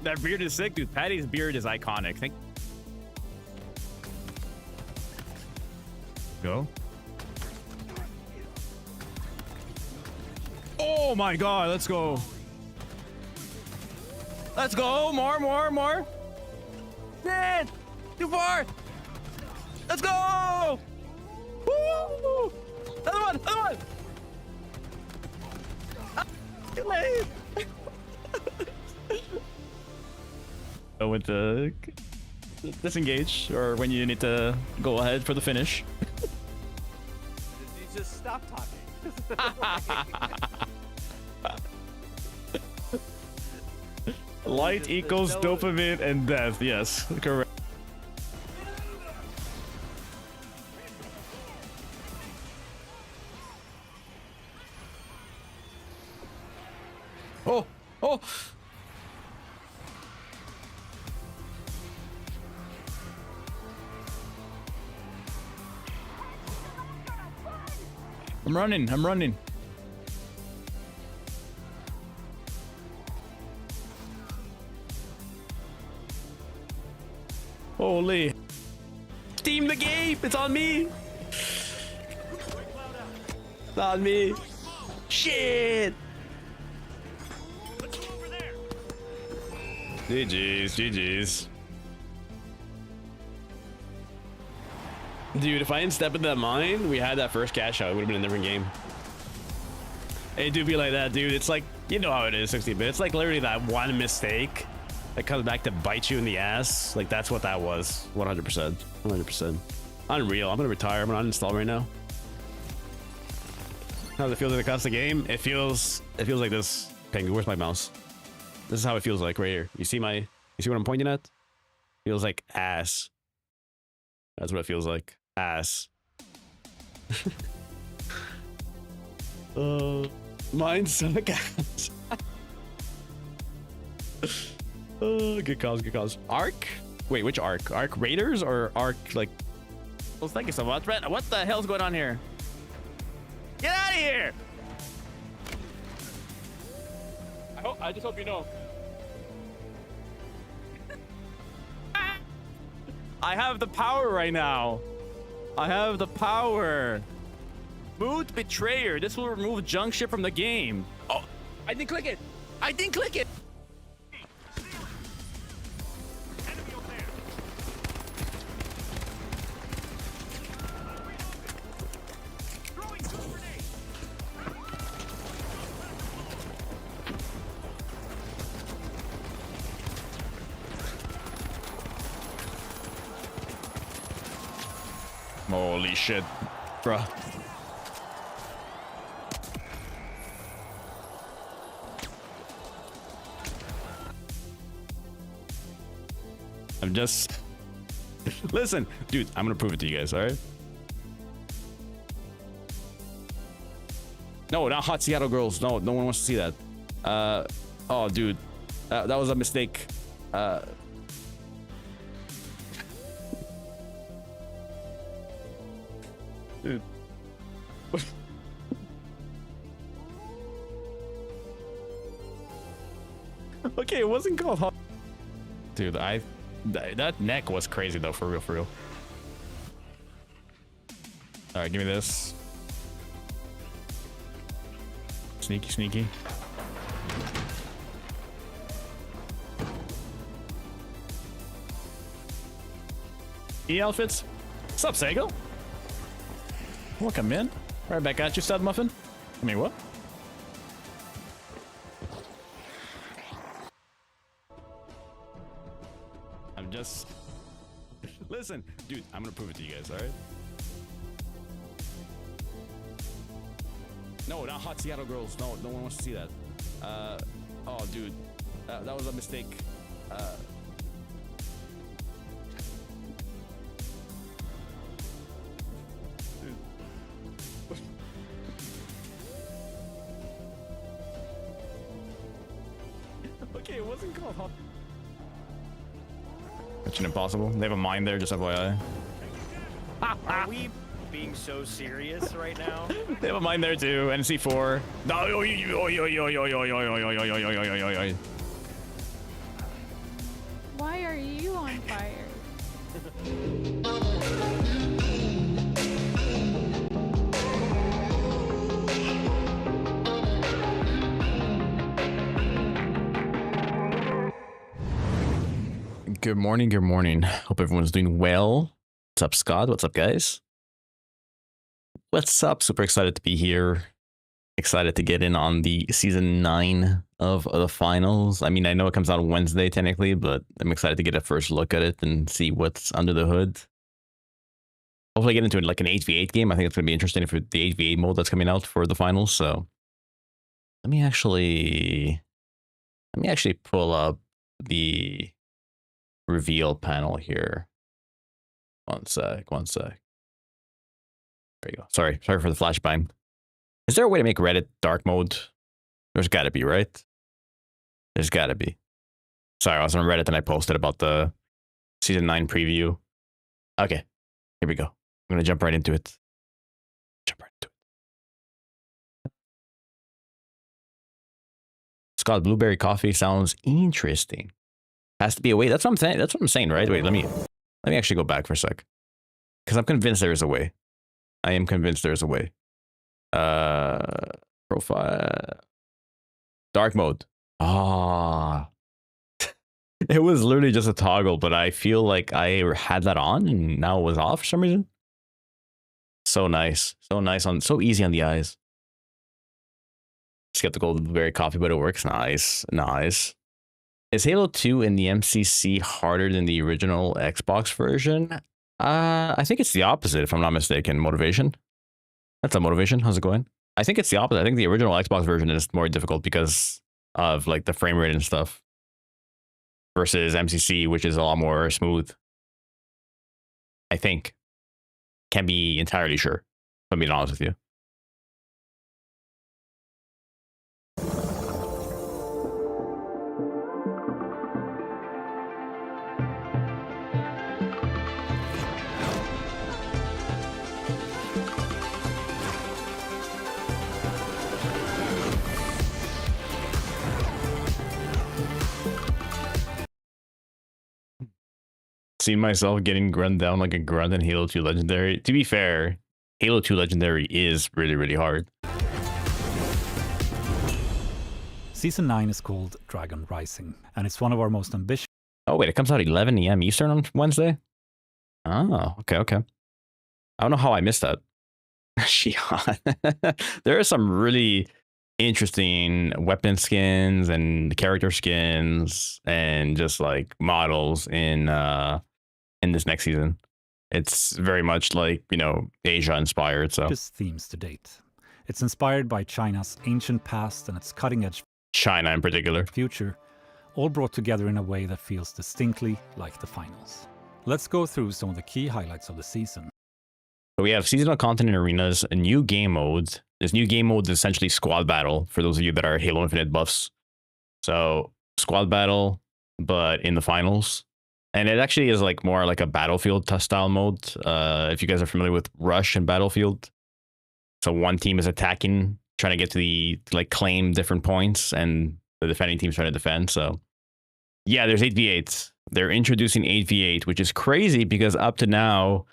That beard is sick, dude. Patty's beard is iconic. Think. Go. Oh my god, let's go. Let's go. More. Shit! Too far! Let's go! Woo! Another one! Too late! With the disengage, or when you need to go ahead for the finish. You just stop talking. Light equals dopamine and death. Yes, correct. Oh! I'm running. Holy. Steam the game! It's on me! It's on me. Shit! GG's. Dude, if I didn't step into that mine, we had that first cash out, it would have been a different game. It do be like that, dude. It's like, you know how it is, 60-bit. It's like literally that one mistake that comes back to bite you in the ass. Like, that's what that was. 100%. 100%. Unreal. I'm gonna retire. I'm gonna uninstall right now. How does it feel like across the game? It feels like this. Penguin, where's my mouse? This is how it feels like right here. You see what I'm pointing at? Feels like ass. That's what it feels like. Ass. Mine's suck ass. Oh, good cause. Arc? Wait, which Arc? Arc Raiders or Arc like? Well, thank you so much, Brett. What the hell's going on here? Get out of here! I just hope you know. I have the power right now. I have the power. Mood Betrayer. This will remove junk shit from the game. Oh, I didn't click it. Holy shit, bruh. I'm just... Listen, dude, I'm gonna prove it to you guys, alright? No, not hot Seattle girls. No one wants to see that. Oh, dude. That was a mistake. Dude. Okay, it wasn't called hot. Dude, that neck was crazy though, for real. All right, give me this. Sneaky. E-outfits. What's up, Sago? Welcome in. Right back at you, stud muffin. I mean, what? I'm just... Listen, dude, I'm gonna prove it to you guys, alright? No, not hot Seattle girls. No one wants to see that. Oh, dude. That was a mistake. Okay, it wasn't called hot. Mission Impossible. They have a mine there, just FYI. Are we being so serious right now? They have a mine there too. NC4. fire. Good morning, good morning. Hope everyone's doing well. What's up, Scott? What's up, guys? What's up? Super excited to be here. Excited to get in on the season 9 of the finals. I mean, I know it comes out Wednesday technically, but I'm excited to get a first look at it and see what's under the hood. Hopefully get into it like an 8v8 game. I think it's going to be interesting for the 8v8 mode that's coming out for the finals. So let me actually pull up the reveal panel here. One sec. There you go. Sorry for the flashbang. Is there a way to make Reddit dark mode? There's got to be, right? There's got to be. Sorry, I was on Reddit and I posted about the season 9 preview. Okay, here we go. I'm going to jump right into it. Scott, blueberry coffee sounds interesting. Has to be a way. That's what I'm saying. That's what I'm saying, right? Wait, let me actually go back for a sec. Because I'm convinced there is a way. I am convinced there is a way. Profile. Dark mode. Ah. It was literally just a toggle, but I feel like I had that on and now it was off for some reason. So nice. So easy on the eyes. Skeptical of the blueberry coffee, but it works. Nice. Is Halo 2 in the MCC harder than the original Xbox version? I think it's the opposite, if I'm not mistaken. Motivation. That's a motivation. How's it going? I think it's the opposite. I think the original Xbox version is more difficult because of like the frame rate and stuff. Versus MCC, which is a lot more smooth. I think. Can't be entirely sure, if I'm being honest with you. Seen myself getting grunned down like a grunt in Halo 2 Legendary. To be fair, Halo 2 Legendary is really, really hard. Season 9 is called Dragon Rising, and it's one of our most ambitious... Oh, wait, it comes out 11 a.m. Eastern on Wednesday? Oh, okay. I don't know how I missed that. There are some really interesting weapon skins and character skins and just like models in this next season. It's very much like, you know, Asia inspired. So themes to date. It's inspired by China's ancient past and its cutting-edge China in particular future, all brought together in a way that feels distinctly like the finals. Let's go through some of the key highlights of the season. So we have seasonal content in arenas, a new game modes. This new game mode is essentially squad battle for those of you that are Halo Infinite buffs. So squad battle, but in the finals. And it actually is like more like a Battlefield style mode. If you guys are familiar with Rush and Battlefield. So one team is attacking, trying to get to like claim different points, and the defending team's trying to defend. So yeah, there's 8v8. They're introducing 8v8, which is crazy because up to now,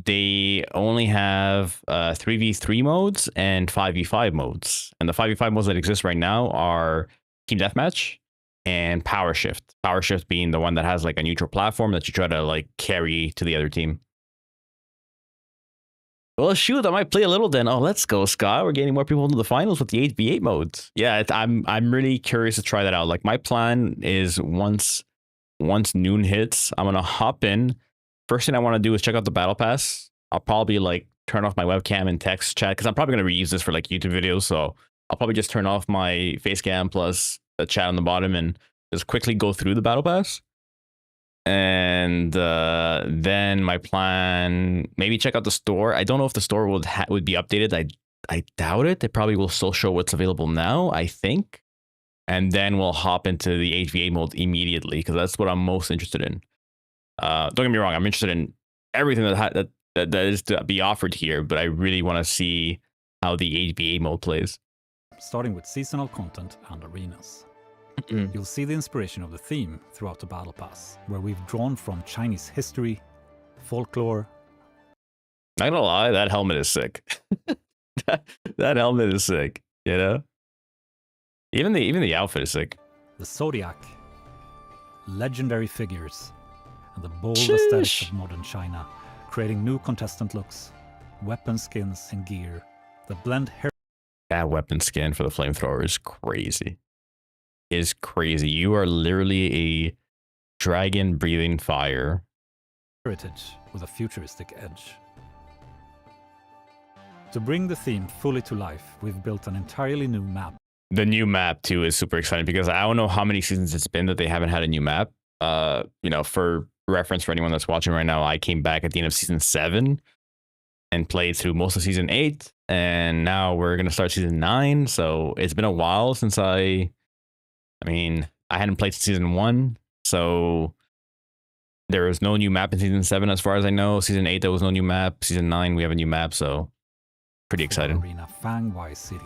they only have 3v3 modes and 5v5 modes. And the 5v5 modes that exist right now are Team Deathmatch and Power Shift. Power Shift being the one that has like a neutral platform that you try to like carry to the other team. Well, shoot, I might play a little then. Oh, let's go, Scott. We're getting more people into the finals with the 8v8 modes. Yeah, I'm really curious to try that out. Like my plan is once noon hits, I'm gonna hop in. First thing I want to do is check out the battle pass. I'll probably like turn off my webcam and text chat because I'm probably going to reuse this for like YouTube videos. So I'll probably just turn off my face cam plus the chat on the bottom and just quickly go through the battle pass. And then my plan, maybe check out the store. I don't know if the store would be updated. I doubt it. It probably will still show what's available now, I think. And then we'll hop into the 8v8 mode immediately because that's what I'm most interested in. Don't get me wrong, I'm interested in everything that is to be offered here, but I really want to see how the 8v8 mode plays. Starting with seasonal content and arenas. You'll see the inspiration of the theme throughout the Battle Pass, where we've drawn from Chinese history, folklore. Not gonna lie, that helmet is sick. that helmet is sick, you know? Even the outfit is sick. The Zodiac, legendary figures, and the bold aesthetics of modern China, creating new contestant looks, weapon skins and gear that blend that weapon skin for the flamethrower is crazy. Is crazy. You are literally a dragon breathing fire. heritage with a futuristic edge. To bring the theme fully to life, we've built an entirely new map. The new map too is super exciting because I don't know how many seasons it's been that they haven't had a new map. You know, for reference for anyone that's watching right now, I came back at the end of season 7 and played through most of season 8, and now we're gonna start season 9. So it's been a while since I hadn't played season 1, so there was no new map in season 7 as far as I know. Season 8 there was no new map. Season 9 we have a new map, so pretty excited. Arena Fangwai City.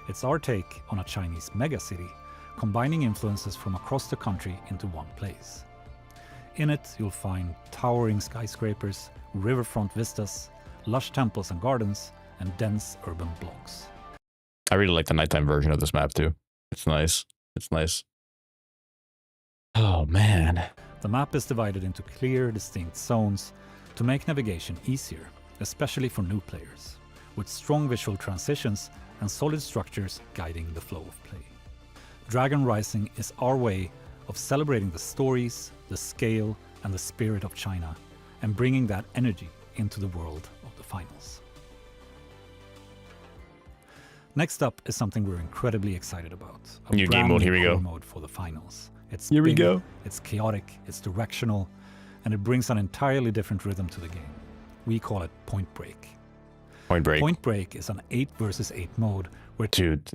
It's our take on a Chinese mega city, combining influences from across the country into one place. In it, you'll find towering skyscrapers, riverfront vistas, lush temples and gardens, and dense urban blocks. I really like the nighttime version of this map too. It's nice. It's nice. Oh man. The map is divided into clear, distinct zones to make navigation easier, especially for new players, with strong visual transitions and solid structures guiding the flow of play. Dragon Rising is our way of celebrating the stories, the scale, and the spirit of China, and bringing that energy into the world of the finals. Next up is something we're incredibly excited about. A New game mode, here we go. Mode for the finals. It's Here we big, go. It's chaotic, it's directional, and it brings an entirely different rhythm to the game. We call it Point Break. Point Break. Point Break is an 8 versus 8 mode where Dude,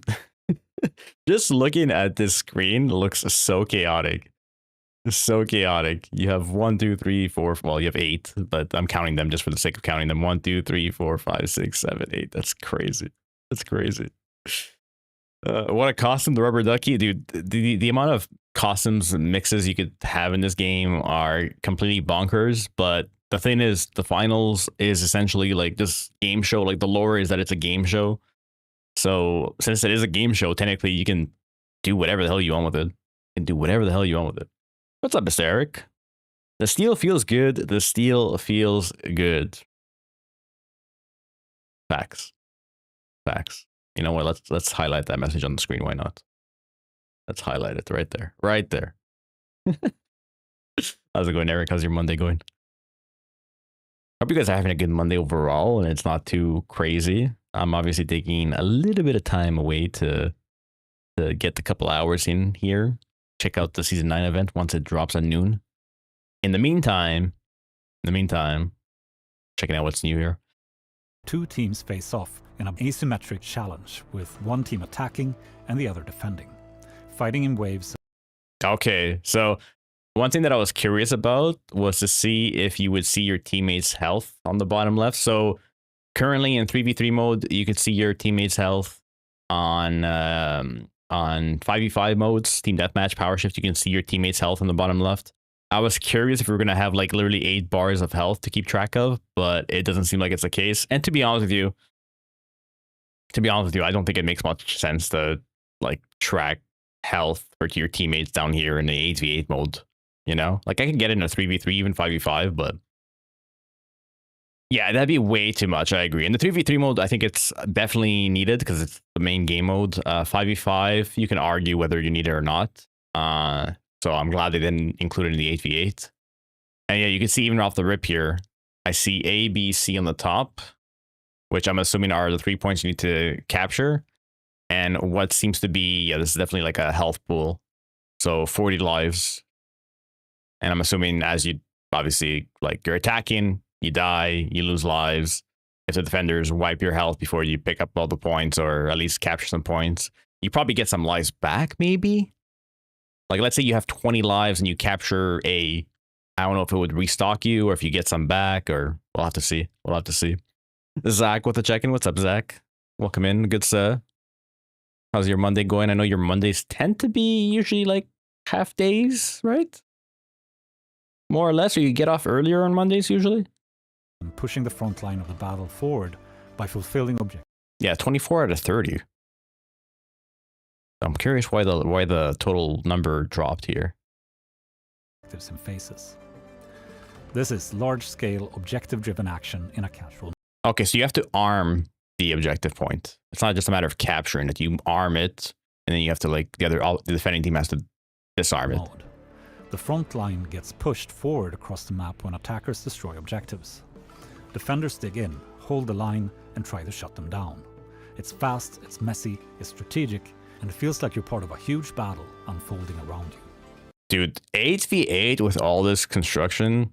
just looking at this screen looks so chaotic. So chaotic. You have 1, 2, 3, 4. Well, you have 8, but I'm counting them just for the sake of counting them. 1, 2, 3, 4, 5, 6, 7, 8. That's crazy. That's crazy. What a costume, the rubber ducky, dude. The amount of costumes and mixes you could have in this game are completely bonkers. But the thing is, the finals is essentially like this game show. Like the lore is that it's a game show. So since it is a game show, technically you can do whatever the hell you want with it. You can do whatever the hell you want with it. What's up, Mr. Eric? The steel feels good. The steel feels good. Facts. Facts. You know what? Let's highlight that message on the screen. Why not? Let's highlight it right there. Right there. How's it going, Eric? How's your Monday going? Hope you guys are having a good Monday overall and it's not too crazy. I'm obviously taking a little bit of time away to get the couple hours in here. Check out the season 9 event once it drops at noon. In the meantime, checking out what's new here. 2 teams face off in an asymmetric challenge, with one team attacking and the other defending, fighting in waves. Okay, so one thing that I was curious about was to see if you would see your teammates' health on the bottom left. So currently in 3v3 mode, you can see your teammates' health. On 5v5 modes, team deathmatch, power shift, you can see your teammates' health on the bottom left. I was curious if we were going to have like literally 8 bars of health to keep track of, but it doesn't seem like it's the case. And to be honest with you, I don't think it makes much sense to like track health for your teammates down here in the 8v8 mode. You know, like I can get it in a 3v3, even 5v5, but yeah, that'd be way too much. I agree. In the 3v3 mode, I think it's definitely needed because it's the main game mode. 5v5, you can argue whether you need it or not. So I'm glad they didn't include it in the 8v8. And yeah, you can see even off the rip here, I see A, B, C on the top, which I'm assuming are the 3 points you need to capture. And what seems to be, yeah, this is definitely like a health pool. So 40 lives. And I'm assuming as you, obviously, like you're attacking, you die, you lose lives. If the defenders wipe your health before you pick up all the points or at least capture some points, you probably get some lives back, maybe? Like, let's say you have 20 lives and you capture A. I don't know if it would restock you or if you get some back, or we'll have to see. We'll have to see. Zach with the check-in. What's up, Zach? Welcome in. Good sir. How's your Monday going? I know your Mondays tend to be usually like half days, right? More or less, or you get off earlier on Mondays usually? And pushing the front line of the battle forward by fulfilling objectives Yeah, 24 out of 30. I'm curious why the total number dropped here. in phases. This is large-scale, objective-driven action in a casual. Okay, so you have to arm the objective point. It's not just a matter of capturing it. You arm it, and then you have to, like, the defending team has to disarm it. Mode. The front line gets pushed forward across the map when attackers destroy objectives. Defenders dig in, hold the line, and try to shut them down. It's fast, it's messy, it's strategic, and it feels like you're part of a huge battle unfolding around you. Dude, 8v8 with all this construction.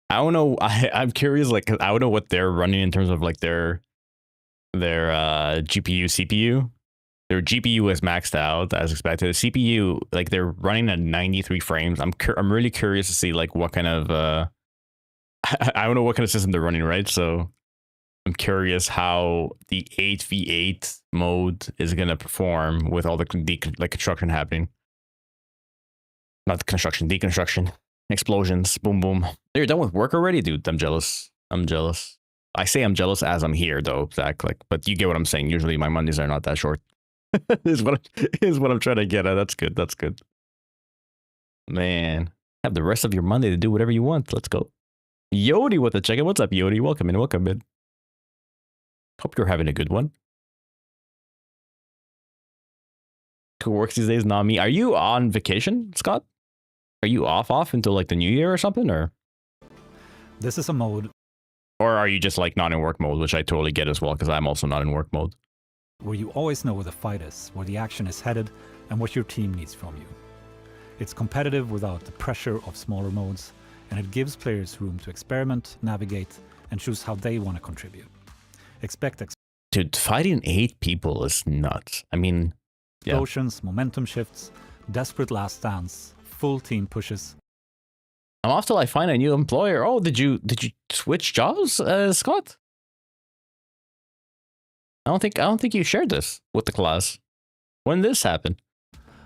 I don't know. I'm curious, like, I don't know what they're running in terms of like their GPU, CPU. Their GPU is maxed out as expected. The CPU, like, they're running at 93 frames. I'm really curious to see like what kind of I don't know what kind of system they're running, right? So I'm curious how the 8v8 mode is gonna perform with all the construction happening. Not the construction, deconstruction, explosions, boom, boom. You're done with work already, dude. I'm jealous. I'm jealous. I say I'm jealous as I'm here, though, Zach. Like, but you get what I'm saying. Usually, my Mondays are not that short. is what I'm trying to get at. That's good. That's good. Man, have the rest of your Monday to do whatever you want. Let's go. Yodi with the check-in. What's up, Yodi? Welcome in. Welcome in. Hope you're having a good one. Who works these days? Not me. Are you on vacation, Scott? Are you off until like the new year or something, or? This is a mode. Or are you just like not in work mode, which I totally get as well, because I'm also not in work mode. Where you always know where the fight is, where the action is headed, and what your team needs from you. It's competitive without the pressure of smaller modes, and it gives players room to experiment, navigate, and choose how they want to contribute. Expect Dude, fighting 8 people is nuts. I mean, explosions, momentum shifts, desperate last stands, full team pushes. I'm off till I find a new employer. Oh, did you switch jobs, Scott? I don't think you shared this with the class. When did this happen?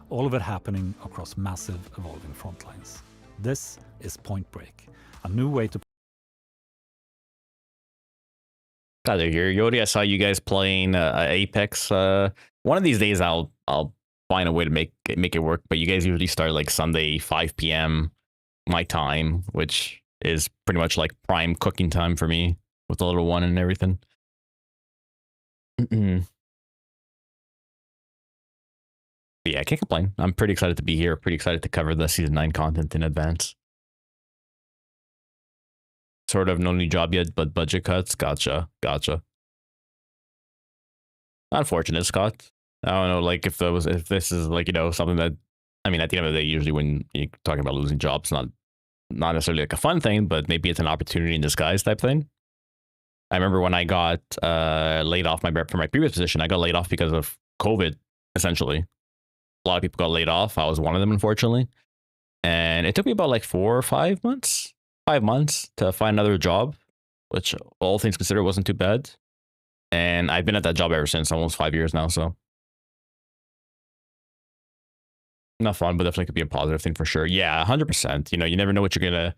All of it happening across massive, evolving front lines. This is Point Break, a new way to. Got it here, Yodi. I saw you guys playing Apex. One of these days, I'll find a way to make it work. But you guys usually start like Sunday 5 p.m. my time, which is pretty much like prime cooking time for me with the little one and everything. But yeah, I can't complain. I'm pretty excited to be here. Pretty excited to cover the Season 9 content in advance. Sort of no new job yet, but budget cuts. Gotcha. Unfortunate, Scott. I don't know, like if this is like, you know, something that, I mean, at the end of the day, usually when you're talking about losing jobs, not necessarily like a fun thing, but maybe it's an opportunity in disguise type thing. I remember when I got laid off from my previous position, I got laid off because of COVID, essentially. A lot of people got laid off. I was one of them, unfortunately. And it took me about like 4 or 5 months. 5 months to find another job, which all things considered wasn't too bad. And I've been at that job ever since, almost 5 years now, so. Not fun, but definitely could be a positive thing for sure. Yeah, 100%. You know, you never know what you're going to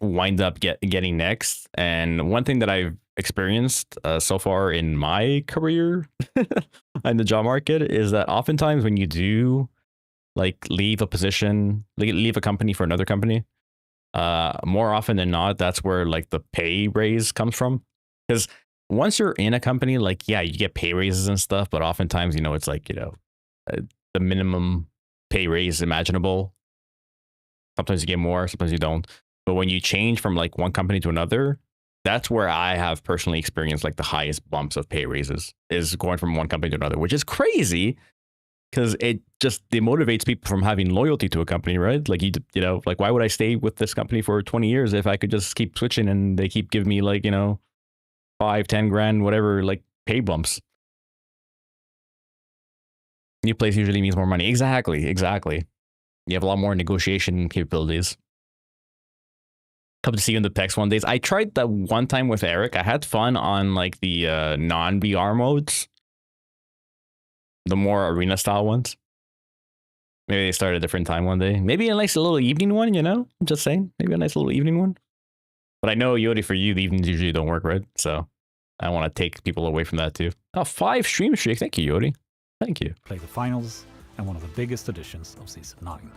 wind up getting next. And one thing that I've experienced so far in my career in the job market is that oftentimes when you do like leave a position, leave a company for another company, more often than not, that's where like the pay raise comes from. Because once you're in a company, like, yeah, you get pay raises and stuff, but oftentimes, you know, it's like, you know, the minimum pay raise imaginable. Sometimes you get more, sometimes you don't. But when you change from like one company to another, that's where I have personally experienced like the highest bumps of pay raises, is going from one company to another, which is crazy because it just demotivates people from having loyalty to a company, right? Like, you know, like, why would I stay with this company for 20 years if I could just keep switching and they keep giving me like, you know, 5-10 grand, whatever, like pay bumps. New place usually means more money. Exactly. You have a lot more negotiation capabilities. Come to see you in the PEX one days. I tried that one time with Eric. I had fun on like the non-VR modes. The more arena style ones. Maybe they start a different time one day. Maybe a nice little evening one, you know? I'm just saying. Maybe a nice little evening one. But I know, Yodi, for you, the evenings usually don't work, right? So I want to take people away from that too. Oh, 5 stream streak. Thank you, Yodi. Thank you. Play the finals and one of the biggest additions of Season 9.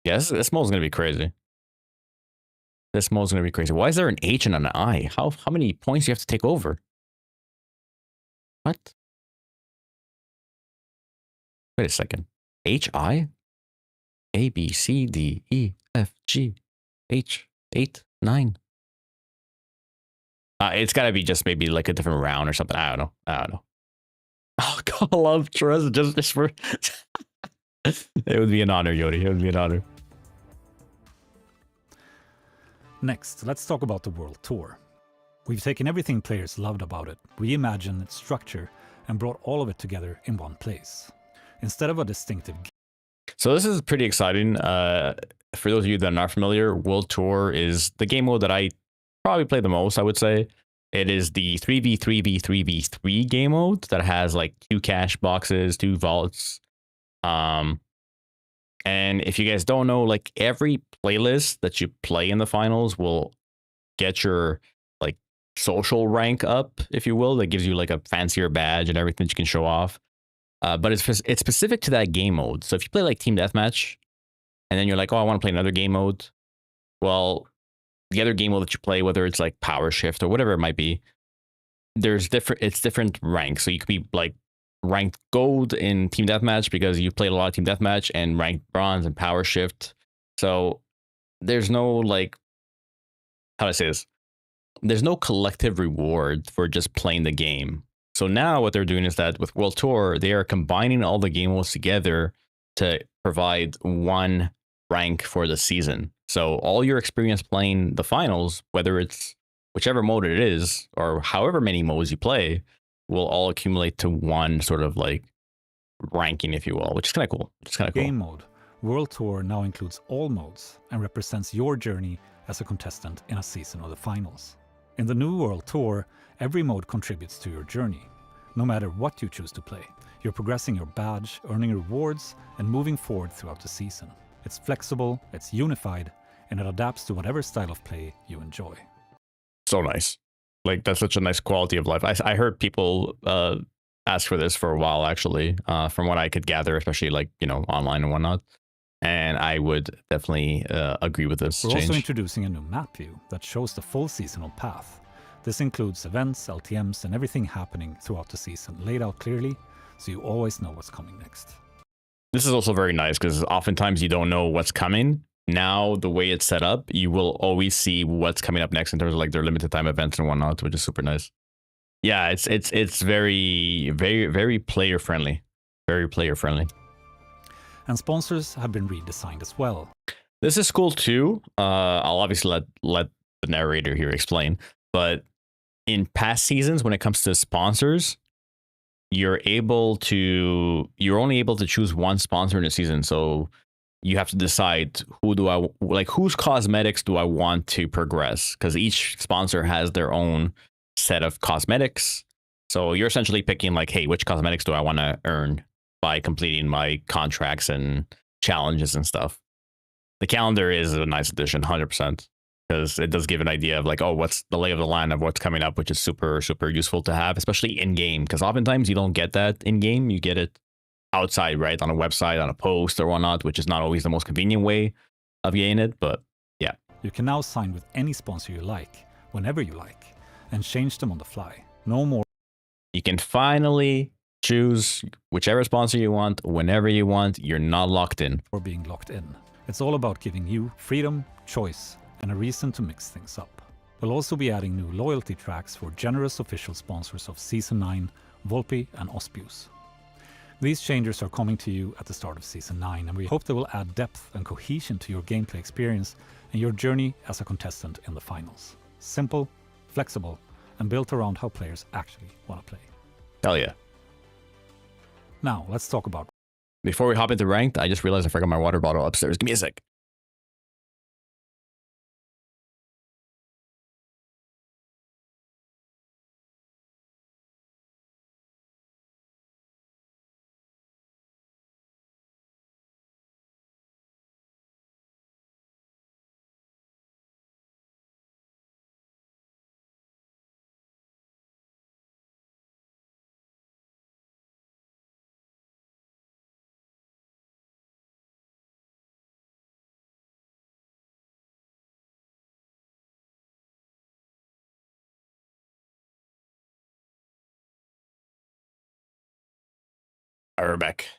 Yeah, this mode's going to be crazy. This mode's going to be crazy. Why is there an H and an I? How many points do you have to take over? What? Wait a second. H, I? A, B, C, D, E, F, G, H, 8, 9. It's got to be just maybe like a different round or something. I don't know. Oh, call up Trust just for... It would be an honor, Yodi. It would be an honor. Next, let's talk about the World Tour. We've taken everything players loved about it, reimagined its structure, and brought all of it together in one place. Instead of a distinctive game. So this is pretty exciting. For those of you that are not familiar, World Tour is the game mode that I probably play the most, I would say. It is the 3v3v3v3 game mode that has like 2 cash boxes, 2 vaults. And if you guys don't know, like every playlist that you play in the finals will get your like social rank up, if you will. That gives you like a fancier badge and everything you can show off. But it's specific to that game mode. So if you play like Team Deathmatch, and then you're like, oh, I want to play another game mode. Well, the other game mode that you play, whether it's like Power Shift or whatever it might be, it's different ranks. So you could be like ranked gold in Team Deathmatch because you've played a lot of Team Deathmatch, and ranked bronze and Power Shift. So there's no like, how do I say this? There's no collective reward for just playing the game. So now what they're doing is that with World Tour, they are combining all the game modes together to provide one rank for the season. So all your experience playing the finals, whether it's whichever mode it is, or however many modes you play, will all accumulate to one sort of like ranking, if you will, which is kind of cool. It's kind of cool. Game mode. World Tour now includes all modes and represents your journey as a contestant in a season of the finals. In the new World Tour, every mode contributes to your journey. No matter what you choose to play, you're progressing your badge, earning rewards, and moving forward throughout the season. It's flexible, it's unified, and it adapts to whatever style of play you enjoy. So nice. Like, that's such a nice quality of life. I heard people ask for this for a while, actually, from what I could gather, especially like, you know, online and whatnot. And I would definitely agree with this change. We're also introducing a new map view that shows the full seasonal path. This includes events, LTMs, and everything happening throughout the season laid out clearly, so you always know what's coming next. This is also very nice because oftentimes you don't know what's coming. Now, the way it's set up, you will always see what's coming up next in terms of like their limited time events and whatnot, which is super nice. Yeah, it's very, very, very player friendly. Very player friendly. And sponsors have been redesigned as well. This is cool too. I'll obviously let the narrator here explain, but in past seasons, when it comes to sponsors, you're only able to choose one sponsor in a season. So you have to decide whose cosmetics do I want to progress? Because each sponsor has their own set of cosmetics. So you're essentially picking like, hey, which cosmetics do I want to earn by completing my contracts and challenges and stuff. The calendar is a nice addition, 100%. Because it does give an idea of like, oh, what's the lay of the land of what's coming up, which is super, super useful to have, especially in game. Because oftentimes you don't get that in game. You get it outside, right? On a website, on a post or whatnot, which is not always the most convenient way of getting it. But yeah. You can now sign with any sponsor you like, whenever you like, and change them on the fly. No more. You can finally choose whichever sponsor you want, whenever you want. You're not locked in. Or being locked in. It's all about giving you freedom, choice, and a reason to mix things up. We'll also be adding new loyalty tracks for generous official sponsors of Season 9, Volpi and Osbius. These changes are coming to you at the start of Season 9, and we hope they will add depth and cohesion to your gameplay experience and your journey as a contestant in the finals. Simple, flexible, and built around how players actually want to play. Hell yeah. Now, let's talk about... Before we hop into ranked, I just realized I forgot my water bottle upstairs. Give me a sec. All right, we're back.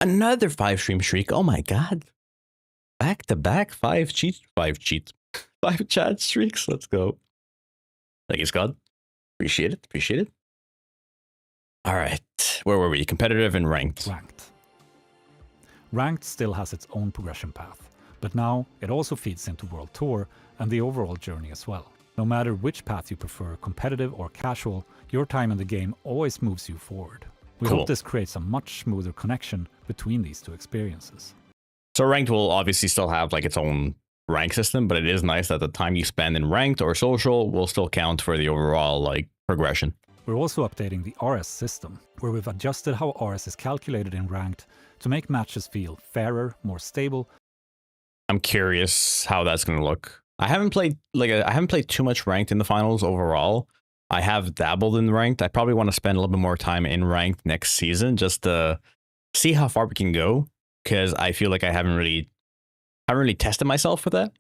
Another 5-stream streak. Oh my god. Back to back 5 chat streaks. Let's go. Thank you, Scott. Appreciate it. Appreciate it. All right. Where were we? Competitive and ranked. Ranked. Ranked still has its own progression path, but now it also feeds into World Tour and the overall journey as well. No matter which path you prefer, competitive or casual, your time in the game always moves you forward. We Cool. hope this creates a much smoother connection between these two experiences. So ranked will obviously still have like its own rank system, but it is nice that the time you spend in ranked or social will still count for the overall like progression. We're also updating the RS system, where we've adjusted how RS is calculated in ranked to make matches feel fairer, more stable. I'm curious how that's going to look. I haven't played too much ranked in the finals overall. I have dabbled in ranked. I probably want to spend a little bit more time in ranked next season just to see how far we can go, because I feel like I haven't really tested myself with that.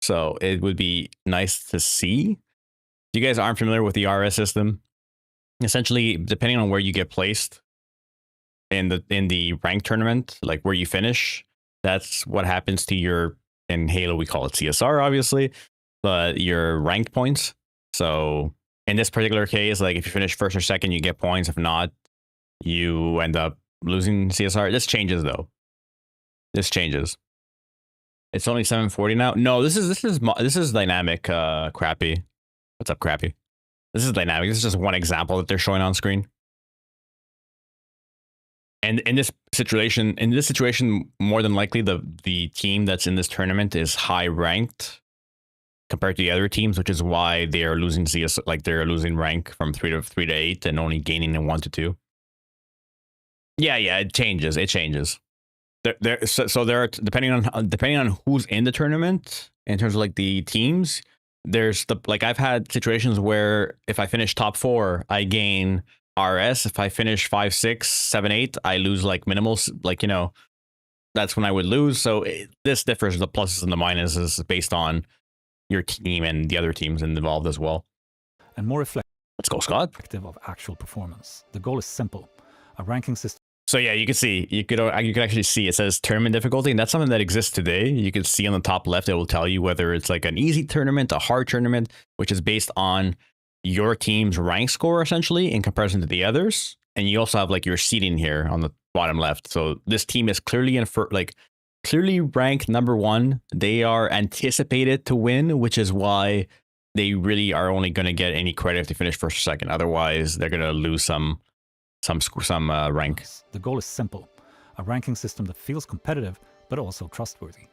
So it would be nice to see. If you guys aren't familiar with the RS system, essentially, depending on where you get placed in the ranked tournament, like where you finish, that's what happens to your, in Halo we call it CSR obviously, but your ranked points. So in this particular case, like if you finish first or second, you get points. If not, you end up losing CSR. This changes though. This changes. It's only 740 now. No, this is dynamic. Crappy. What's up, Crappy? This is dynamic. This is just one example that they're showing on screen. And in this situation, more than likely the team that's in this tournament is high ranked compared to the other teams, which is why they are losing CS, like they're losing rank from 3 to 8 and only gaining in 1 to 2. Yeah, it changes. It changes. So there are, depending on who's in the tournament in terms of like the teams. There's I've had situations where if I finish top 4, I gain RS. If I finish 5, 6, 7, 8, I lose like minimal, like, you know, that's when I would lose. So this differs, the pluses and the minuses based on your team and the other teams involved as well. And more reflective Let's go, Scott. of actual performance. The goal is simple: a ranking system. So yeah, you could actually see it says tournament difficulty, and that's something that exists today. You can see on the top left, it will tell you whether it's like an easy tournament, a hard tournament, which is based on your team's rank score essentially in comparison to the others. And you also have like your seeding here on the bottom left. So this team is clearly clearly ranked number 1. They are anticipated to win, which is why they really are only going to get any credit if they finish first or second. Otherwise, they're going to lose some rank. The goal is simple: a ranking system that feels competitive but also trustworthy.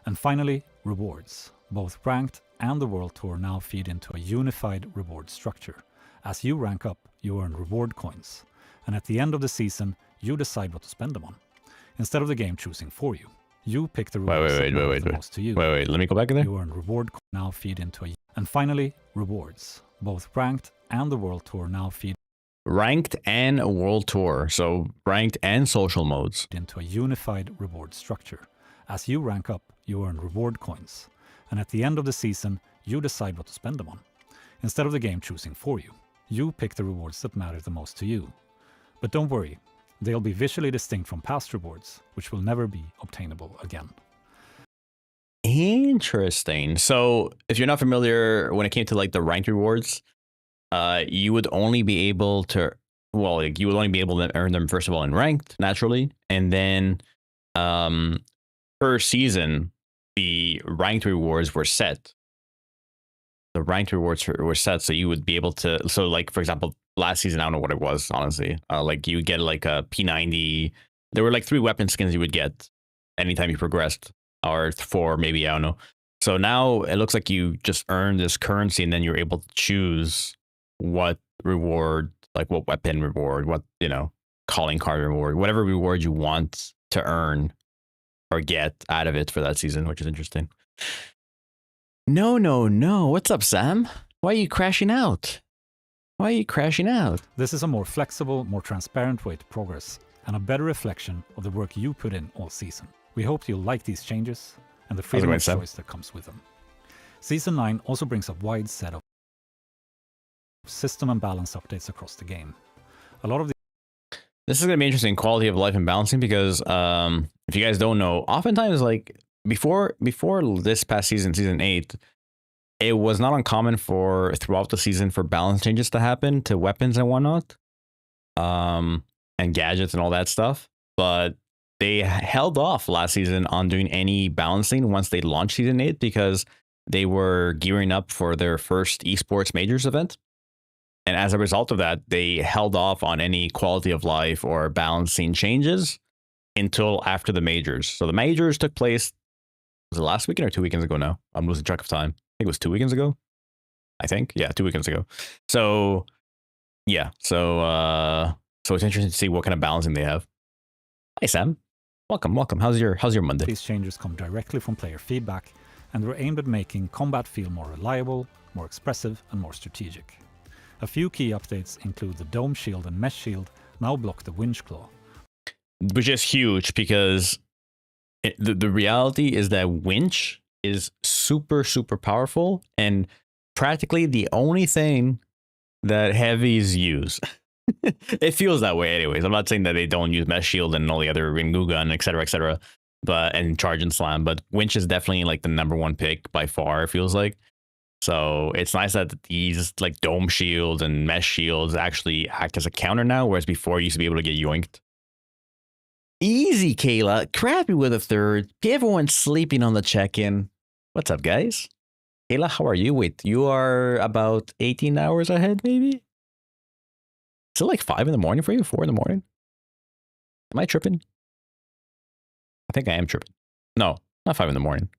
And finally, rewards. Both ranked and the World Tour now feed into a unified reward structure. As you rank up, you earn reward coins, and at the end of the season, you decide what to spend them on. Instead of the game choosing for you, you pick the rewards that matter the most to you. Wait, let me go back in there. You earn reward now feed into a... And finally, rewards. Both ranked and the World Tour now feed Ranked and World Tour, so ranked and social modes. into a unified reward structure. As you rank up, you earn reward coins, and at the end of the season, you decide what to spend them on. Instead of the game choosing for you, you pick the rewards that matter the most to you. But don't worry, they'll be visually distinct from past rewards, which will never be obtainable again. Interesting. So if you're not familiar, when it came to like the ranked rewards, you would only be able to, you would only be able to earn them first of all in ranked naturally, and then per season the ranked rewards were set. The ranked rewards were set, so you would be able to. So like for example, last season I don't know what it was honestly. Like you would get like a P90. There were like 3 weapon skins you would get anytime you progressed, or 4 maybe, I don't know. So now it looks like you just earn this currency, and then you're able to choose what reward, like what weapon reward, what, you know, calling card reward, whatever reward you want to earn or get out of it for that season, which is interesting. No. What's up, Sam? Why are you crashing out? This is a more flexible, more transparent way to progress, and a better reflection of the work you put in all season. We hope you'll like these changes and the freedom of choice that comes with them. Season 9 also brings a wide set of system and balance updates across the game. A lot of This is going to be interesting, quality of life and balancing, because if you guys don't know, oftentimes, like, before this past season, season 8, it was not uncommon for throughout the season for balance changes to happen to weapons and whatnot, and gadgets and all that stuff. But they held off last season on doing any balancing once they launched season 8 because they were gearing up for their first esports majors event. And as a result of that, they held off on any quality of life or balancing changes until after the majors. So the majors took place, was it last weekend or 2 weekends ago now? I'm losing track of time. I think it was 2 weekends ago. I think. Yeah, 2 weekends ago. So yeah. So it's interesting to see what kind of balancing they have. Hey Sam. Welcome. How's your Monday? these changes come directly from player feedback and were aimed at making combat feel more reliable, more expressive, and more strategic. A few key updates include the dome shield and mesh shield now block the winch claw. Which is huge because the reality is that winch is super powerful and practically the only thing that heavies use. It feels that way anyways. I'm not saying that they don't use mesh shield and all the other Ringu gun, etc, but and charge and slam, but winch is definitely like the #1 pick by far, it feels like. So it's nice that these like dome shields and mesh shields actually act as a counter now, whereas before you used to be able to get yoinked. Easy, Kayla. Crappy with a third. Everyone's sleeping on the check-in. What's up, guys? Kayla, how are you? Wait, you are about 18 hours ahead, maybe? Is it like 5 in the morning for you? 4 in the morning? Am I tripping? I think I am tripping. No, not 5 in the morning.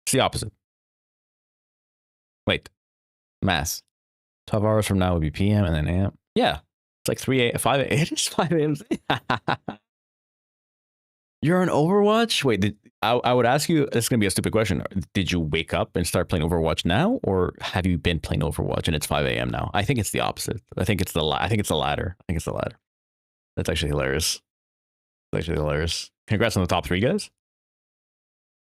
It's the opposite. Wait, mass. 12 hours from now would be PM and then AM. Yeah, it's like 5 a.m. It is 5 a.m. You're on Overwatch? Wait, I would ask you, it's going to be a stupid question. Did you wake up and start playing Overwatch now? Or have you been playing Overwatch and it's 5 a.m. now? I think it's the opposite. I think it's the latter. That's actually hilarious. Congrats on the top 3, guys.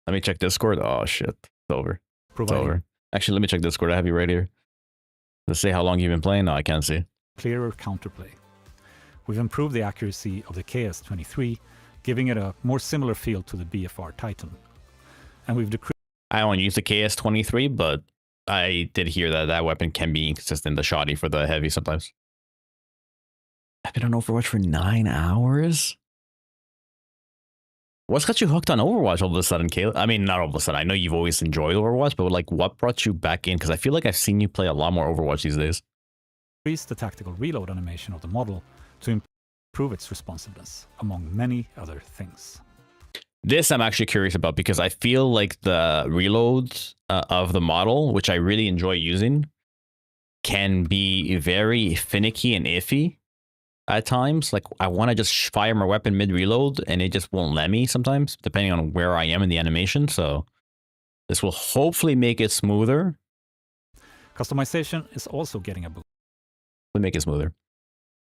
Let me check Discord. Oh, shit. It's over. It's over. Actually, let me check Discord. I have you right here. Let's see how long you've been playing. No, I can't see. Clearer counterplay. We've improved the accuracy of the KS-23, giving it a more similar feel to the BFR Titan. And we've decreased... I don't use the KS-23, but I did hear that that weapon can be inconsistent, the shoddy for the heavy sometimes. I've been on Overwatch for 9 hours? What's got you hooked on Overwatch all of a sudden, Caleb? I mean, not all of a sudden. I know you've always enjoyed Overwatch, but like, what brought you back in? Because I feel like I've seen you play a lot more Overwatch these days. Increased the tactical reload animation of the model to improve its responsiveness, among many other things. This I'm actually curious about because I feel like the reload of the model, which I really enjoy using, can be very finicky and iffy at times. Like I want to just fire my weapon mid reload and it just won't let me sometimes, depending on where I am in the animation. So this will hopefully make it smoother. Customization is also getting a boost. We'll make it smoother.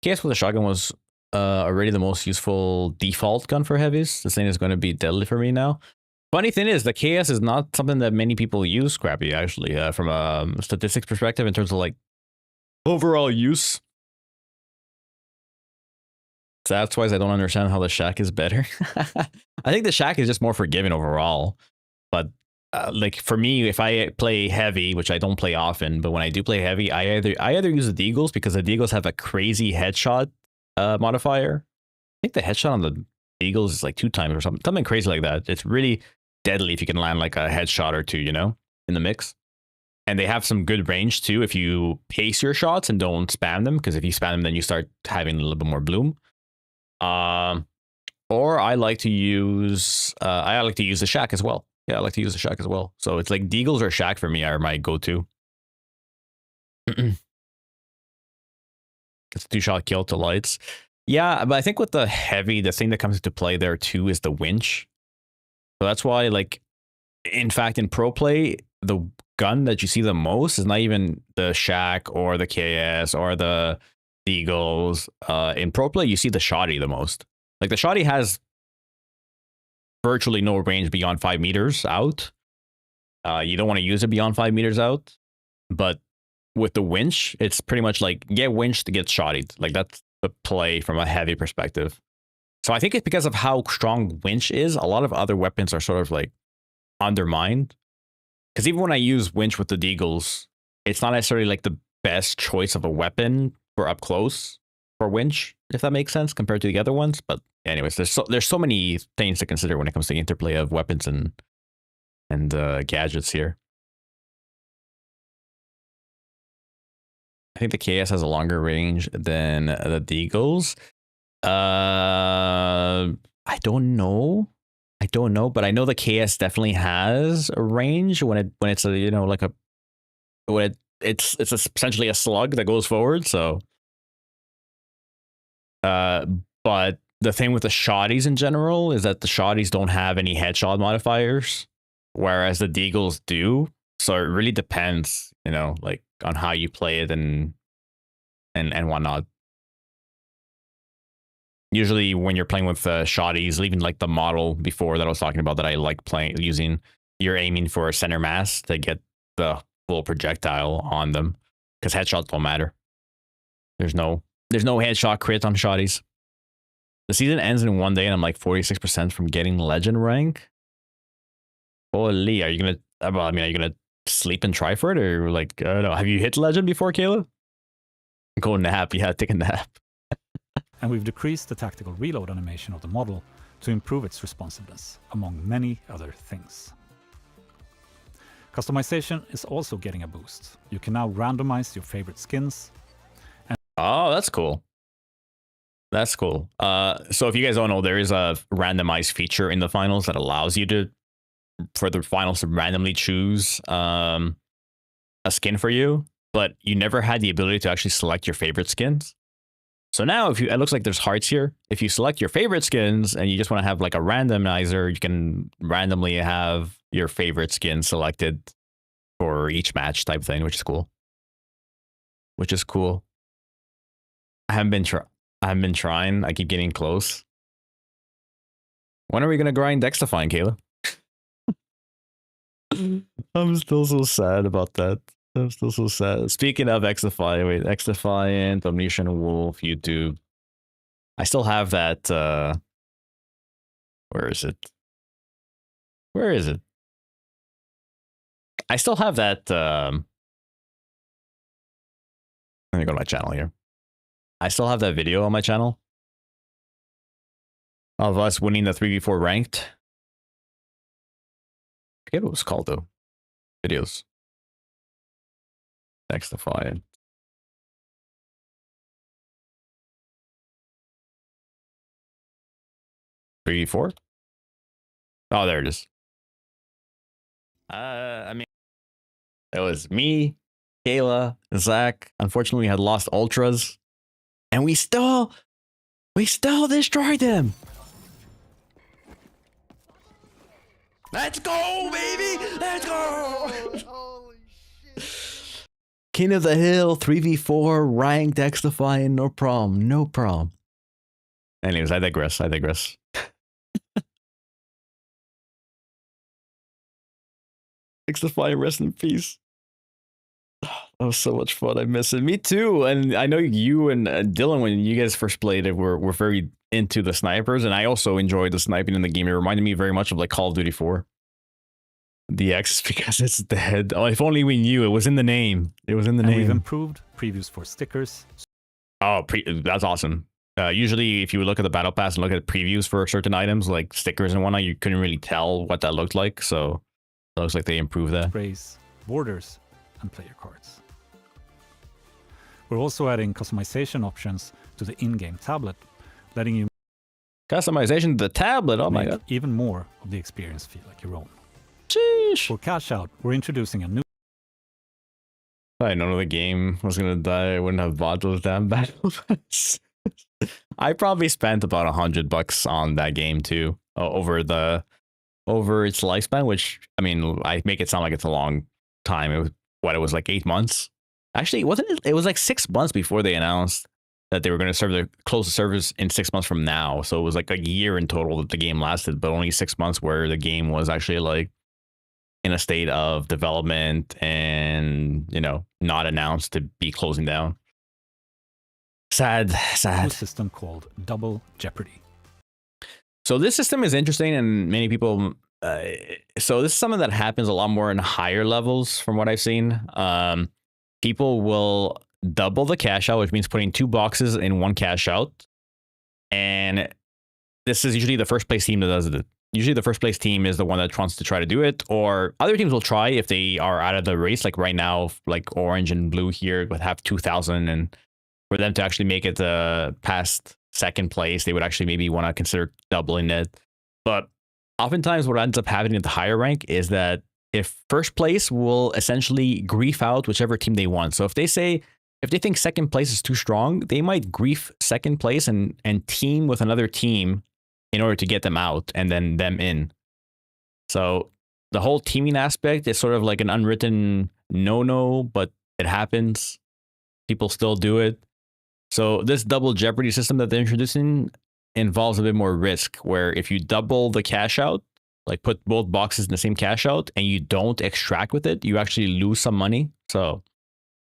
KS with a shotgun was already the most useful default gun for heavies. This thing is going to be deadly for me now. Funny thing is, the KS is not something that many people use, Scrappy, actually, from a statistics perspective in terms of like overall use. So that's why I don't understand how the Shack is better. I think the Shack is just more forgiving overall. But like for me, if I play heavy, which I don't play often, but when I do play heavy, I either use the Deagles because the Deagles have a crazy headshot modifier. I think the headshot on the Eagles is like 2 times or something crazy like that. It's really deadly if you can land like a headshot or 2, you know, in the mix. And they have some good range too if you pace your shots and don't spam them, because if you spam them, then you start having a little bit more bloom. Or I like to use the Shack as well. Yeah, I like to use the Shack as well. So it's like Deagles or Shack for me are my go-to. It's a 2-shot kill to lights. Yeah, but I think with the heavy, the thing that comes into play there too is the winch. So that's why, like, in fact, in pro play, the gun that you see the most is not even the Shack or the KS or the Eagles. In pro play, you see the shoddy the most. Like the shoddy has virtually no range beyond 5 meters out. You don't want to use it beyond 5 meters out, but with the winch, it's pretty much like get winched to get shottied. Like that's the play from a heavy perspective. So I think it's because of how strong winch is, a lot of other weapons are sort of like undermined. Because even when I use winch with the deagles, it's not necessarily like the best choice of a weapon for up close for winch, if that makes sense, compared to the other ones. But anyways, there's so many things to consider when it comes to the interplay of weapons and gadgets here. I think the KS has a longer range than the deagles. I don't know, but I know the KS definitely has a range when it's a, you know, like a, when it's essentially a slug that goes forward. So but the thing with the shotties in general is that the shotties don't have any headshot modifiers, whereas the deagles do. So it really depends, you know, like on how you play it and whatnot. Usually when you're playing with shotties, even like the model before that I was talking about that I like using, you're aiming for a center mass to get the full projectile on them, because headshots don't matter. There's no headshot crit on shotties. The season ends in 1 day and I'm like 46% from getting legend rank. Holy, are you gonna, well, I mean, are you gonna sleep and try for it, or like, I don't know, have you hit legend before, Kayla? Go nap, yeah, take a nap. And we've decreased the tactical reload animation of the model to improve its responsiveness, among many other things. Customization is also getting a boost. You can now randomize your favorite skins. Oh, that's cool. That's cool. So if you guys don't know, there is a randomized feature in the finals that allows you to, for the finals, to randomly choose a skin for you, but you never had the ability to actually select your favorite skins. So now, if you, it looks like there's hearts here. If you select your favorite skins and you just want to have like a randomizer, you can randomly have your favorite skin selected for each match type thing, which is cool. Which is cool. I haven't been trying. I keep getting close. When are we gonna grind X-Define, Kayla? I'm still so sad about that. I'm still so sad. Speaking of X-Define, wait, X-Defiant, Omniscient Wolf, YouTube. I still have that, where is it? Where is it? I still have that, let me go to my channel here. I still have that video on my channel of us winning the 3v4 ranked. I forget what it was called though. Videos. X-Defiant. Three, 4? Oh, there it is. I mean, it was me, Kayla, Zach. Unfortunately, we had lost ultras, and we still destroyed them. Let's go, baby! Let's go! Holy shit. King of the Hill, 3v4, ranked, X-Defiant, no problem, no problem. Anyways, I digress. X-Defiant, rest in peace. That was so much fun. I miss it. Me too. And I know you and Dylan, when you guys first played it, were very into the snipers, and I also enjoyed the sniping in the game. It reminded me very much of like Call of Duty 4. The X is because it's dead. Oh, if only we knew. It was in the name. It was in the name. We've improved previews for stickers. Oh, that's awesome. Usually, if you look at the battle pass and look at previews for certain items like stickers and whatnot, you couldn't really tell what that looked like. So it looks like they improved that. Sprays, borders, and player cards. We're also adding customization options to the in-game tablet, letting you Customization to the tablet. Oh my make god. even more of the experience feel like your own. Sheesh. For cash out, we're introducing a new I didn't know the game was gonna die. I wouldn't have bought those damn battle pass. I probably spent about $100 on that game too, over its lifespan. Which, I mean, I make it sound like it's a long time. It was like 8 months. Actually, wasn't it? It was like 6 months before they announced that they were going to close the servers in 6 months from now. So it was like a year in total that the game lasted, but only 6 months where the game was actually like in a state of development and, you know, not announced to be closing down. Sad. A system called Double Jeopardy. So this system is interesting, and many people. So this is something that happens a lot more in higher levels, from what I've seen. People will double the cash out, which means putting 2 boxes in 1 cash out, and this is usually the first place team that does it. Usually the first place team is the one that wants to try to do it, or other teams will try if they are out of the race. Like right now, like orange and blue here would have 2,000, and for them to actually make it past second place, they would actually maybe want to consider doubling it. But oftentimes what ends up happening at the higher rank is that if first place will essentially grief out whichever team they want. So if they think second place is too strong, they might grief second place and team with another team in order to get them out and then them in. So the whole teaming aspect is sort of like an unwritten no-no, but it happens. People still do it. So this double jeopardy system that they're introducing involves a bit more risk, where if you double the cash out, like put both boxes in the same cash out, and you don't extract with it, you actually lose some money. So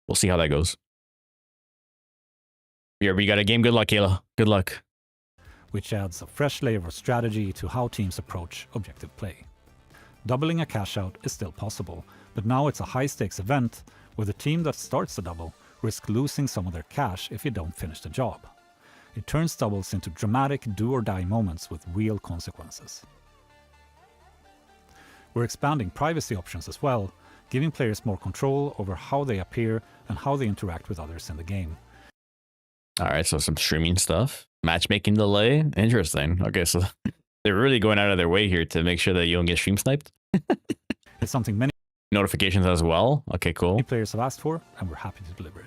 we'll see how that goes. Here, we got a game. Good luck, Kayla. Good luck. Which adds a fresh layer of strategy to how teams approach objective play. Doubling a cash out is still possible, but now it's a high stakes event where the team that starts the double risks losing some of their cash if you don't finish the job. It turns doubles into dramatic do-or-die moments with real consequences. We're expanding privacy options as well, giving players more control over how they appear and how they interact with others in the game. All right, so some streaming stuff. Matchmaking delay. Interesting. Okay, so they're really going out of their way here to make sure that you don't get stream sniped. It's something many Notifications as well. Okay, cool. players have asked for, and we're happy to deliver it.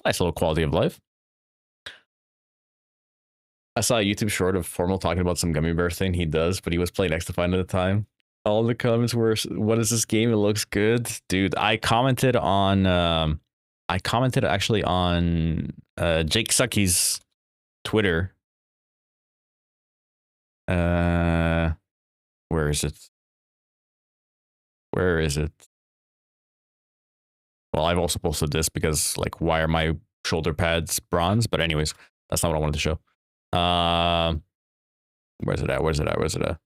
Nice little quality of life. I saw a YouTube short of Formal talking about some gummy bear thing he does, but he was playing XDefiant at the time. All the comments were, "What is this game? It looks good, dude." I commented actually on Jake Sucky's Twitter. Where is it? Where is it? Well, I've also posted this because, like, why are my shoulder pads bronze? But anyways, that's not what I wanted to show. Where's it at? Where's it at? Where's it at?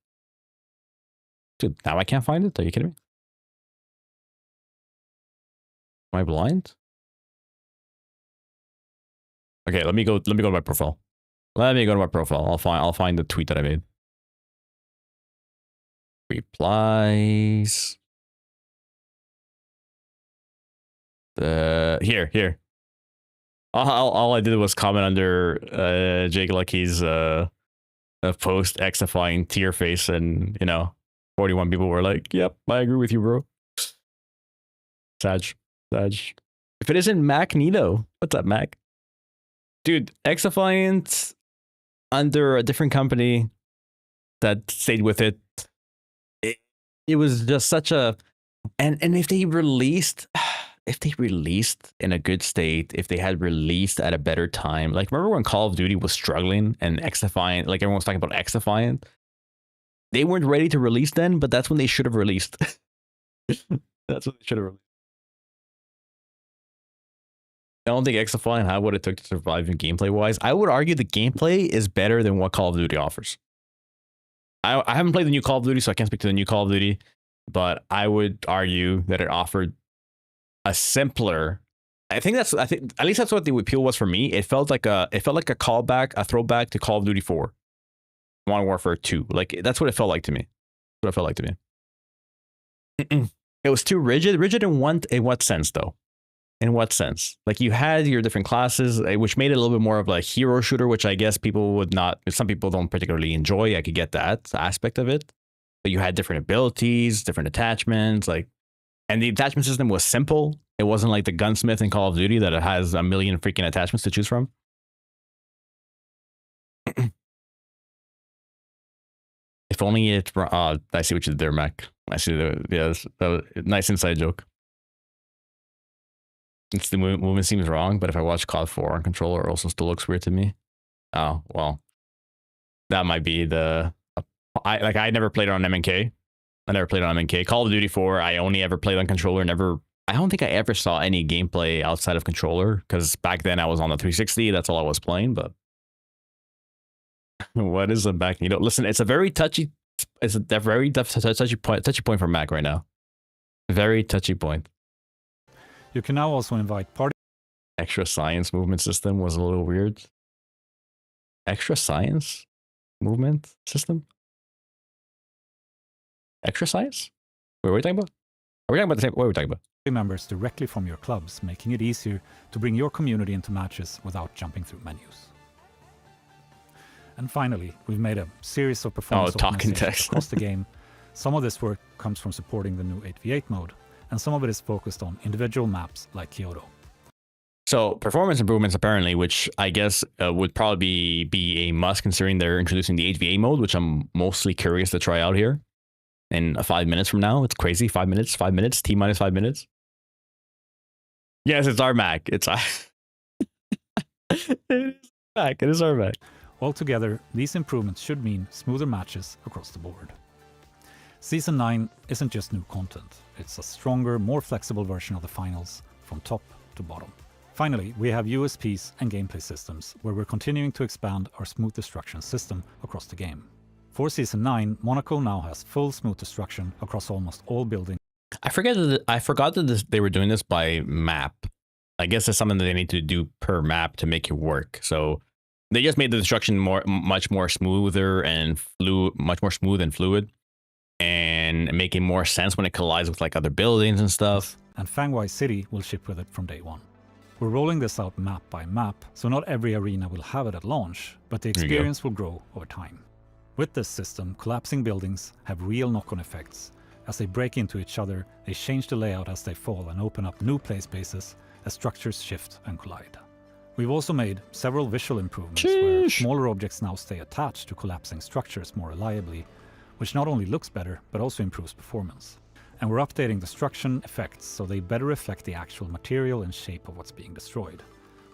Dude, now I can't find it? Are you kidding me? Am I blind? Okay, let me go to my profile. Let me go to my profile. I'll find the tweet that I made. Replies. Here. All I did was comment under Jake Lucky's post XFying tear face, and 41 people were like, "Yep, I agree with you, bro." Sag. If it isn't Mac Nito, what's up, Mac? Dude, XFiant under a different company that stayed with it. It was just such a, and if they released in a good state, if they had released at a better time, like remember when Call of Duty was struggling and XDefiant, like everyone was talking about XDefiant, they weren't ready to release then, but that's when they should have released. That's what they should have released. I don't think XDefiant had what it took to survive in gameplay wise. I would argue the gameplay is better than what Call of Duty offers. I haven't played the new Call of Duty, so I can't speak to the new Call of Duty, but I would argue that it offered a simpler. I think at least that's what the appeal was for me. It felt like a callback, a throwback to Call of Duty 4, Modern Warfare 2. Like that's what it felt like to me. It was too rigid. Rigid in what sense though? In what sense? Like you had your different classes, which made it a little bit more of a hero shooter, which I guess people would not. Some people don't particularly enjoy. I could get that aspect of it, but you had different abilities, different attachments, and the attachment system was simple. It wasn't like the gunsmith in Call of Duty that it has a million freaking attachments to choose from. If only it. I see what you did there, Mac. I see that was a nice inside joke. It's the movement seems wrong, but if I watch COD 4 on controller, it also still looks weird to me. Oh well, that might be the. I never played it on MNK, I never played on MK. Call of Duty 4, I only ever played on controller. I don't think I ever saw any gameplay outside of controller, because back then I was on the 360. That's all I was playing. But what is a back? Listen, it's a very touchy. It's a very touchy point for Mac right now. Very touchy point. You can now also invite party Extra science movement system was a little weird. Extra science movement system? Extra science? Wait, what are we talking about? Are we talking about the same? What are we talking about? members directly from your clubs, making it easier to bring your community into matches without jumping through menus. And finally, we've made a series of performance talking optimizations text. across the game. Some of this work comes from supporting the new 8v8 mode, and some of it is focused on individual maps like Kyoto. So performance improvements, apparently, which I guess would probably be a must considering they're introducing the 8v8 mode, which I'm mostly curious to try out here. In 5 minutes from now, it's crazy. 5 minutes, T minus 5 minutes. Yes, it's our Mac. It's it is Mac. It is our Mac. Altogether, these improvements should mean smoother matches across the board. Season 9 isn't just new content, it's a stronger, more flexible version of the finals from top to bottom. Finally, we have USPs and gameplay systems, where we're continuing to expand our smooth destruction system across the game. For Season 9, Monaco now has full smooth destruction across almost all buildings. I forgot that they were doing this by map. I guess it's something that they need to do per map to make it work. So they just made the destruction much more smoother and much more smooth and fluid, and making more sense when it collides with like other buildings and stuff. And Fangwai City will ship with it from day one. We're rolling this out map by map, so not every arena will have it at launch, but the experience will grow over time. With this system, collapsing buildings have real knock-on effects. As they break into each other, they change the layout as they fall and open up new play spaces as structures shift and collide. We've also made several visual improvements where smaller objects now stay attached to collapsing structures more reliably, which not only looks better, but also improves performance. And we're updating destruction effects so they better reflect the actual material and shape of what's being destroyed.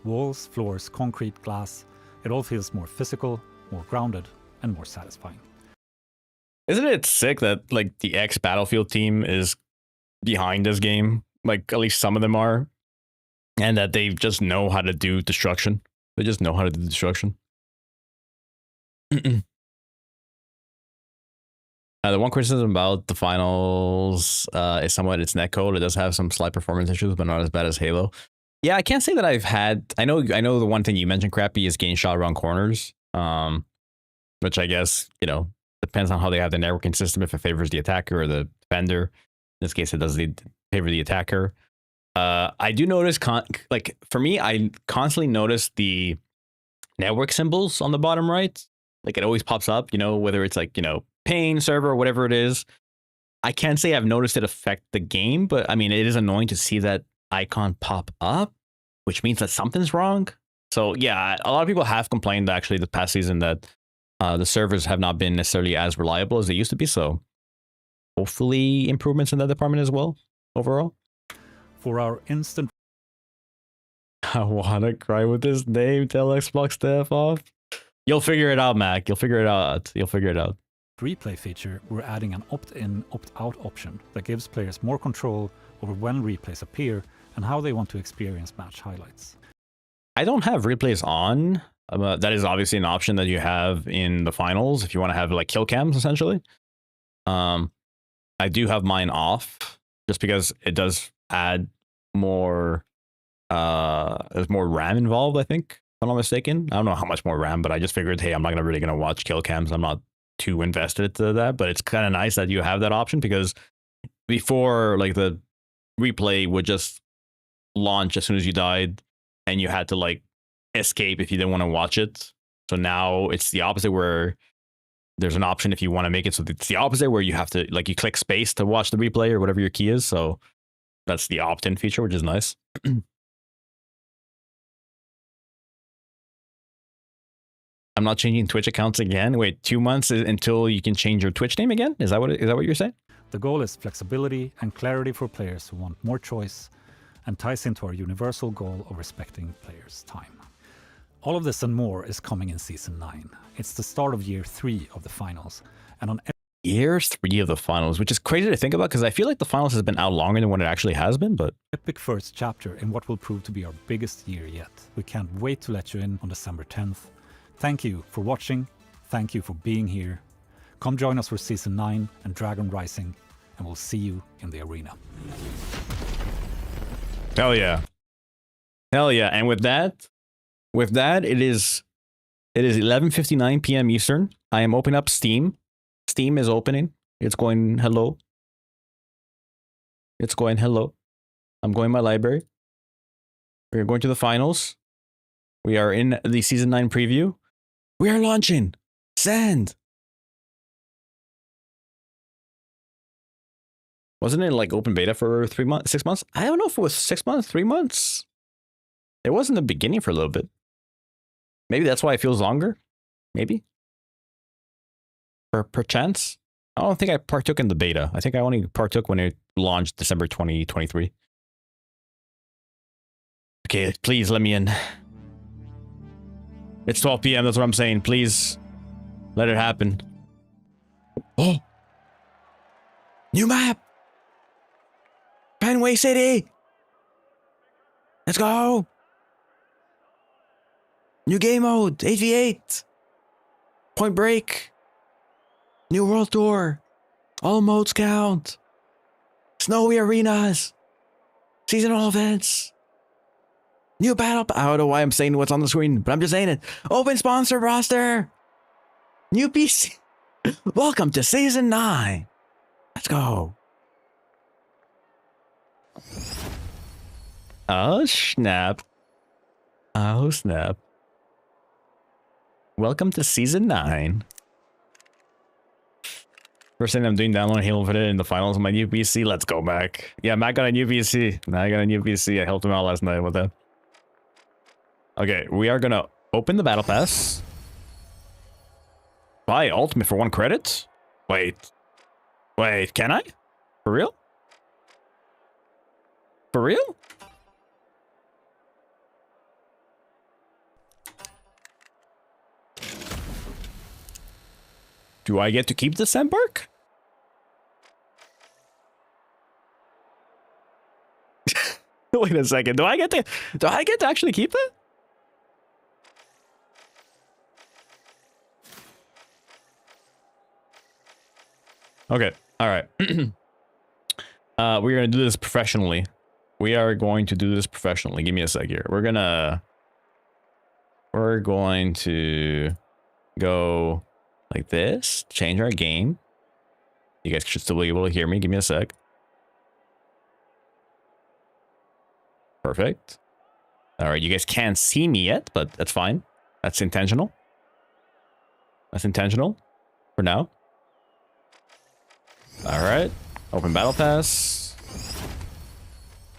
Walls, floors, concrete, glass, it all feels more physical, more grounded, and more satisfying. Isn't it sick that like the ex-Battlefield team is behind this game? Like at least some of them are. And that they just know how to do destruction. They just know how to do destruction. The one criticism about the finals is somewhat its netcode. It does have some slight performance issues, but not as bad as Halo. Yeah, I can't say that I've had... I know the one thing you mentioned, Crappy, is getting shot around corners. Which I guess, depends on how they have the networking system, if it favors the attacker or the defender. In this case, it does favor the attacker. I do notice, for me, I constantly notice the network symbols on the bottom right. Like it always pops up, whether it's like, pain, server, whatever it is. I can't say I've noticed it affect the game, but I mean, it is annoying to see that icon pop up, which means that something's wrong. So yeah, a lot of people have complained actually the past season that the servers have not been necessarily as reliable as they used to be. So hopefully improvements in that department as well, overall. For our instant... I want to cry with this name. Tell Xbox to F off. You'll figure it out, Mac. You'll figure it out. You'll figure it out. Replay feature, we're adding an opt-in, opt-out option that gives players more control over when replays appear and how they want to experience match highlights. I don't have replays on. That is obviously an option that you have in the finals if you want to have like kill cams, essentially. I do have mine off just because it does add more. There's more RAM involved, I think, if I'm not mistaken. I don't know how much more RAM, but I just figured, hey, I'm not really gonna watch kill cams. I'm not too invested to that, but it's kind of nice that you have that option, because before, like, the replay would just launch as soon as you died and you had to like escape if you didn't want to watch it. So now it's the opposite, where there's an option if you want to make it so it's the opposite, where you have to, like, you click space to watch the replay or whatever your key is. So that's the opt-in feature, which is nice. I'm not changing Twitch accounts again. Wait, 2 months until you can change your Twitch name again? Is that what you're saying? The goal is flexibility and clarity for players who want more choice, and ties into our universal goal of respecting players' time. All of this and more is coming in Season 9. It's the start of Year 3 of the finals, and on year 3 of the finals, which is crazy to think about because I feel like the finals has been out longer than what it actually has been, but Epic first chapter in what will prove to be our biggest year yet. We can't wait to let you in on December 10th. Thank you for watching. Thank you for being here. Come join us for Season 9 and Dragon Rising, and we'll see you in the arena. hell yeah. Hell yeah. And with that, it is 11:59 p.m. Eastern. I am opening up Steam. Steam is opening. It's going hello. It's going hello. I'm going my library. We are going to the finals. We are in the Season 9 preview. We are launching. Send. Wasn't it like open beta for 3 months, 6 months? I don't know if it was 6 months, 3 months. It was in the beginning for a little bit. Maybe that's why it feels longer. Maybe. Per chance. I don't think I partook in the beta. I think I only partook when it launched December 2023. Okay, please let me in. It's 12 p.m. That's what I'm saying. Please let it happen. Oh, new map. Penway City. Let's go. New game mode. 8v8. Point Break. New World Tour. All modes count. Snowy arenas. Seasonal events. New battle. I don't know why I'm saying what's on the screen, but I'm just saying it. Open sponsor roster. New PC. Welcome to Season 9. Let's go. Oh, snap. Oh, snap. Welcome to Season 9. First thing I'm doing, downloading Halo Infinite in the finals on my new PC. Let's go back. Yeah, Matt got a new PC. I got a new PC. I helped him out last night with that. Okay, we are gonna open the battle pass. Buy ultimate for 1 credit? Wait, can I? For real? For real? Do I get to keep the Sandbark? Wait a second. Do I get to actually keep it? Okay. All right. We're going to do this professionally. We are going to do this professionally. Give me a sec here. We're going to go like this, change our game. You guys should still be able to hear me. Give me a sec. Perfect. All right, you guys can't see me yet, but that's fine. That's intentional. That's intentional for now. All right, open battle pass.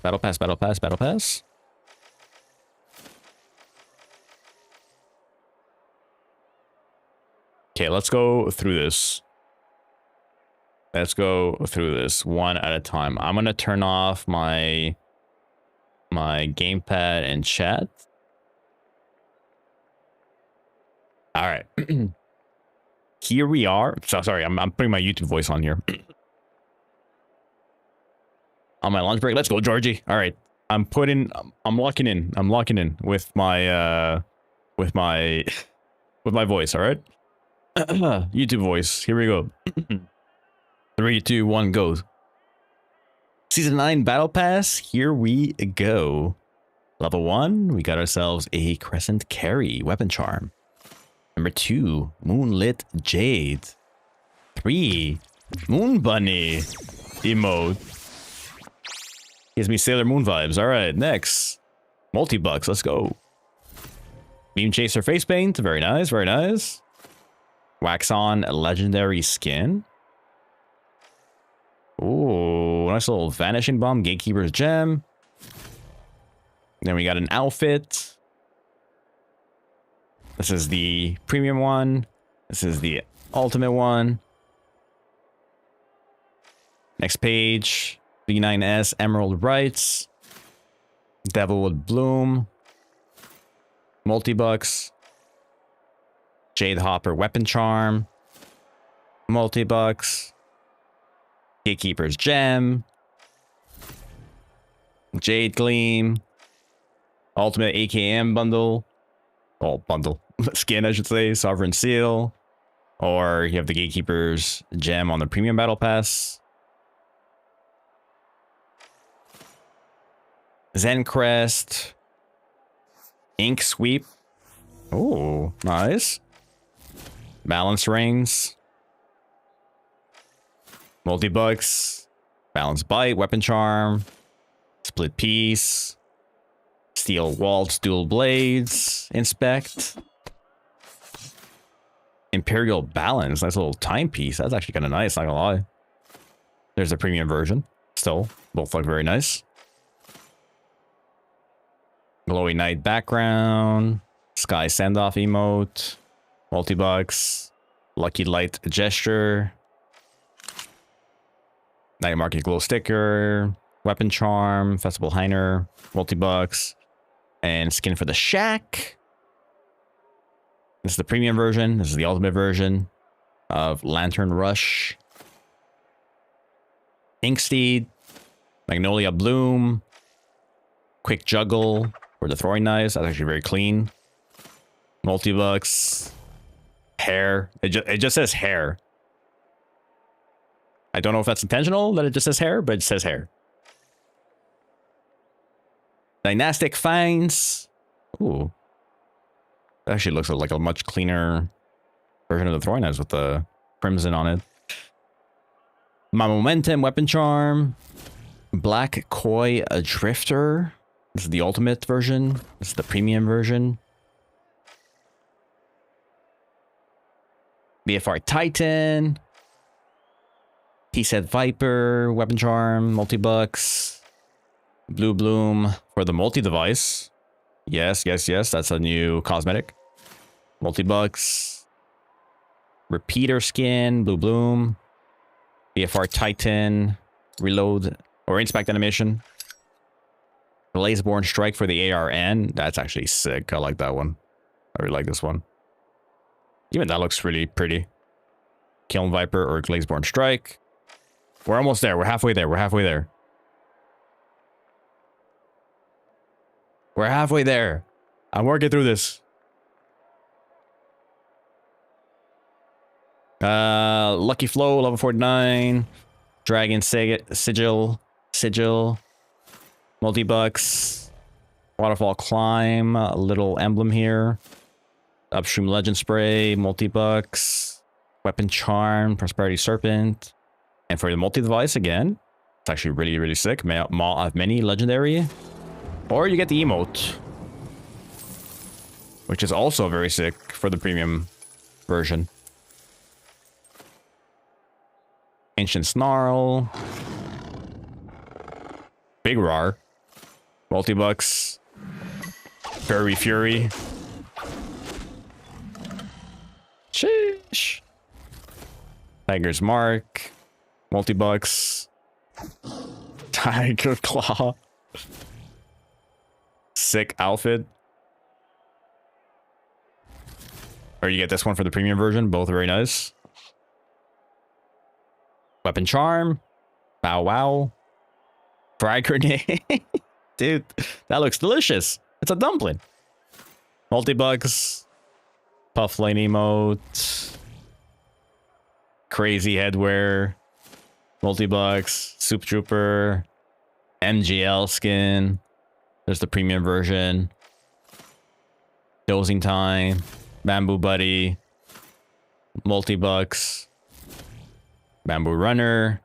Battle pass, battle pass, battle pass. Okay, let's go through this. Let's go through this one at a time. I'm gonna turn off my gamepad and chat. All right. Here we are. So sorry, I'm putting my YouTube voice on here. On my lunch break. Let's go, Georgie. All right. I'm locking in with my voice, all right? YouTube voice. Here we go. 3, 2, 1, go. Season 9 Battle Pass. Here we go. Level 1, we got ourselves a Crescent Carry Weapon Charm. Number 2, Moonlit Jade. 3, Moon Bunny emote. Gives me Sailor Moon vibes. All right, next. Multi-Bucks, let's go. Beam Chaser Face Paint. Very nice, very nice. Wax On Legendary Skin. Ooh, nice little Vanishing Bomb, Gatekeeper's Gem. Then we got an outfit. This is the premium one. This is the ultimate one. Next page. V9S Emerald Rights. Devilwood Bloom. Multi-Bucks. Jade Hopper Weapon Charm. multi-bucks, Gatekeeper's Gem, Jade Gleam, Ultimate AKM bundle, bundle, skin I should say, Sovereign Seal, or you have the Gatekeeper's Gem on the Premium Battle Pass, Zen Crest, Ink Sweep, oh, nice, Balance Rings, multi-bucks, Balance Bite, Weapon Charm, Split Piece, Steel Waltz, Dual Blades, Inspect, Imperial Balance, nice little timepiece. That's actually kind of nice, not gonna lie. There's a premium version. Still, both look very nice. Glowy Night background, Sky Sendoff emote, multi-bucks, Lucky Light gesture, Night Market Glow sticker, Weapon Charm, Festival Heiner, multi-bucks, and skin for the Shack. This is the premium version. This is the ultimate version of Lantern Rush, Inksteed, Magnolia Bloom, Quick Juggle for the throwing knives. That's actually very clean. Multi-bucks, hair. It just says hair. I don't know if that's intentional that it just says hair, but it says hair. Dynastic Finds. Ooh. That actually looks like a much cleaner version of the throwing knives with the crimson on it. My Momentum Weapon Charm. Black Koi Drifter. This is the ultimate version. This is the premium version. BFR Titan. T-Set Viper. Weapon Charm. Multi-bucks. Blue Bloom for the multi-device. Yes, yes, yes. That's a new cosmetic. Multi-bucks. Repeater Skin. Blue Bloom. BFR Titan. Reload or Inspect animation. Blazeborn Strike for the ARN. That's actually sick. I like that one. I really like this one. Even that looks really pretty. Kiln Viper or Blazeborn Strike. We're almost there. We're halfway there. We're halfway there. We're halfway there. I'm working through this. Lucky Flow, level 49. Dragon Sigil. Multi-bucks. Waterfall Climb. A little emblem here. Upstream Legend Spray. Multi-bucks. Weapon Charm. Prosperity Serpent. And for the multi-device again, it's actually really, really sick. Maw of Many Legendary. Or you get the emote, which is also very sick for the premium version. Ancient Snarl. Big Rar. Multi-bucks. Furry Fury. Sheesh. Tiger's Mark. Multi-bucks. Tiger Claw. Sick outfit. Or you get this one for the premium version. Both very nice. Weapon Charm. Bow Wow. Frag Grenade. Dude, that looks delicious. It's a dumpling. Multi-bucks. Puff Lane emote. Crazy Headwear. Multi-bucks. Soup Trooper. MGL skin. There's the premium version. Dozing Time. Bamboo Buddy. Multi-bucks. Bamboo Runner.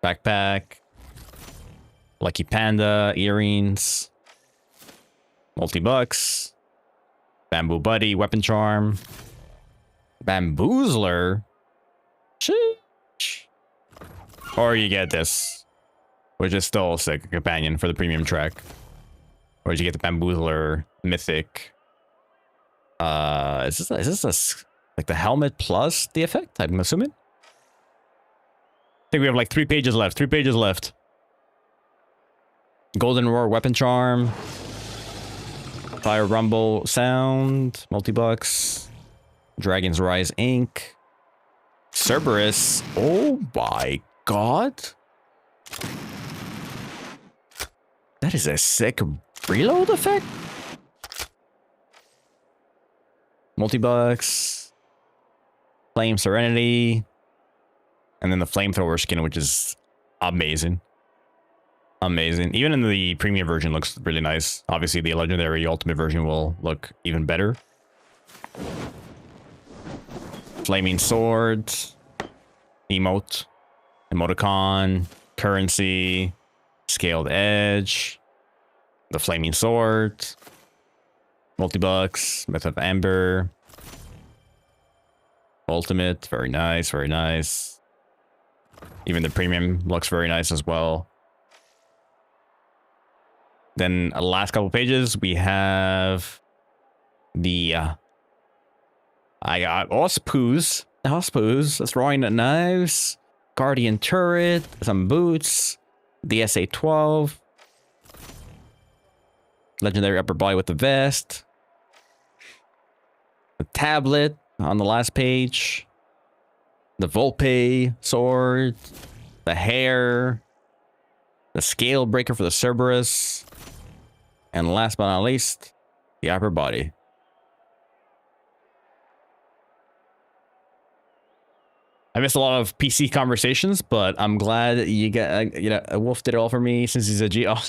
Backpack. Lucky Panda. Earrings. Multi-bucks. Bamboo Buddy. Weapon Charm. Bamboozler. Sheesh. Or you get this, which is still a sick companion for the premium track. Or you get the Bamboozler Mythic. Is this like the helmet plus the effect? I'm assuming. I think we have like 3 pages left. 3 pages left. Golden Roar Weapon Charm. Fire Rumble Sound. Multi-bucks. Dragon's Rise Ink. Cerberus. Oh my god. That is a sick reload effect. Multi-bucks. Flame Serenity. And then the flamethrower skin, which is amazing. Amazing. Even in the premium version looks really nice. Obviously, the legendary ultimate version will look even better. Flaming sword. Emote. Emoticon. Currency. Scaled edge. The flaming sword. Multi-bucks. Method of Amber. Ultimate. Very nice. Very nice. Even the premium looks very nice as well. Then last couple pages, we have the I got Ospus. That's Roaring Knives, Guardian Turret, some boots, the SA-12, Legendary Upper Body with the vest, the tablet on the last page, the Volpe sword, the hair, the scale breaker for the Cerberus, and last but not least, the upper body. I missed a lot of PC conversations, but I'm glad you got, Wolf did it all for me since he's a G. Oh.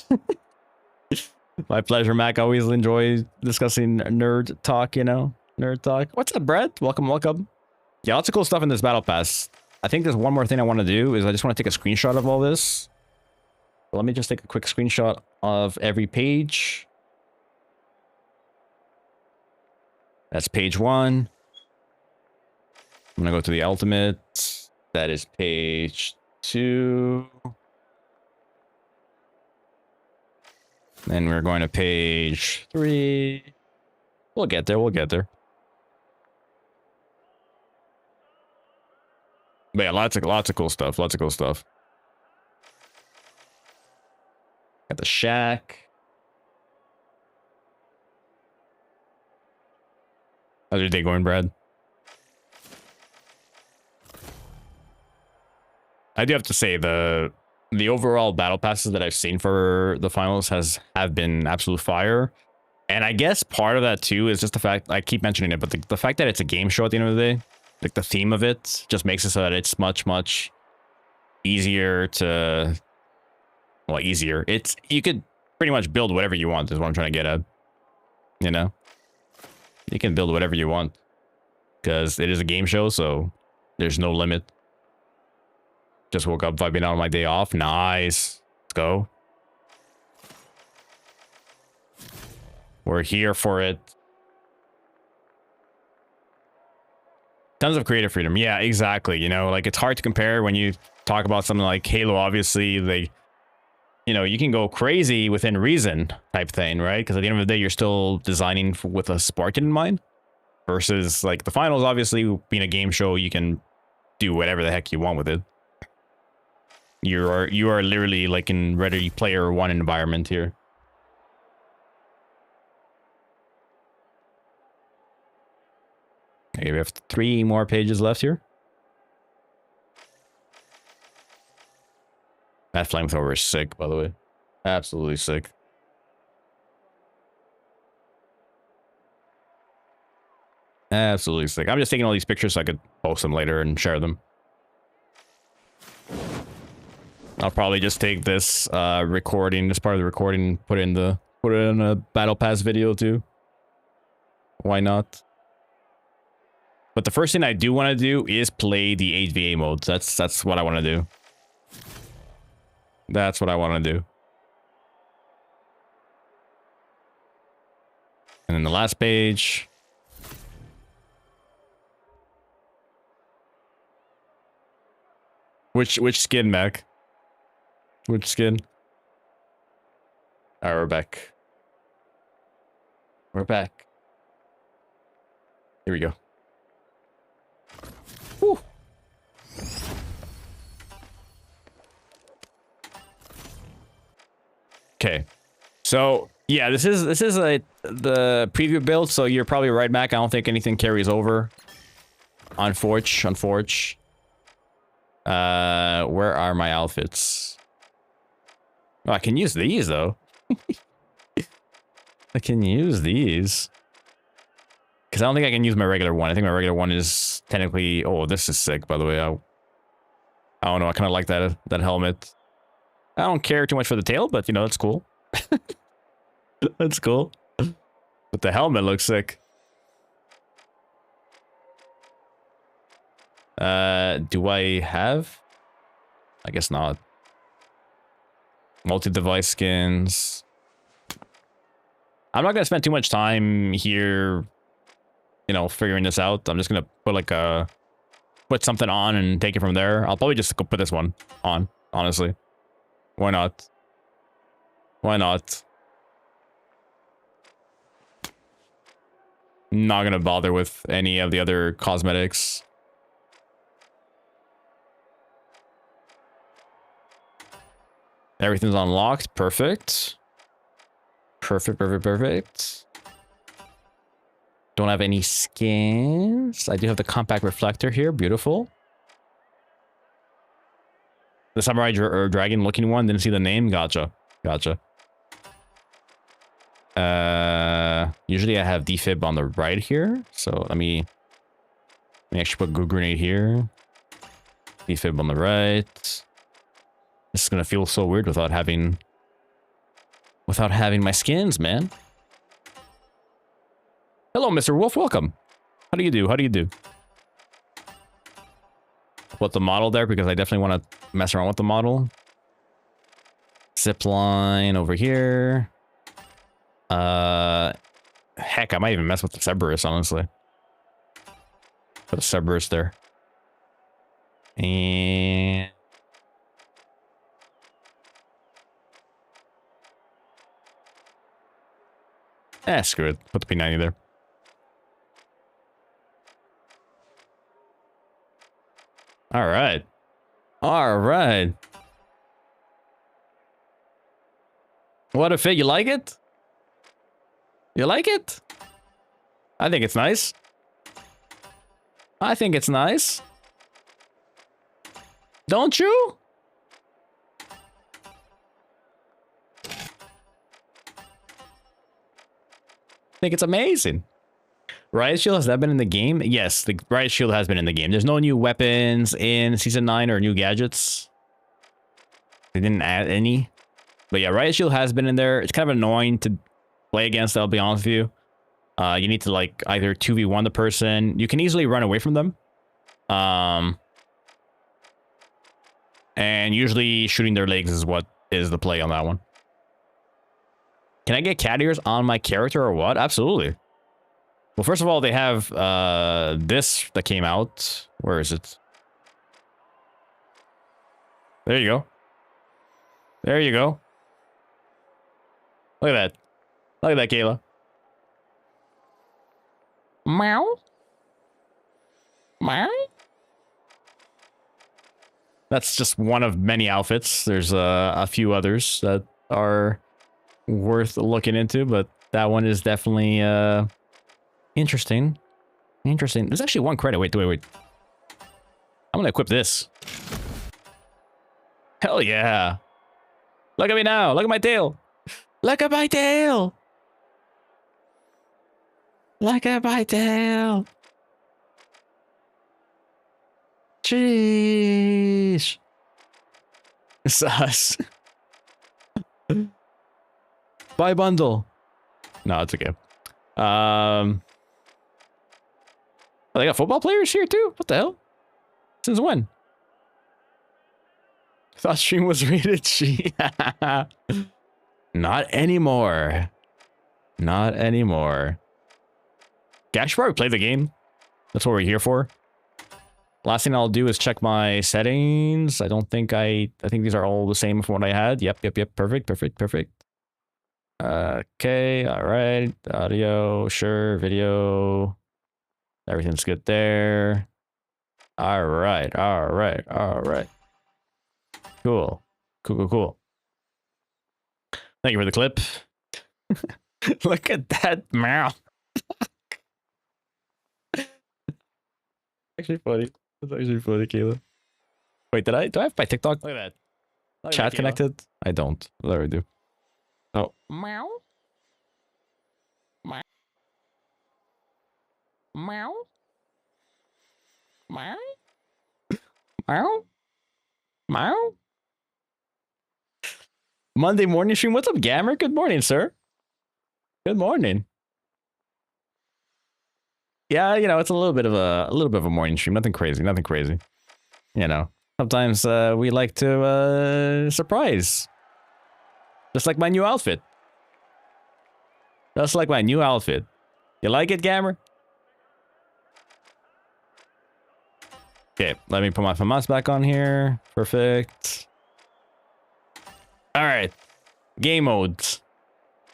My pleasure, Mac. I always enjoy discussing nerd talk, nerd talk. What's up, Brett? Welcome, welcome. Yeah, lots of cool stuff in this battle pass. I think there's one more thing I want to do is I just want to take a screenshot of all this. So let me just take a quick screenshot of every page. That's page 1. I'm going to go to the ultimate. That is page 2. Then we're going to page 3. We'll get there. We'll get there. But yeah, lots of cool stuff. Lots of cool stuff. Got the shack. How's your day going, Brad? I do have to say the overall battle passes that I've seen for the finals have been absolute fire. And I guess part of that too is just the fact, I keep mentioning it, but the fact that it's a game show at the end of the day, like the theme of it just makes it so that it's much easier to, well, easier. You could pretty much build whatever you want is what I'm trying to get at. You can build whatever you want because it is a game show, so there's no limit. Just woke up vibing out on my day off. Nice. Let's go. We're here for it. Tons of creative freedom. Yeah, exactly. Like it's hard to compare when you talk about something like Halo. Obviously, you can go crazy within reason type thing, right? Because at the end of the day, you're still designing with a Spartan in mind. Versus like the finals, obviously being a game show, you can do whatever the heck you want with it. You are literally like in Ready Player One environment here. Okay, we have 3 more pages left here. That flamethrower is sick, by the way. Absolutely sick. Absolutely sick. I'm just taking all these pictures so I could post them later and share them. I'll probably just take this recording, this part of the recording, put it in a battle pass video too. Why not? But the first thing I do want to do is play the 8VA modes. That's what I want to do. That's what I want to do. And then the last page. Which skin, Mac? Which skin? Alright, we're back. We're back. Here we go. Whew. Okay. So yeah, this is the preview build, so you're probably right, Mac. I don't think anything carries over. Unforge. Where are my outfits? Oh, I can use these though. I can use these. Because I don't think I can use my regular one. I think my regular one is technically... Oh, this is sick, by the way. I don't know. I kind of like that helmet. I don't care too much for the tail, but, you know, that's cool. That's cool. But the helmet looks sick. Do I have? I guess not. Multi-device skins. I'm not going to spend too much time here, you know, figuring this out. I'm just going to put like put something on and take it from there. I'll probably just go put this one on, honestly. Why not? Why not? Not going to bother with any of the other cosmetics. Everything's unlocked. Perfect. Perfect. Don't have any skins. I do have the compact reflector here. Beautiful. The samurai dragon looking one. Didn't see the name. Gotcha. Usually I have defib on the right here. So let me actually put good grenade here. Defib on the right. This is gonna feel so weird without having my skins, man. Hello, Mr. Wolf. Welcome. How do you do? Put the model there because I definitely want to mess around with the model. Zip line over here. Heck, I might even mess with the Cerberus, honestly. Put a Cerberus there. And screw it. Put the P90 there. All right. What a fit. You like it? You like it? I think it's nice. Don't you? I think it's amazing. Riot Shield, has that been in the game? Yes, the Riot Shield has been in the game. There's no new weapons in Season 9 or new gadgets. They didn't add any. But yeah, Riot Shield has been in there. It's kind of annoying to play against, I'll be honest with you. You need to like either 2v1 the person. You can easily run away from them. And usually shooting their legs is what is the play on that one. Can I get cat ears on my character or what? Absolutely. Well, first of all, they have this that came out. Where is it? There you go. There you go. Look at that. Look at that, Kayla. Meow. Meow. That's just one of many outfits. There's a few others that are worth looking into, but that one is definitely interesting. There's actually one credit. Wait. I'm gonna equip this. Hell yeah. Look at me now. Look at my tail. Look at my tail. Jeez. Sus. Buy bundle. No, it's okay. Oh, they got football players here too? What the hell? Since when? I thought stream was rated G. Not anymore. Not anymore. Yeah, I should probably play the game. That's what we're here for. Last thing I'll do is check my settings. I think these are all the same from what I had. Yep. Perfect. Okay, all right. Audio, sure. Video. Everything's good there. All right. Cool. Thank you for the clip. Look at that mouth. Actually funny. That's actually funny, Kayla. Wait, do I have my TikTok Look at that. Look at chat that, Kayla. connected? I don't. There I do. Oh. Meow. Meow. Meow. Meow. Meow. Meow. Monday morning stream. What's up, Gammer? Good morning, sir. Good morning. Yeah, you know, it's a little bit of a morning stream. Nothing crazy. Nothing crazy. You know, sometimes we like to surprise. Just like my new outfit. Just like my new outfit. You like it, Gammer? Okay, let me put my FAMAS back on here. Perfect. All right. Game modes.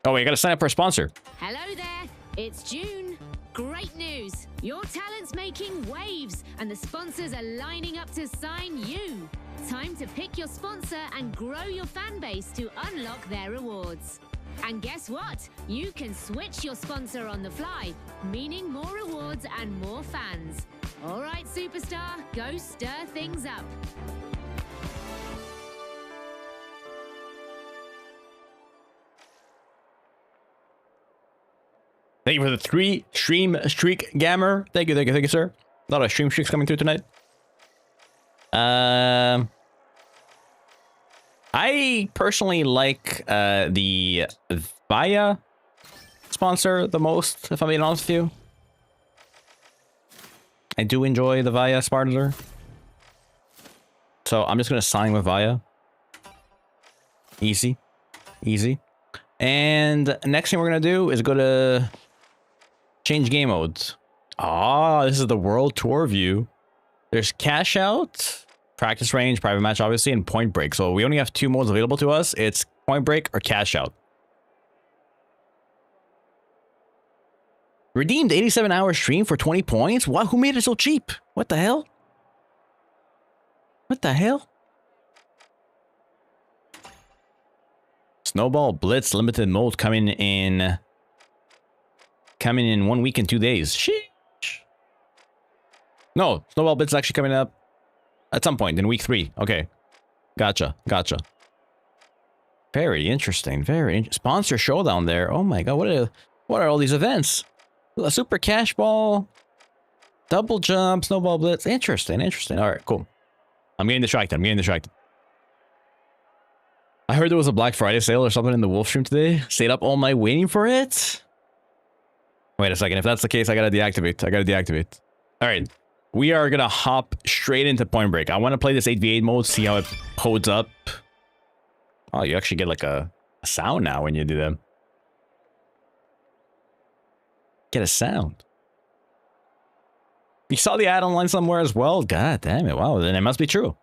Oh, wait, I gotta sign up for a sponsor. Hello there, it's June. Great news! Your talent's making waves, and the sponsors are lining up to sign you. Time to pick your sponsor and grow your fan base to unlock their rewards. And guess what? You can switch your sponsor on the fly, meaning more rewards and more fans. All right, superstar, go stir things up. Thank you for the 3 stream streak, Gammer. Thank you, sir. A lot of stream streaks coming through tonight. I personally like the Via sponsor the most, if I'm being honest with you. I do enjoy the Via sponsor. So I'm just going to sign with Via. Easy. Easy. And next thing we're going to do is go to change game modes. Ah, this is the world tour view. There's cash out, practice range, private match, obviously, and point break. So we only have 2 modes available to us. It's point break or cash out. Redeemed 87-hour stream for 20 points? What? Who made it so cheap? What the hell? What the hell? Snowball Blitz limited mode coming in 1 week and 2 days. Sheesh. No, Snowball Blitz is actually coming up at some point in week 3. Okay. Gotcha. Gotcha. Very interesting. Sponsor showdown there. Oh my god, what are all these events? A super cash ball, double jump, snowball blitz. Interesting. All right, cool. I'm getting distracted. I heard there was a Black Friday sale or something in the Wolf stream today. Stayed up all night waiting for it. Wait a second. If that's the case, I gotta deactivate. All right. We are gonna hop straight into Point Break. I want to play this 8v8 mode, see how it holds up. Oh, you actually get like a sound now when you do them. Get a sound. You saw the ad online somewhere as well? God damn it. Wow, then it must be true.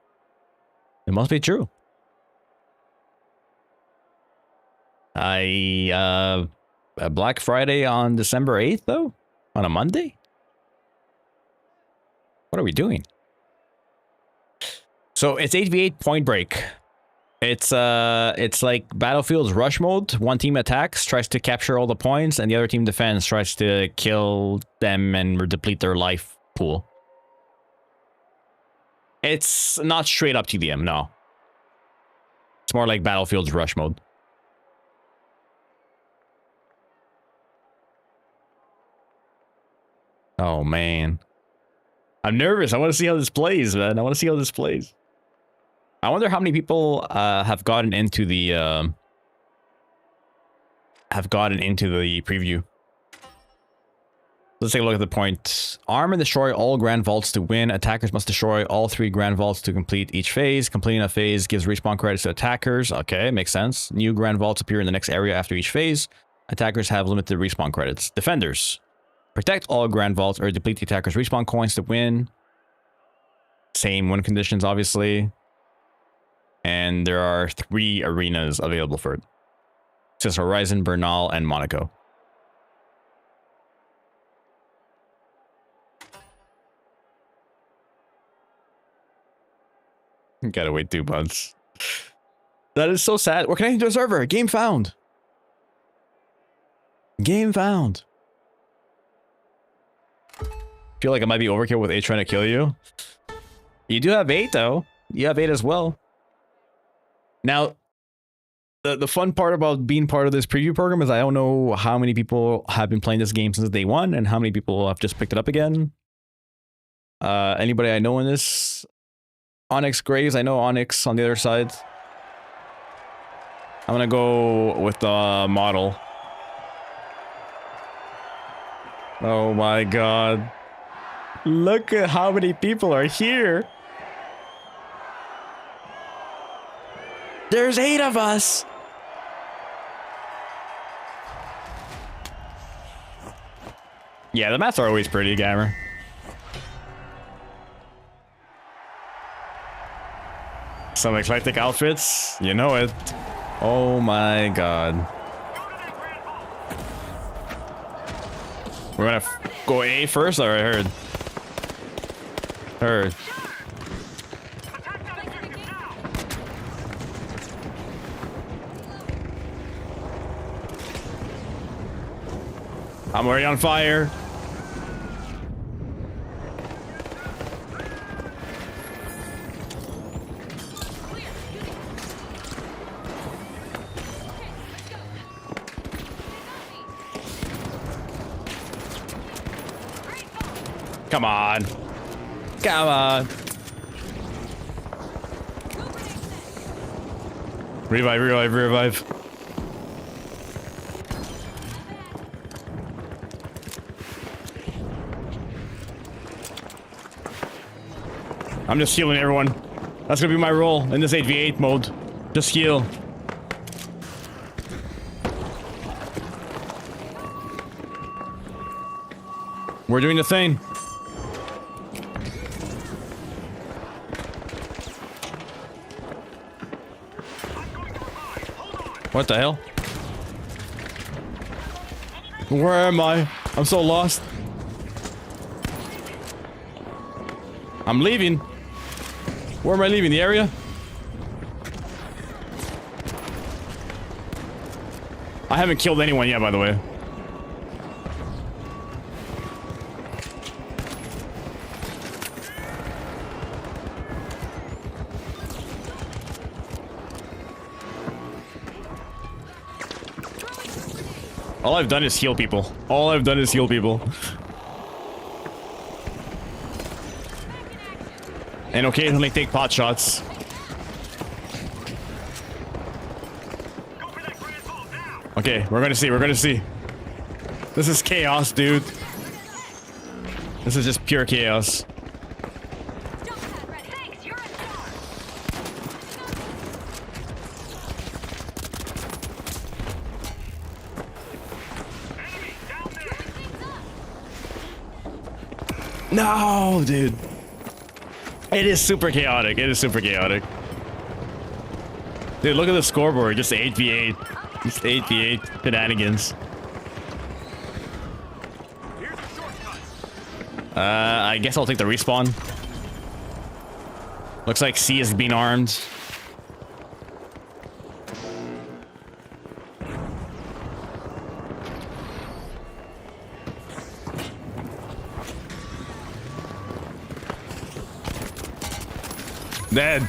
Black Friday on December 8th, though? On a Monday? What are we doing? So it's 8v8 Point Break. It's like Battlefield's rush mode. One team attacks, tries to capture all the points, and the other team defends, tries to kill them and deplete their life pool. It's not straight up TDM, no. It's more like Battlefield's rush mode. Oh man. I'm nervous. I want to see how this plays, man. I wonder how many people have gotten into the preview. Let's take a look at the points. Arm and destroy all grand vaults to win. Attackers must destroy all 3 grand vaults to complete each phase. Completing a phase gives respawn credits to attackers. Okay, makes sense. New grand vaults appear in the next area after each phase. Attackers have limited respawn credits. Defenders. Protect all grand vaults or deplete the attacker's respawn coins to win. Same win conditions, obviously. And there are 3 arenas available for it. It says Horizon, Bernal, and Monaco. Gotta wait 2 months. That is so sad. We're connecting to a server. Game found. Feel like it might be overkill with 8 trying to kill you. You do have 8 though. you have 8 as well. Now, the fun part about being part of this preview program is I don't know how many people have been playing this game since day one and how many people have just picked it up again. Anybody I know in this? Onyx Graves, I know Onyx on the other side. I'm gonna go with the model. Oh my god. Look at how many people are here. There's 8 of us. Yeah, the maps are always pretty, Gamer. Some eclectic outfits, you know it. Oh my god. We're gonna go A first, or I heard. I'm already on fire. Come on. Come on. Revive, revive, revive. I'm just healing everyone. That's gonna be my role in this 8v8 mode. Just heal. We're doing the thing. What the hell? Where am I? I'm so lost. I'm leaving. Where am I leaving? The area? I haven't killed anyone yet, by the way. All I've done is heal people. All I've done is heal people. And occasionally take pot shots. Okay, we're gonna see, we're gonna see. This is chaos, dude. This is just pure chaos. No, dude. It is super chaotic. It is super chaotic. Dude, look at the scoreboard. Just 8v8. Just 8v8 shenanigans. I guess I'll take the respawn. Looks like C is being armed. Dead.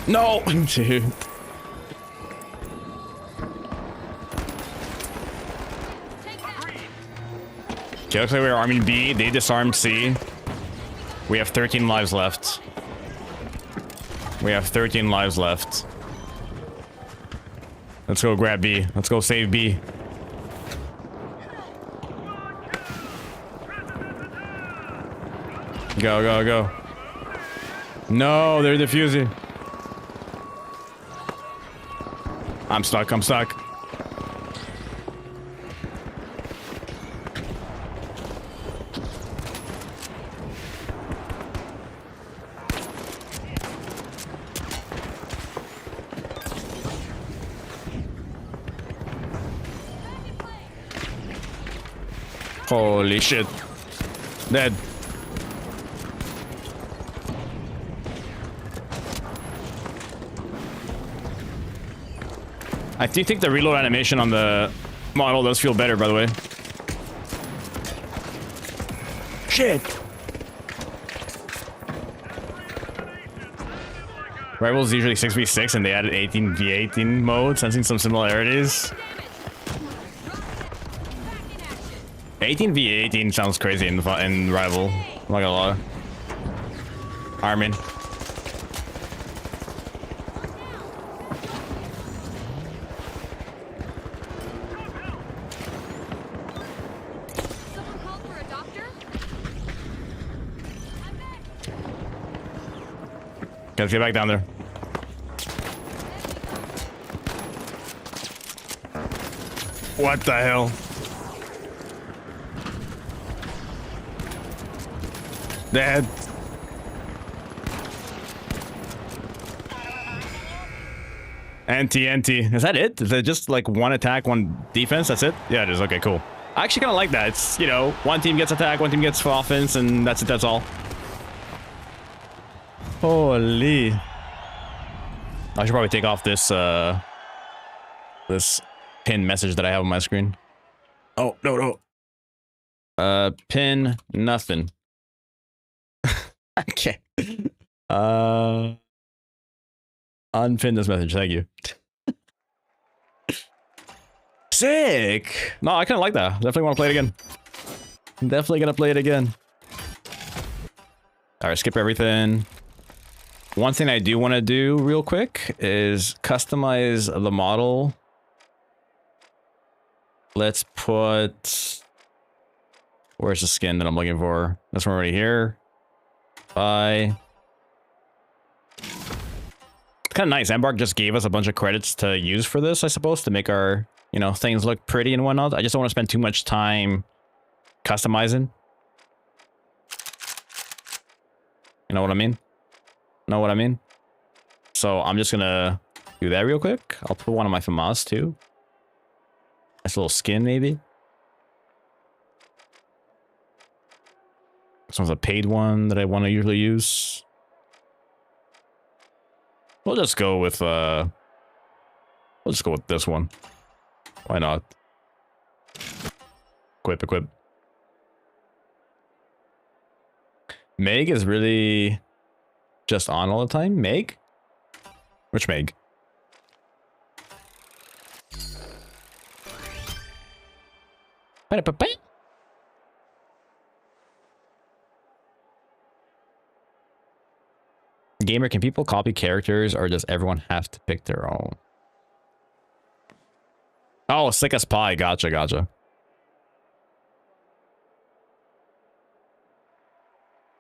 No, dude. Okay, looks like we're arming B. They disarmed C. We have 13 lives left. We have 13 lives left. Let's go grab B. Let's go save B. Go, go, go. No, they're defusing. I'm stuck, I'm stuck. Holy shit. Dead. I do think the reload animation on the model does feel better, by the way. Shit! Rivals usually 6v6 and they added 18v18 mode, sensing some similarities. 18v18 sounds crazy in Rival. I'm not gonna lie. Armin. Someone called for a doctor? Let's get back down there. What the hell? Dead. NT. Is that it? Is it just like one attack, one defense? That's it? Yeah, it is. Okay, cool. I actually kind of like that. It's, you know, one team gets attack, one team gets offense, and that's it. That's all. Holy. I should probably take off this, this pin message that I have on my screen. Oh, no. Pin nothing. Okay. Unpin this message. Thank you. Sick. No, I kind of like that. Definitely want to play it again. Definitely gonna play it again. All right, skip everything. One thing I do want to do real quick is customize the model. Let's put... Where's the skin that I'm looking for? This one right here. Bye. It's kind of nice. Embark just gave us a bunch of credits to use for this, I suppose, to make our, you know, things look pretty and whatnot. I just don't want to spend too much time customizing. You know what I mean? Know what I mean? So I'm just gonna do that real quick. I'll put one of my FAMAS too. Nice little skin, maybe. This one's a paid one that I want to usually use. We'll just go with this one. Why not? Equip. Meg is really just on all the time. Meg? Which Meg? Gamer, can people copy characters or does everyone have to pick their own? Oh, sick as pie. Gotcha.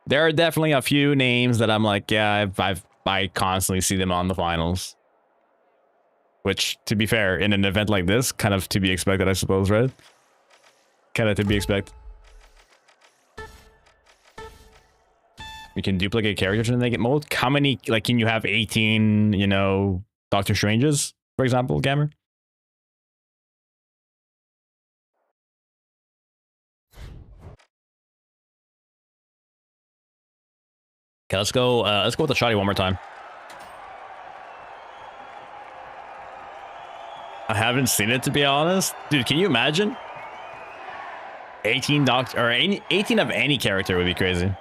There are definitely a few names that I'm like, yeah, I constantly see them on the finals. Which, to be fair, in an event like this, kind of to be expected, I suppose, right? Kind of to be expected. You can duplicate characters in the naked mode. How many, like, can you have 18, you know, Doctor Stranges, for example, Gamer? Okay, let's go with the shotty one more time. I haven't seen it, to be honest. Dude, can you imagine? 18 of any character would be crazy.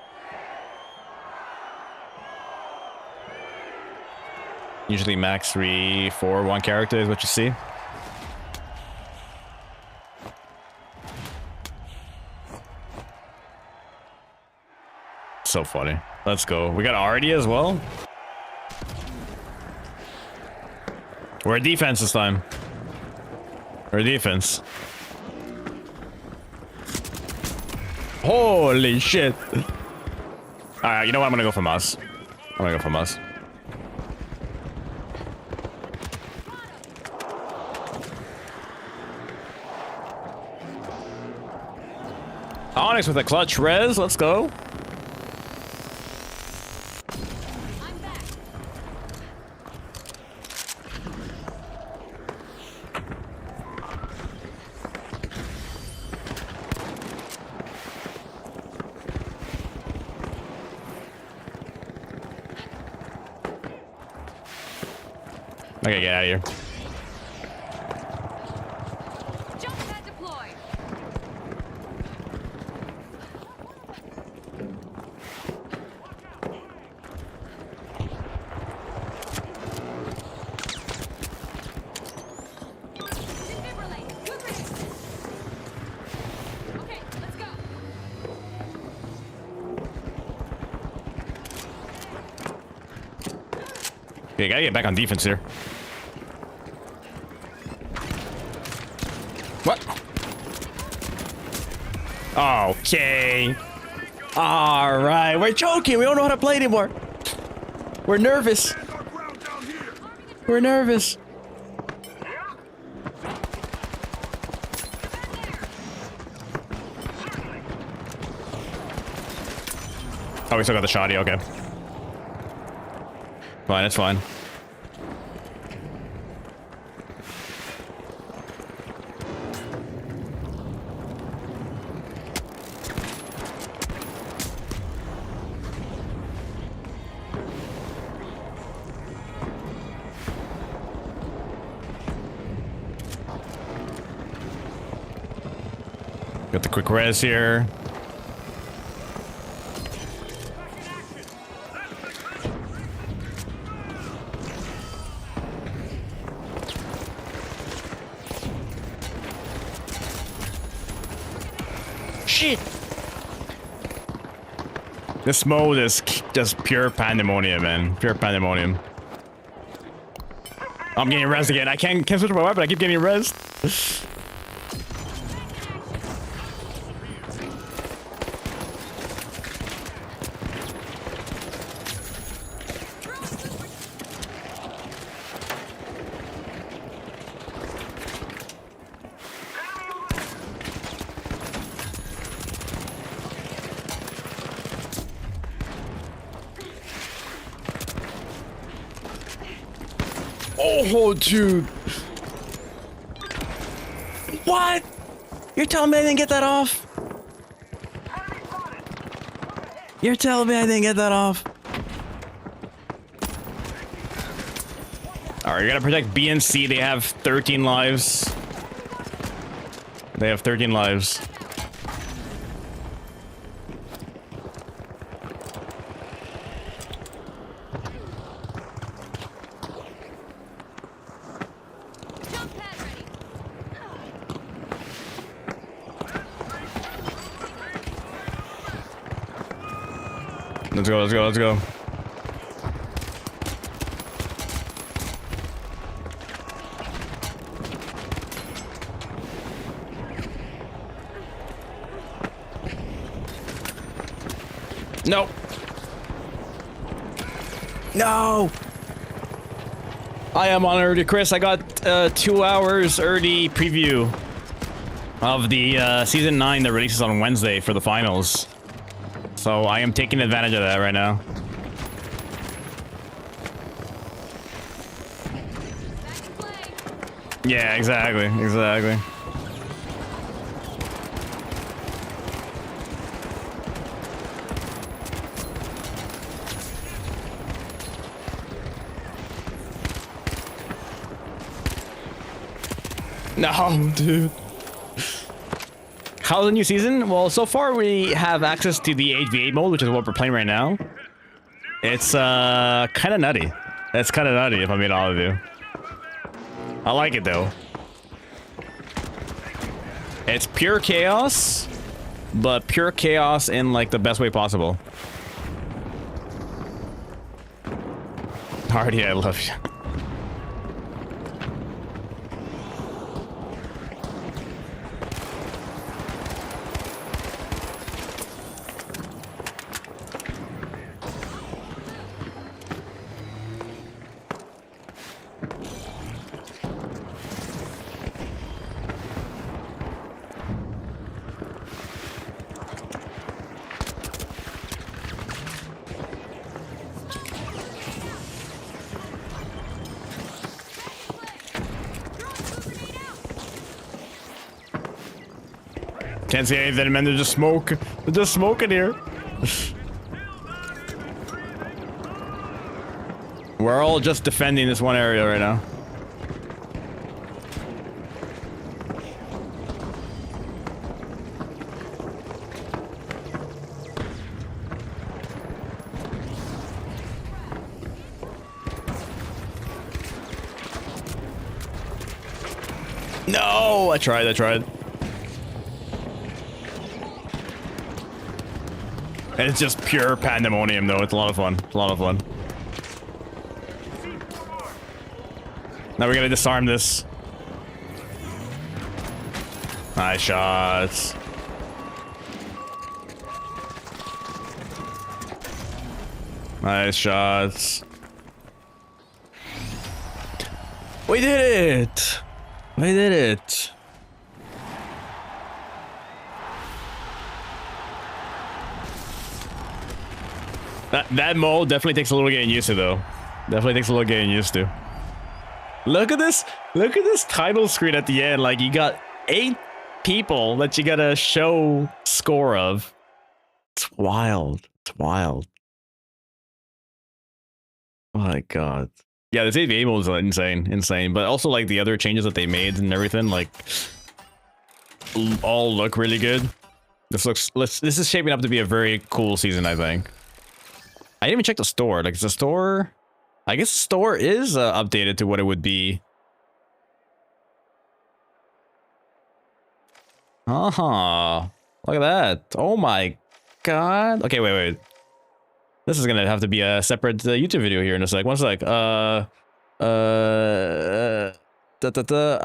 Usually max 3, 4, 1 character is what you see. So funny. Let's go. We got Artie as well. We're defense this time. We're defense. Holy shit. Alright, you know what? I'm gonna go for Mus. Onyx with a clutch res. Let's go. Okay, get out of here. Jump pad deployed. Okay, gotta get back on defense here. What? Okay. All right, we're choking. We don't know how to play anymore. We're nervous. We're nervous. Oh, we still got the shoddy. Okay. Fine, it's fine. Got the quick res here. Shit! This mode is just pure pandemonium, man. Pure pandemonium. I'm getting res again. I can't switch my weapon. I keep getting res. Oh, dude. What? You're telling me I didn't get that off? You're telling me I didn't get that off? Alright, you gotta protect B and C. They have 13 lives. They have 13 lives. Let's go, let's go, let's go. No. No. I am on early, Chris. I got 2 hours early preview of the season 9 that releases on Wednesday for the finals. So I am taking advantage of that right now. Yeah, exactly, exactly. No, dude. How's the new season? Well, so far we have access to the 8v8 mode, which is what we're playing right now. It's kind of nutty. It's kind of nutty, if I'm being honest with you. I like it though. It's pure chaos, but pure chaos in like the best way possible. Hardy, I love you. Can't see anything, man. There's just smoke. There's just smoke in here. We're all just defending this one area right now. No, I tried. And it's just pure pandemonium, though. It's a lot of fun. It's a lot of fun. Now we're gonna disarm this. Nice shots. Nice shots. We did it! We did it! That mode definitely takes a little getting used to, though. Definitely takes a little getting used to. Look at this! Look at this title screen at the end. Like, you got 8 people that you gotta show score of. It's wild. It's wild. Oh my god. Yeah, the TV mode is insane. But also, like, the other changes that they made and everything, like, all look really good. This is shaping up to be a very cool season, I think. I didn't even check the store. Like, is the store... I guess the store is updated to what it would be. Uh-huh. Look at that. Oh my god. Okay, wait. This is gonna have to be a separate YouTube video here in a sec. One sec. I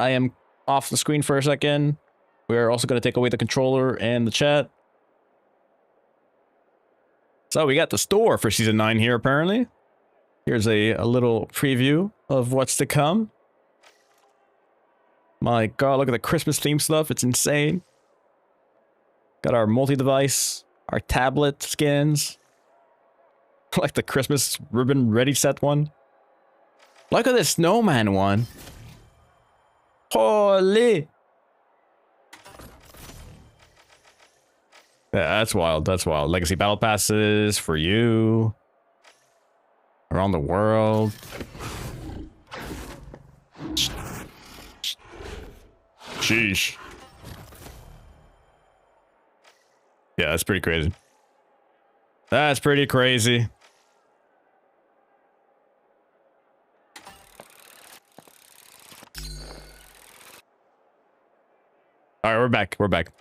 am off the screen for a second. We're also gonna take away the controller and the chat. So we got the store for season 9 here, apparently. Here's a little preview of what's to come. My god, look at the Christmas theme stuff. It's insane. Got our multi-device, our tablet skins. Like the Christmas ribbon ready set one. Look at this snowman one. Holy. Yeah, that's wild. That's wild. Legacy battle passes for you. Around the world. Sheesh. Yeah, that's pretty crazy. That's pretty crazy. All right, we're back. We're back.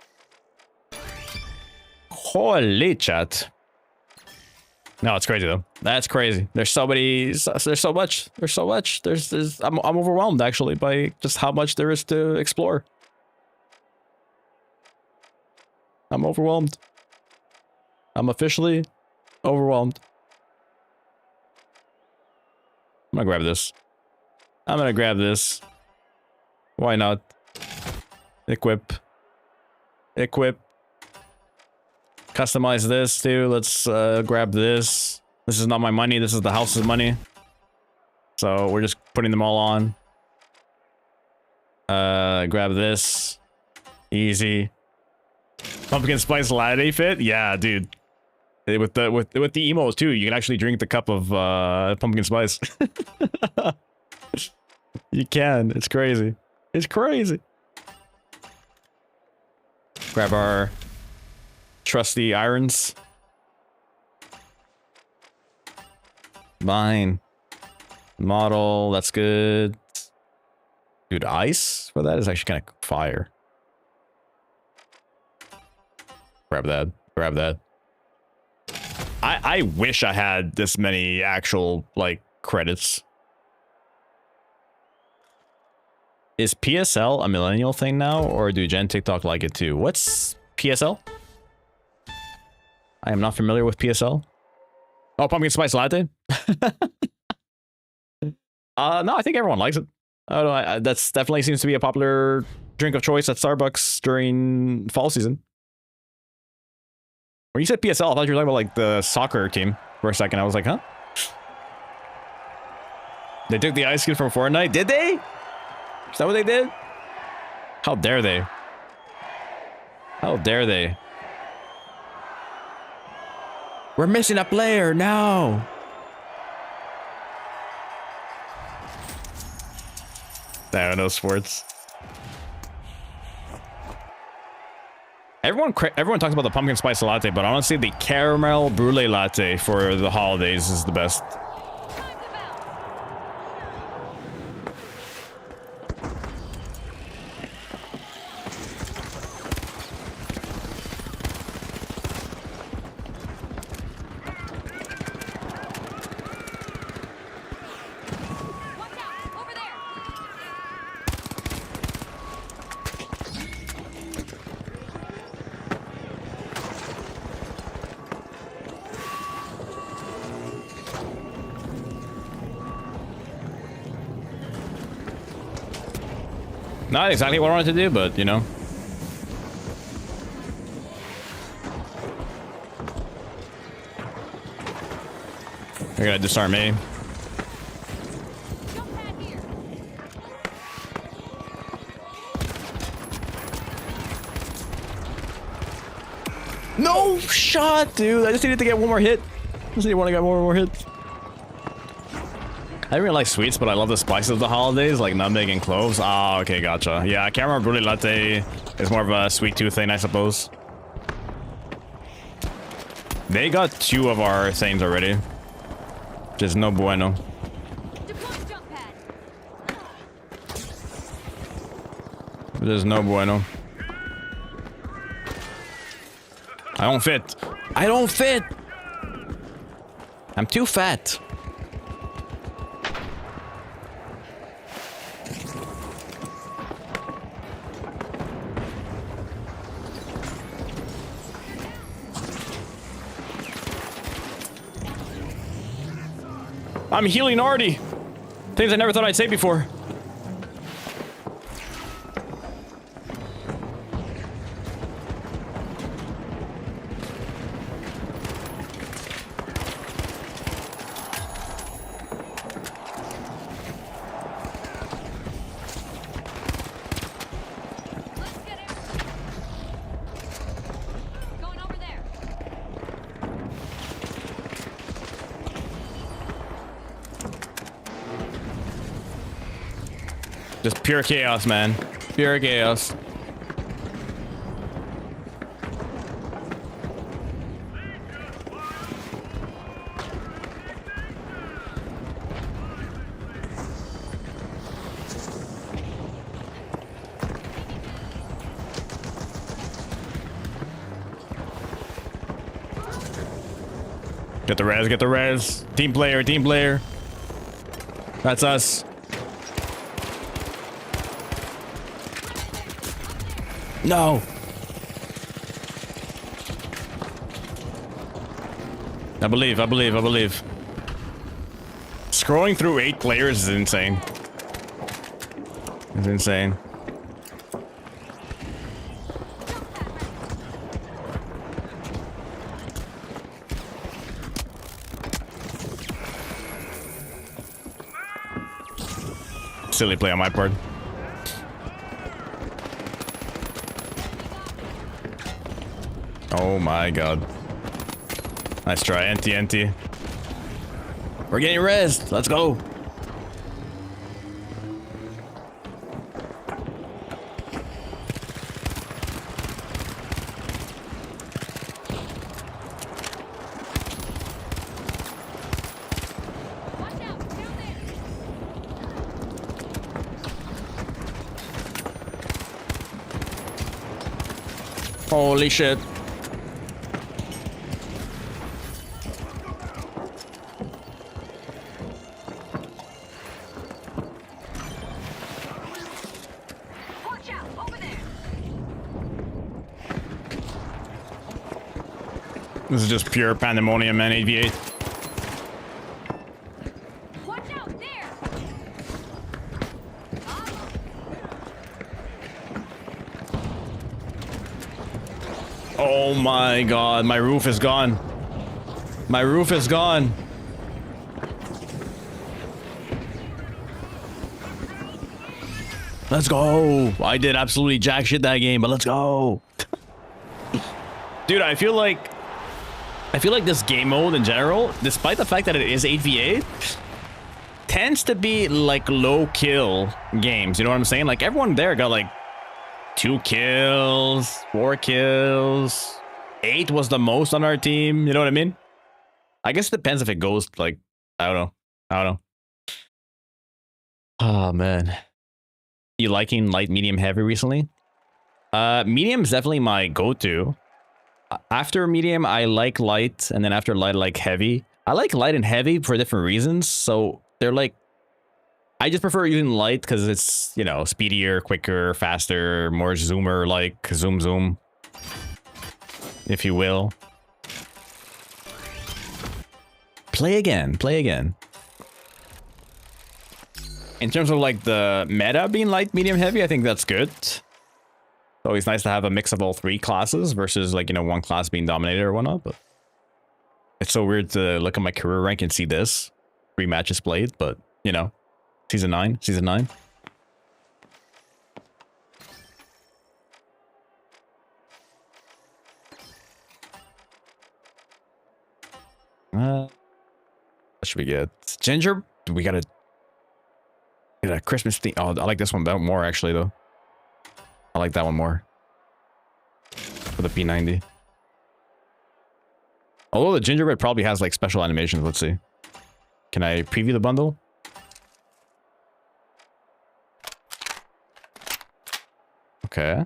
Holy chat. No, it's crazy though. That's crazy. There's so many. There's so much. There's so much. I'm overwhelmed actually by just how much there is to explore. I'm overwhelmed. I'm officially overwhelmed. I'm gonna grab this. I'm gonna grab this. Why not? Equip. Equip. Customize this too. Let's grab this. This is not my money. This is the house's money. So we're just putting them all on. Grab this. Easy. Pumpkin spice latte fit? Yeah, dude. With the emos too, you can actually drink the cup of pumpkin spice. You can. It's crazy. It's crazy. Grab our trusty irons. Mine. Model. That's good. Dude, ice for that is actually kind of fire. Grab that. Grab that. I wish I had this many actual, like, credits. Is PSL a millennial thing now, or do Gen TikTok like it too? What's PSL? I am not familiar with PSL. Oh, pumpkin spice latte? No, I think everyone likes it. I don't know, that's definitely seems to be a popular drink of choice at Starbucks during fall season. When you said PSL, I thought you were talking about like the soccer team for a second. I was like, huh? They took the ice skin from Fortnite? Did they? Is that what they did? How dare they? How dare they? We're missing a player now. I don't know sports. Everyone talks about the pumpkin spice latte, but honestly, the caramel brulee latte for the holidays is the best. Not exactly what I wanted to do, but you know. I gotta disarm A. No shot, dude. I just needed to get one more hit. Just need to get one more hit. I really like sweets, but I love the spices of the holidays, like nutmeg and cloves. Ah, okay, gotcha. Yeah, caramel brulee latte is more of a sweet tooth thing, I suppose. They got 2 of our things already. Just no bueno. There's no bueno. I don't fit. I don't fit. I'm too fat. I'm healing already. Things I never thought I'd say before. Just pure chaos, man. Pure chaos. Get the res, get the res. Team player, team player. That's us. No. I believe. Scrolling through 8 players is insane. It's insane. Silly play on my part. Oh my god. Nice try. NT. We're getting rezzed. Let's go. Holy shit. This is just pure pandemonium, man. 8v8. Watch out there. Oh my god, my roof is gone. My roof is gone. Let's go. I did absolutely jack shit that game, but let's go. Dude, I feel like this game mode in general, despite the fact that it is 8v8, tends to be like low kill games. You know what I'm saying? Like everyone there got like 2 kills, 4 kills. 8 was the most on our team. You know what I mean? I guess it depends if it goes like, I don't know. Oh man. You liking light, medium, heavy recently? Medium is definitely my go-to. After medium, I like light, and then after light, I like heavy. I like light and heavy for different reasons. So they're like, I just prefer using light because it's, you know, speedier, quicker, faster, more zoomer, like zoom, if you will. Play again. In terms of like the meta being light, medium, heavy, I think that's good. It's always nice to have a mix of all three classes versus like, you know, one class being dominated or whatnot. But it's so weird to look at my career rank and see this 3 matches played. But you know, season 9. That should be good. Ginger, we gotta get a Christmas theme. Oh, I like this one more actually, though. I like that one more for the P90. Although the gingerbread probably has like special animations. Let's see. Can I preview the bundle? Okay.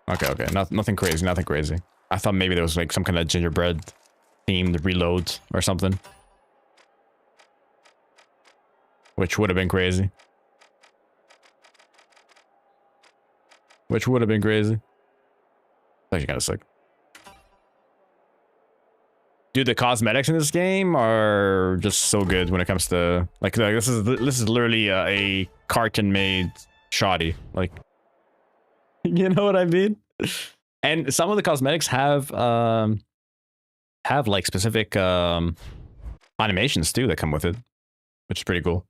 Okay. Nothing crazy. Nothing crazy. I thought maybe there was like some kind of gingerbread themed reload or something, which would have been crazy. Actually kind of sick. Dude, the cosmetics in this game are just so good when it comes to like this is literally a carton made shoddy, like, you know what I mean? And some of the cosmetics have like specific animations too that come with it, which is pretty cool.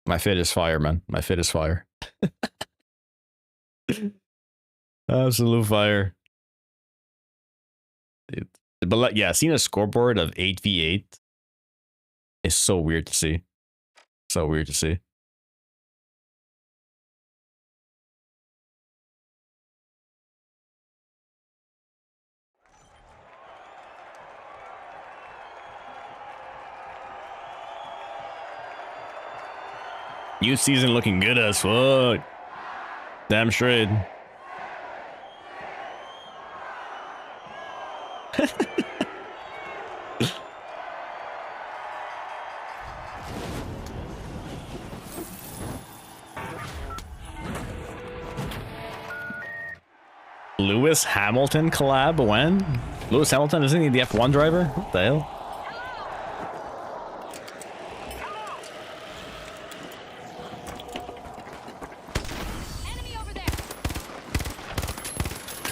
My fit is fire, man. My fit is fire. Absolute fire. Dude. But yeah, seeing a scoreboard of 8v8 is so weird to see. New season looking good as fuck. Damn straight. Lewis Hamilton collab when? Lewis Hamilton, isn't he the F1 driver? What the hell?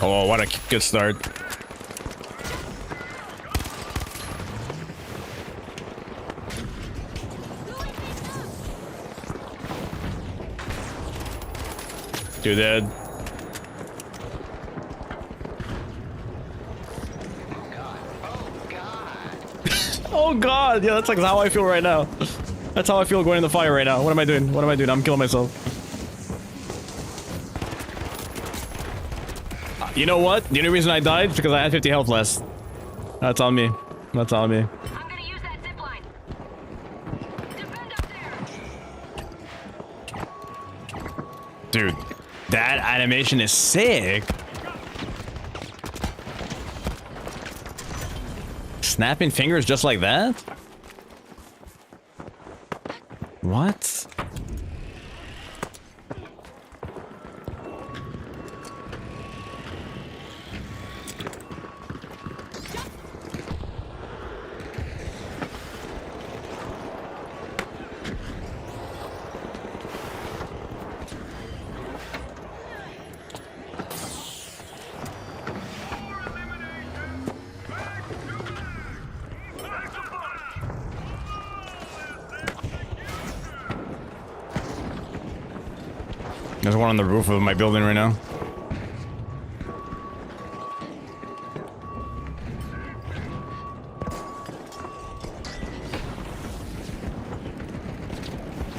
Oh, what a good start. Dude, dead. Oh god, yeah, that's like how I feel right now. That's how I feel going in the fire right now. What am I doing? I'm killing myself. You know what? The only reason I died is because I had 50 health less. That's on me. I'm gonna use that zip line. Defend up there. Dude, that animation is sick. Snapping fingers just like that? What? There's one on the roof of my building right now.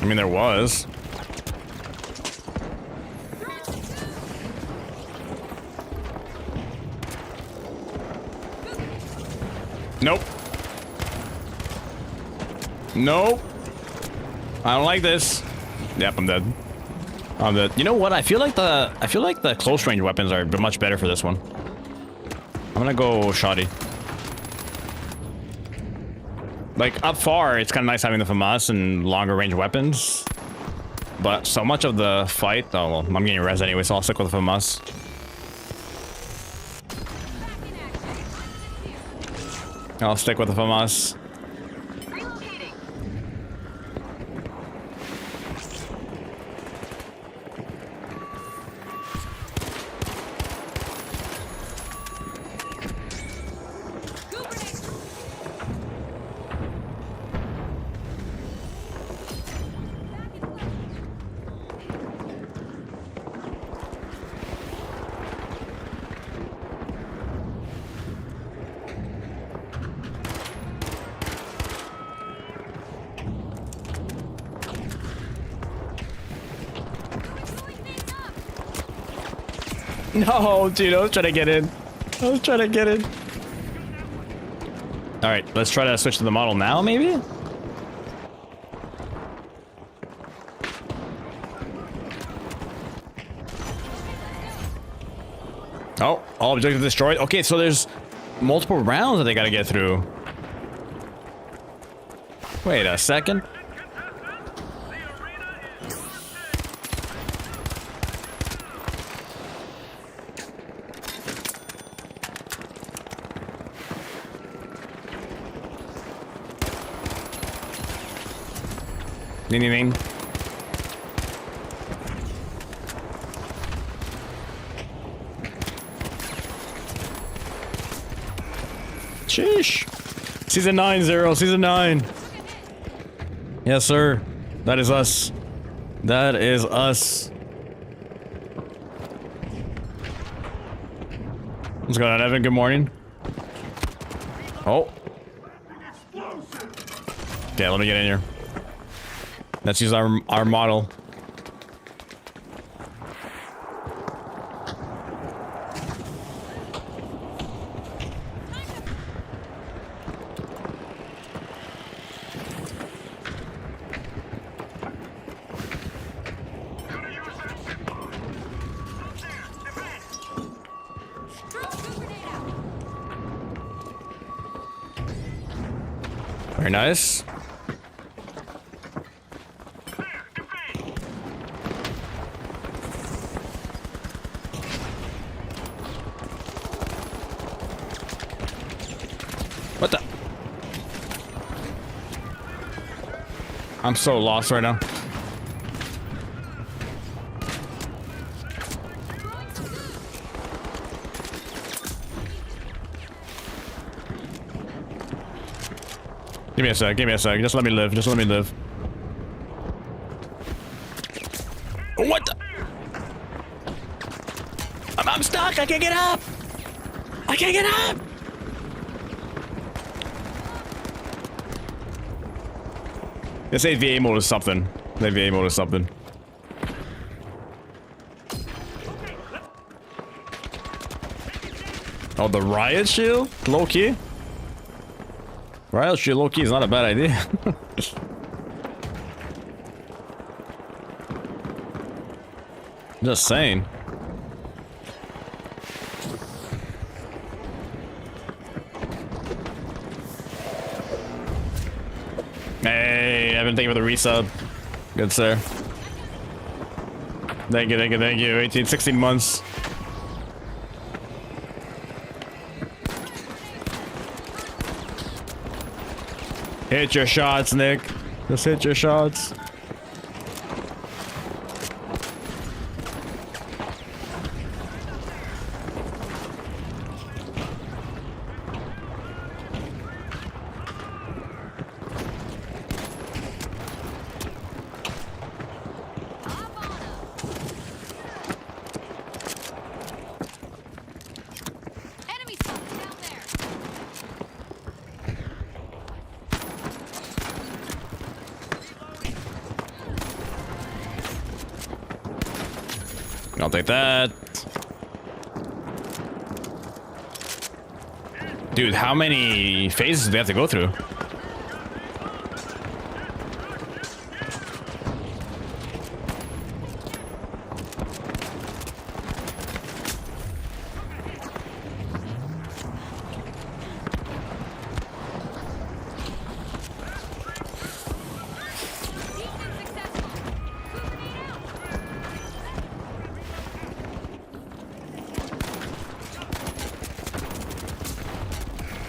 I mean, there was. Nope. Nope. I don't like this. Yep, I'm dead. You know what? I feel like the close range weapons are much better for this one. I'm gonna go shoddy. Like up far, it's kind of nice having the FAMAS and longer range weapons. But so much of the fight... Oh, well, I'm getting res anyway, so I'll stick with FAMAS. I'll stick with the FAMAS. No, dude, I was trying to get in. I was trying to get in. All right, let's try to switch to the model now, maybe? Oh, all objectives destroyed. Okay, so there's multiple rounds that they gotta get through. Wait a second. Ding, ding, ding. Sheesh. Season 9, Zero. Season 9. Yes, sir. That is us. That is us. What's going on, Evan? Good morning. Oh. Yeah, let me get in here. Let's use our model. Very nice. What the? I'm so lost right now. Give me a sec, give me a sec. Just let me live, just let me live. What the? I'm stuck, I can't get up! I can't get up! This AVA mode is something. The AVA mode is something. Oh, the riot shield? Low key? Riot shield low key is not a bad idea. Just saying. Hey, Evan, thank you for the resub. Good, sir. Thank you, thank you, thank you. 18, 16 months. Hit your shots, Nick. Just hit your shots. I'll take that. Dude, how many phases do they have to go through?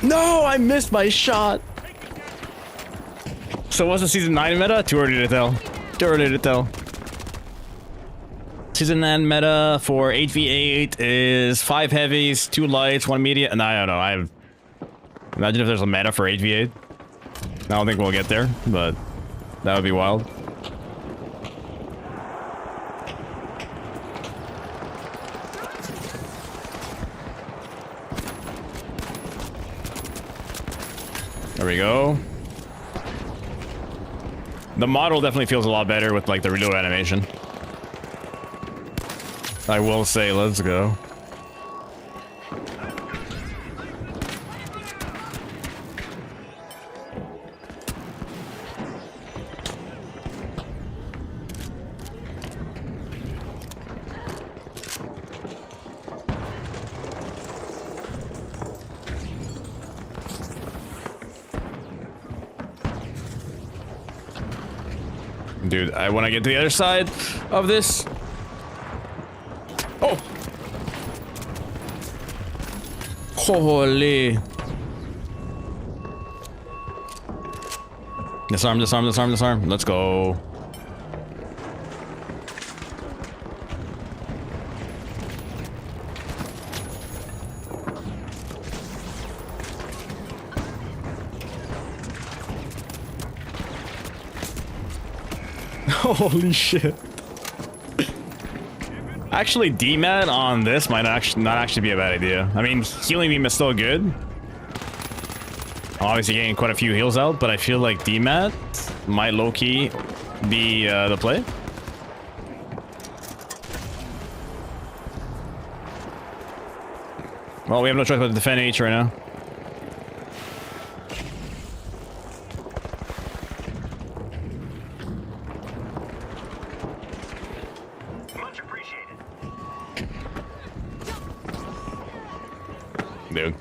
No, I missed my shot. So what's the season 9 meta? Too early to tell. Too early to tell. Season 9 meta for 8v8 is 5 heavies, 2 lights, 1 media. And I don't know. Imagine if there's a meta for 8v8. I don't think we'll get there, but that would be wild. There we go. The model definitely feels a lot better with like the reload animation. I will say, let's go. Dude, I want to get to the other side of this. Oh! Holy. Disarm, disarm, disarm, disarm. Let's go. Holy shit. Actually, DMAT on this might not actually be a bad idea. I mean, healing beam is still good. Obviously getting quite a few heals out, but I feel like DMAT might low-key be the play. Well, we have no choice but to defend H right now. Dude.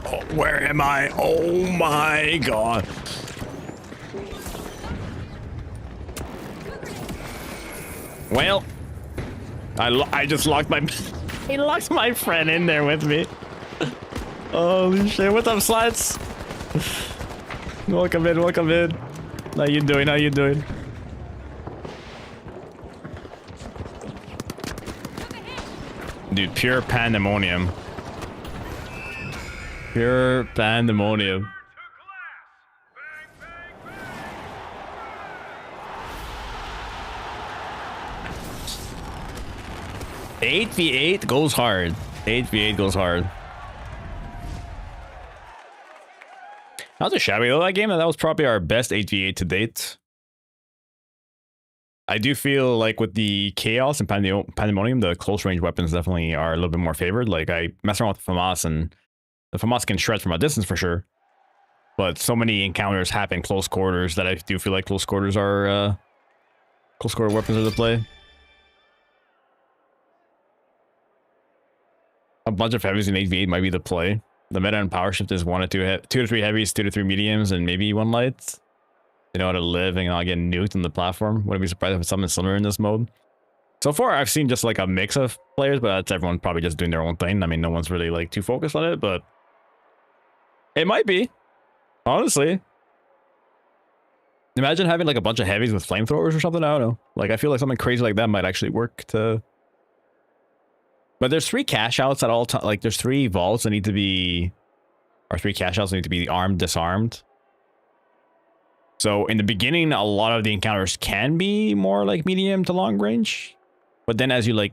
Oh, where am I? Oh my god. Well, I just locked my he locked my friend in there with me. Holy shit, what's up, Slats? Welcome in, welcome in. How you doing? How you doing? Dude, pure pandemonium. Pure pandemonium. Eight v8 goes hard. 8v8 goes hard. Not too shabby though, that game. That was probably our best 8v8 to date. I do feel like with the Chaos and Pandemonium, the close range weapons definitely are a little bit more favored. Like, I mess around with the FAMAS, and the FAMAS can shred from a distance for sure. But so many encounters happen close quarters that I do feel like close quarters are... close quarter weapons are the play. A bunch of heavies in 8v8 might be the play. The meta and power shift is 1 to 2 to 3 heavies, 2 to 3 mediums, and maybe 1 light. They know how to live and not get nuked on the platform. Wouldn't be surprised if it's something similar in this mode. So far, I've seen just like a mix of players, but that's everyone probably just doing their own thing. I mean, no one's really like too focused on it, but it might be. Honestly. Imagine having like a bunch of heavies with flamethrowers or something. I don't know. Like, I feel like something crazy like that might actually work to... But there's 3 cash outs at all times. Like, there's 3 vaults that need to be... Or 3 cash outs that need to be armed, disarmed. So in the beginning, a lot of the encounters can be more like medium to long range. But then as you like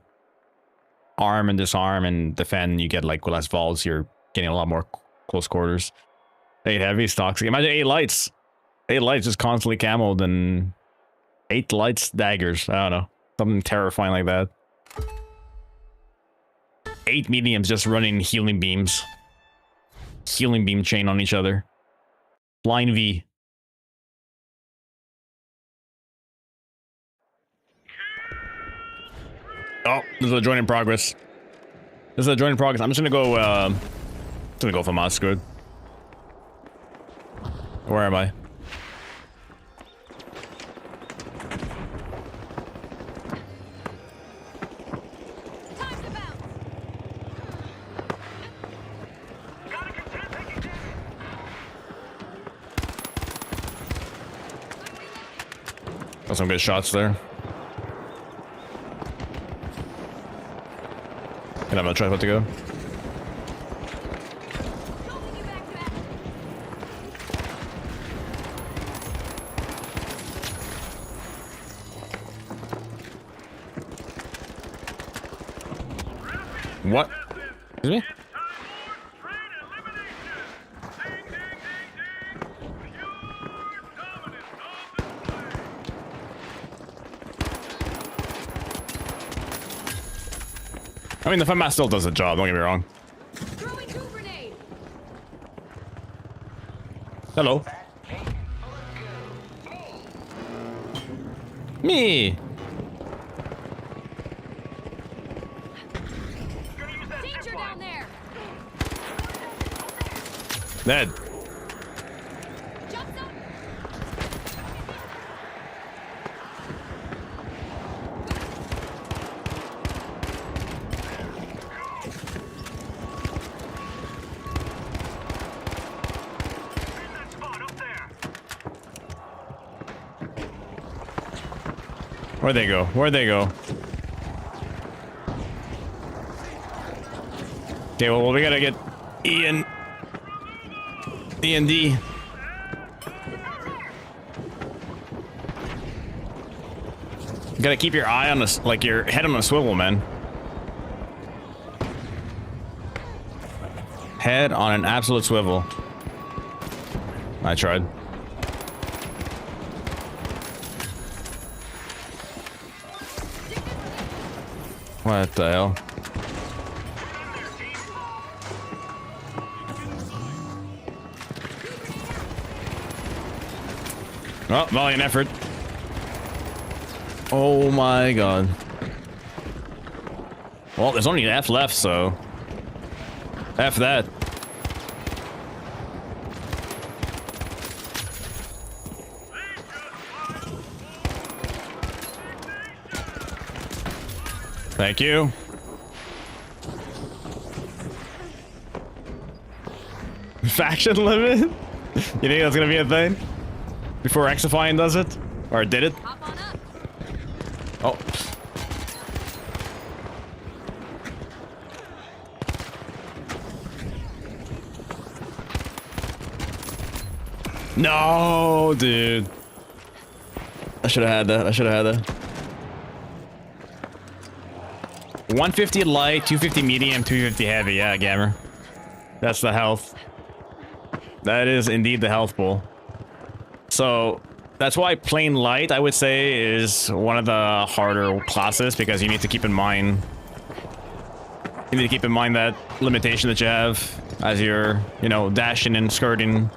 arm and disarm and defend, you get like less vaults. You're getting a lot more close quarters. 8 heavies, toxic. Imagine 8 lights. 8 lights just constantly camoed, and 8 lights daggers. I don't know. Something terrifying like that. 8 mediums just running healing beams. Healing beam chain on each other. Blind V. Oh, this is a join in progress. This is a join in progress. I'm just gonna go, for Moss. Good. Where am I? Got some good shots there. Can I have a tripod to go? What? Excuse me? I mean, the FAMAS still does the job, don't get me wrong. Hello. Me. Danger down there. Dead. Jump up. Where'd they go? Where'd they go? Okay, well, we gotta get E and D. You gotta keep your eye on this, like your head on a swivel, man. Head on an absolute swivel. I tried. What the hell? Oh, valiant effort. Oh my god. Well, there's only an F left, so... F that. Thank you. Faction limit? You think that's gonna be a thing? Before Exifying does it? Or did it? Hop on up. Oh. No, dude. I should have had that. I should have had that. 150 light, 250 medium, 250 heavy. Yeah, Gamer. That's the health. That is indeed the health pool. So that's why plain light, I would say, is one of the harder classes, because you need to keep in mind that limitation that you have as you're, you know, dashing and skirting.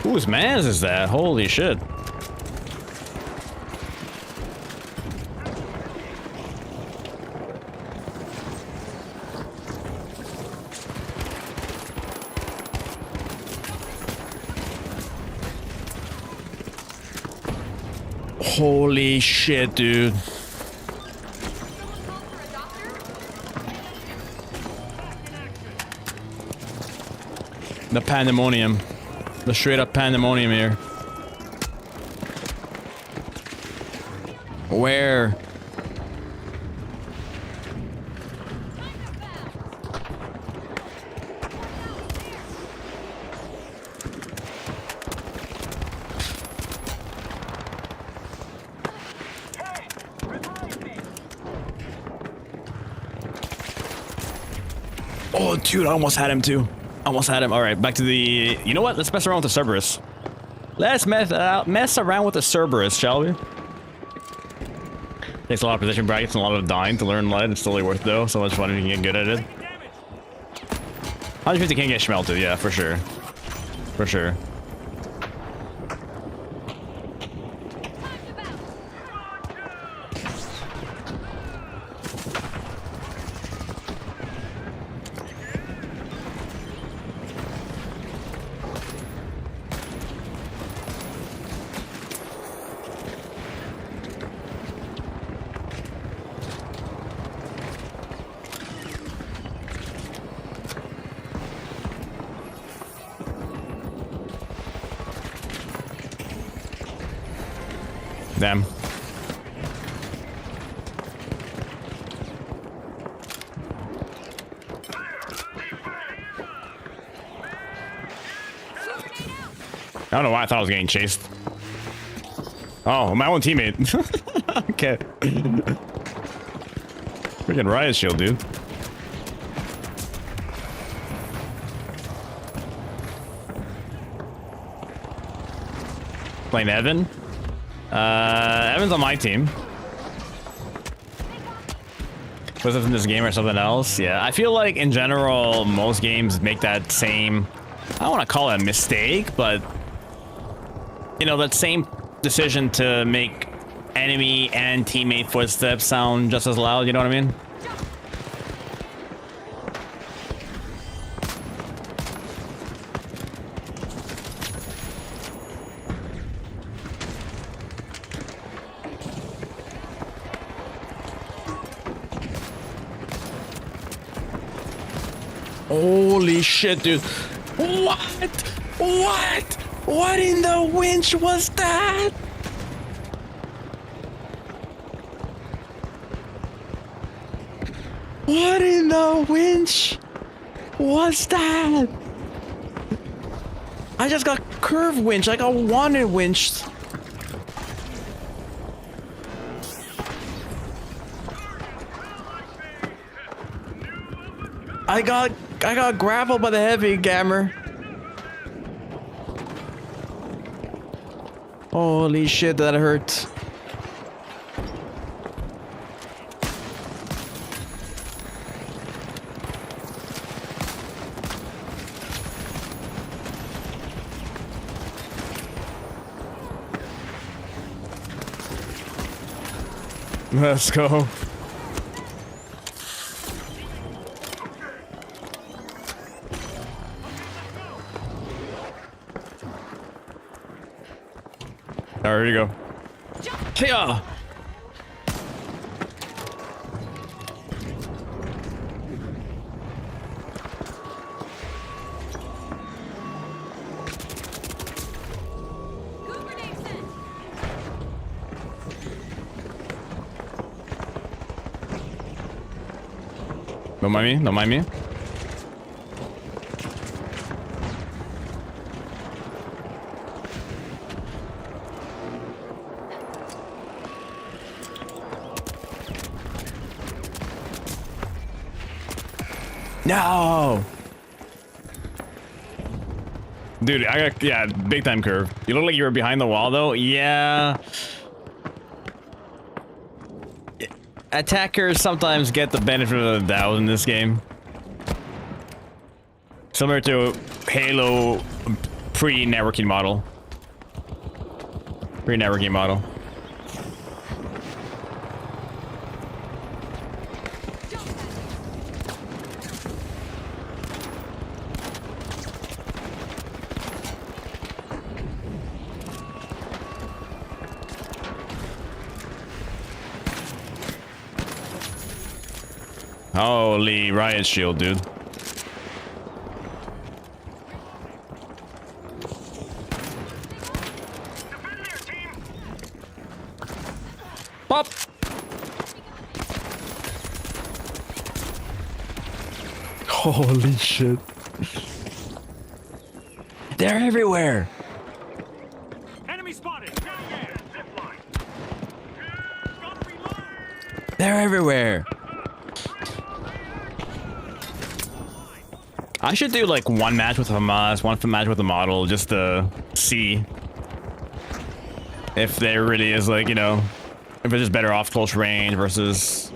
Whose man's is that? Holy shit. Holy shit, dude. The pandemonium. The straight up pandemonium here. Where? Oh, dude, I almost had him too. Almost had him. All right, back to the... You know what? Let's mess around with the Cerberus. Let's mess around with the Cerberus, shall we? Takes a lot of position brackets and a lot of dying to learn light. It's totally worth it, though. So much fun if you can get good at it. 150 can get schmelted, yeah, for sure. For sure. Damn. I don't know why I thought I was getting chased. Oh, my own teammate. Okay. Freaking riot shield, dude. Playing Evan. Evan's on my team. Was it in this game or something else? Yeah, I feel like in general, most games make that same, I don't want to call it a mistake, but you know, that same decision to make enemy and teammate footsteps sound just as loud, you know what I mean? Holy shit, dude. What? What? What in the winch was that? What in the winch was that? I just got curve winch. I got wanted winched. I got grappled by the heavy gammer. Holy shit, that hurt. Let's go. There you go. Yeah. Don't mind me. Don't mind me. No! Dude, I got, yeah, big time curve. You look like you were behind the wall though. Yeah. Attackers sometimes get the benefit of the doubt in this game. Similar to Halo pre-networking model. Pre-networking model. Holy riot shield, dude. Pop! Holy shit. They're everywhere. Enemy spotted. They're everywhere. I should do like one match with Hamas, one match with the model, just to see if there really is, like, you know, if it's just better off close range versus.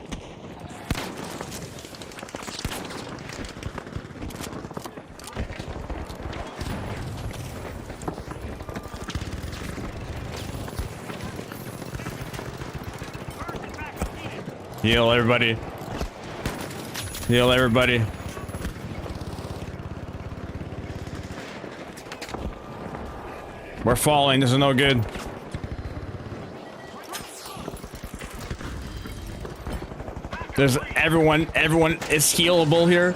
Heal everybody. Heal everybody. We're falling. This is no good. There's everyone is healable here.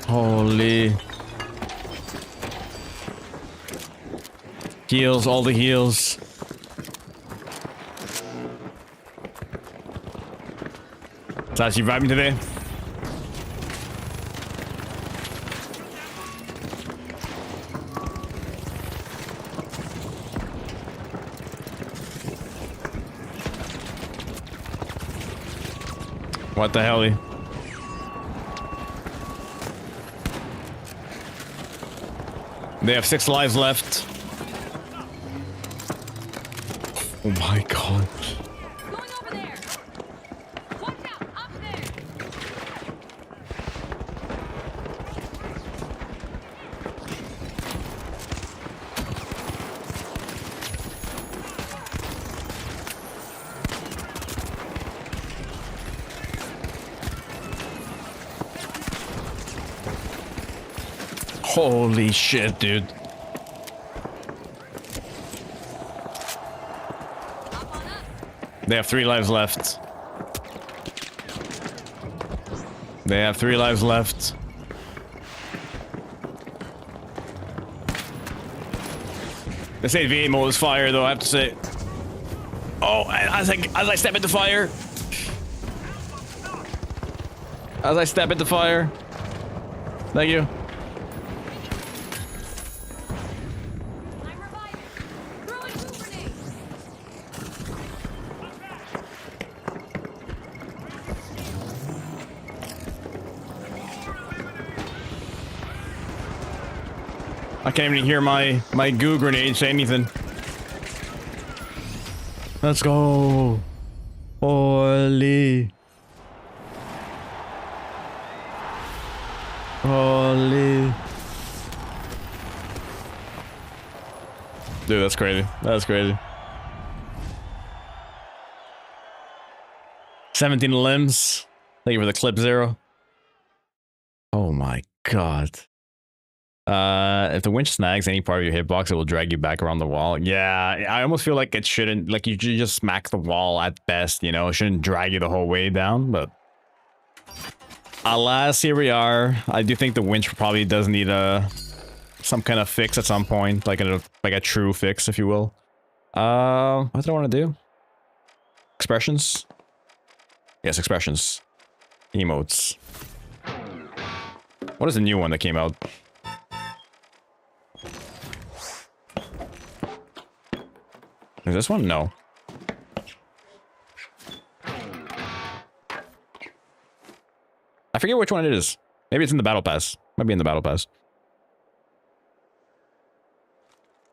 Holy. Heals, all the heals. Sash, you vibing today? What the hell? They have 6 lives left. Oh my god. Going over there. Watch out, up there. Holy shit, dude. They have 3 lives left. They have 3 lives left. This AV mode is fire, though, I have to say. Oh, as I step into fire. As I step into fire. Thank you. I'm reviving. Throwing food grenades. I can't even hear my goo grenade say anything. Let's go. Holy. Holy. Dude, that's crazy. That's crazy. 17 limbs. Thank you for the clip 0. Oh my god. If the winch snags any part of your hitbox, it will drag you back around the wall. Yeah, I almost feel like it shouldn't, like, you just smack the wall at best, you know? It shouldn't drag you the whole way down, but alas, here we are. I do think the winch probably does need some kind of fix at some point, like a true fix, if you will. What did I want to do? Expressions? Yes, expressions. Emotes. What is the new one that came out? Is this one? No. I forget which one it is. Maybe it's in the battle pass. Might be in the battle pass.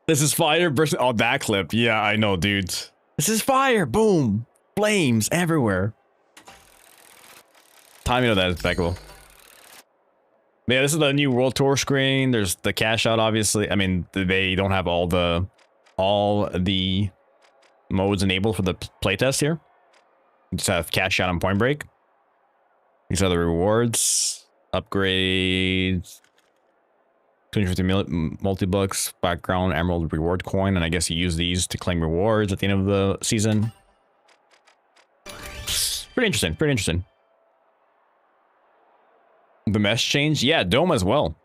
This is fire versus... Oh, that clip. Yeah, I know, dude. This is fire. Boom. Flames everywhere. Timing of that is impeccable. Yeah, this is the new World Tour screen. There's the cash out, obviously. I mean, they don't have all the modes enabled for the playtest here. You just have cash out on Point Break. These are the rewards, upgrades, 250 multi-bucks, background, emerald reward coin, and I guess you use these to claim rewards at the end of the season. Pretty interesting, pretty interesting. The mesh change? Yeah, dome as well.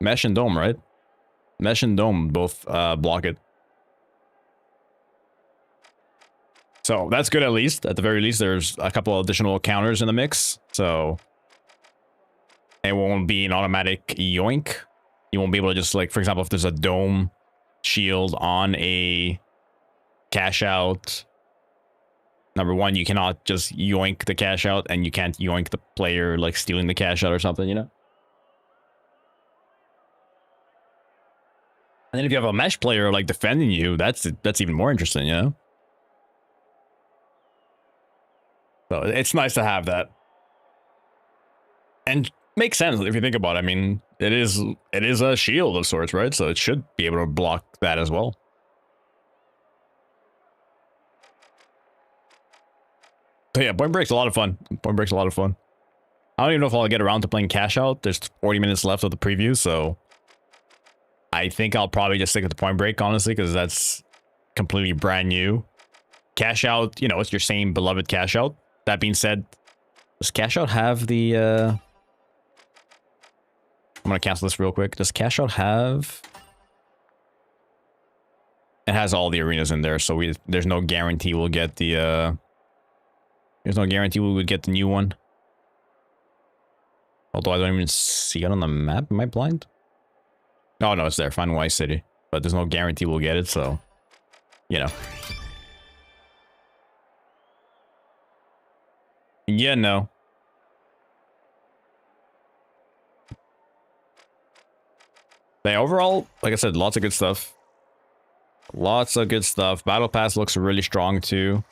Mesh and dome, right? Mesh and dome both block it. So that's good at least. At the very least, there's a couple of additional counters in the mix. So it won't be an automatic yoink. You won't be able to just, like, for example, if there's a dome shield on a cash out, number one, you cannot just yoink the cash out, and you can't yoink the player, like, stealing the cash out or something, you know? And then if you have a mesh player, like, defending you, that's even more interesting, you know? So it's nice to have that. And makes sense if you think about it. I mean, it is a shield of sorts, right? So it should be able to block that as well. But yeah, Point Break's a lot of fun. Point Break's a lot of fun. I don't even know if I'll get around to playing Cash Out. There's 40 minutes left of the preview, so I think I'll probably just stick with the Point Break, honestly, because that's completely brand new. Cash Out, you know, it's your same beloved Cash Out. That being said, does Cash Out have the... I'm going to cancel this real quick. Does Cash Out have... It has all the arenas in there, so there's no guarantee we'll get the there's no guarantee we would get the new one. Although I don't even see it on the map. Am I blind? Oh no, it's there. Find Y City. But there's no guarantee we'll get it, so you know. Yeah, no. But overall, like I said, lots of good stuff. Lots of good stuff. Battle Pass looks really strong too.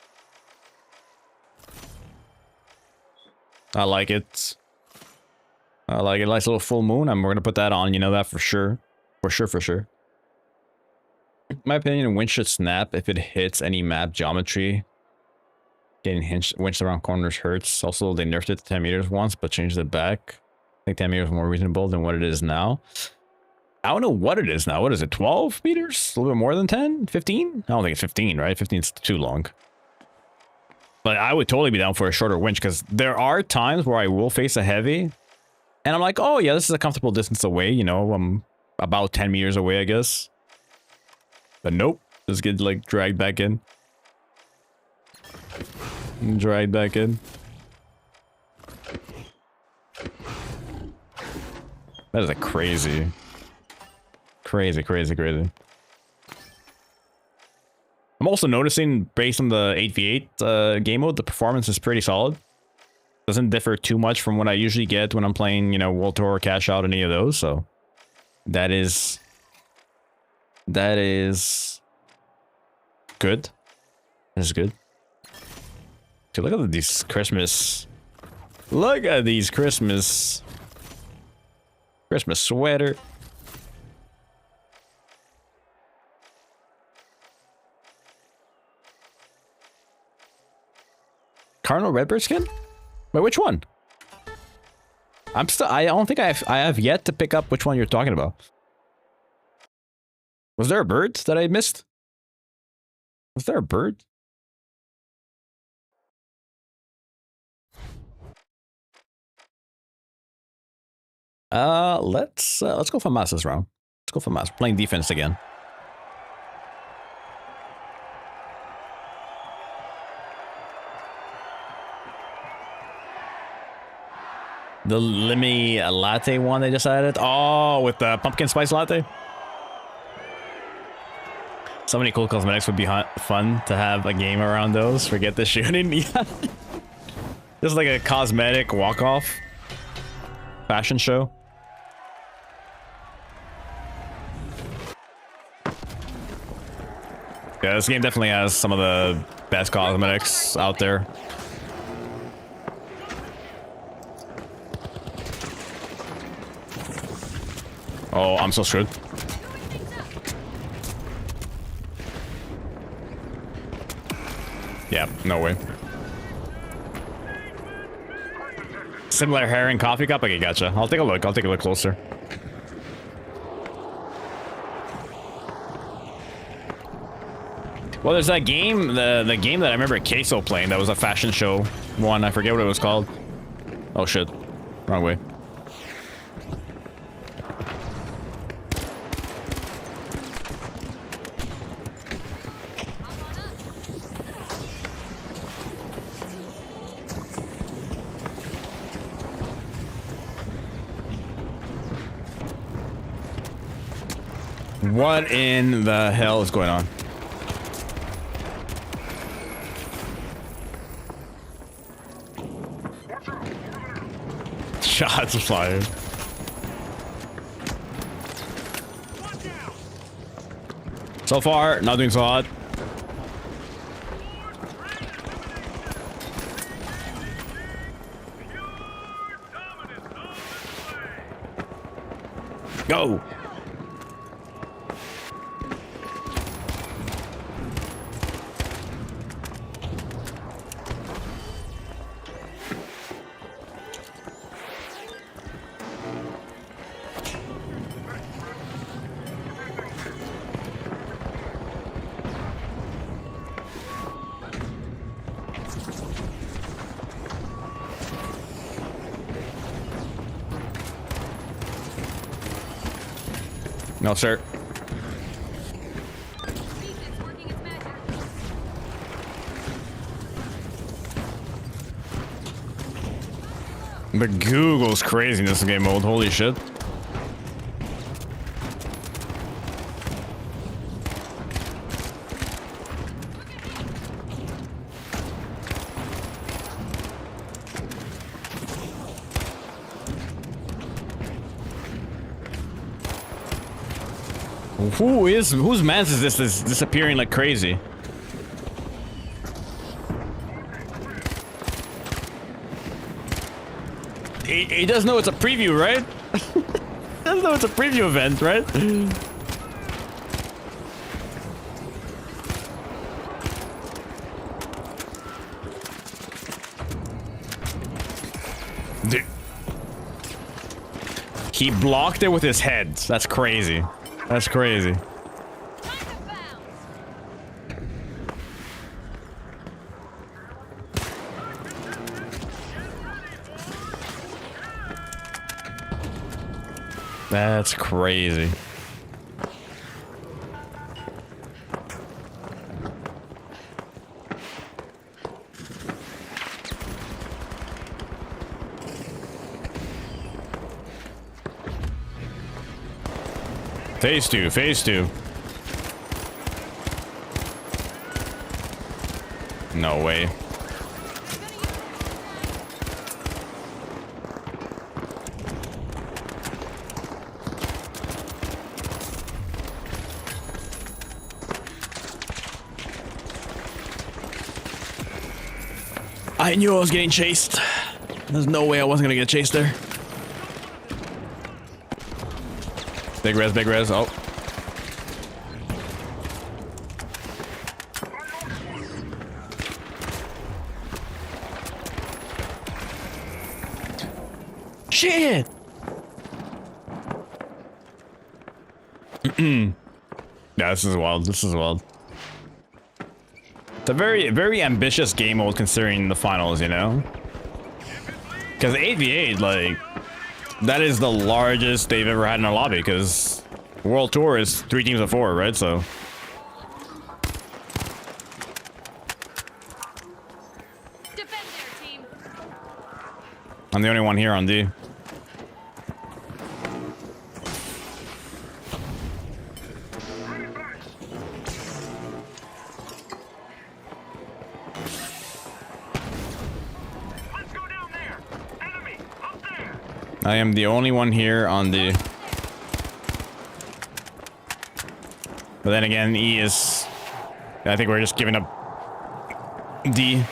I like it. I like it. Nice little full moon. We're gonna put that on. You know that for sure. For sure. In my opinion, winch should snap if it hits any map geometry. Getting winched around corners hurts. Also, they nerfed it to 10 meters once, but changed it back. I think 10 meters is more reasonable than what it is now. I don't know what it is now. What is it? 12 meters? A little bit more than 10? 15? I don't think it's 15, right? 15 is too long. But I would totally be down for a shorter winch because there are times where I will face a heavy and I'm like, oh yeah, this is a comfortable distance away. You know, I'm about 10 meters away, I guess. But nope. Just get like dragged back in. Dragged back in. That is a crazy. Crazy. I'm also noticing, based on the 8v8 game mode, the performance is pretty solid. Doesn't differ too much from what I usually get when I'm playing, you know, World Tour or Cash Out, any of those. So that is good. That is good. Okay, look at these Christmas. Look at these Christmas sweater. Cardinal Redbird skin? Wait, which one? I don't think I have yet to pick up which one you're talking about. Was there a bird that I missed? Was there a bird? Let's go for Mas this round. Let's go for Mas. Playing defense again. The Limmy latte one they just added. Oh, with the pumpkin spice latte. So many cool cosmetics would be fun to have a game around those. Forget the shooting. Yeah. Just like a cosmetic walk-off fashion show. Yeah, this game definitely has some of the best cosmetics out there. Oh, I'm so screwed. Yeah, no way. Similar hair and coffee cup? Okay, gotcha. I'll take a look. I'll take a look closer. Well, there's that game, the game that I remember Queso playing that was a fashion show one. I forget what it was called. Oh shit. Wrong way. What in the hell is going on? Shots fired. So far, not doing so hot. Go. No, sir. The Google's crazy in this game mode. Holy shit. Whose mans is this is disappearing like crazy? He does know it's a preview, right? Does know it's a preview event, right? Dude. He blocked it with his head. That's crazy. That's crazy. That's crazy. Phase two, phase two. No way. I knew I was getting chased. There's no way I wasn't gonna get chased there. Big res, big res. Oh. Shit! Yeah, this is wild. This is wild. It's a very, very ambitious game mode considering the finals, you know? Because 8v8, like, that is the largest they've ever had in a lobby, because World Tour is 3 teams of 4, right? So. Defend their team. I'm the only one here on D. I am the only one here on the... But then again, E is... I think we're just giving up D.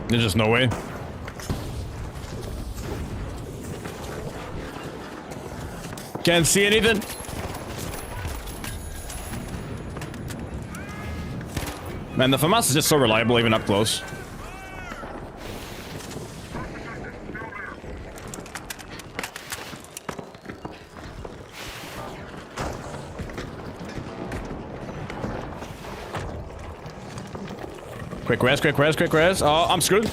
There's just no way. Can't see anything. Man, the FAMAS is just so reliable even up close. Quick res, quick res, quick res. Oh, I'm screwed.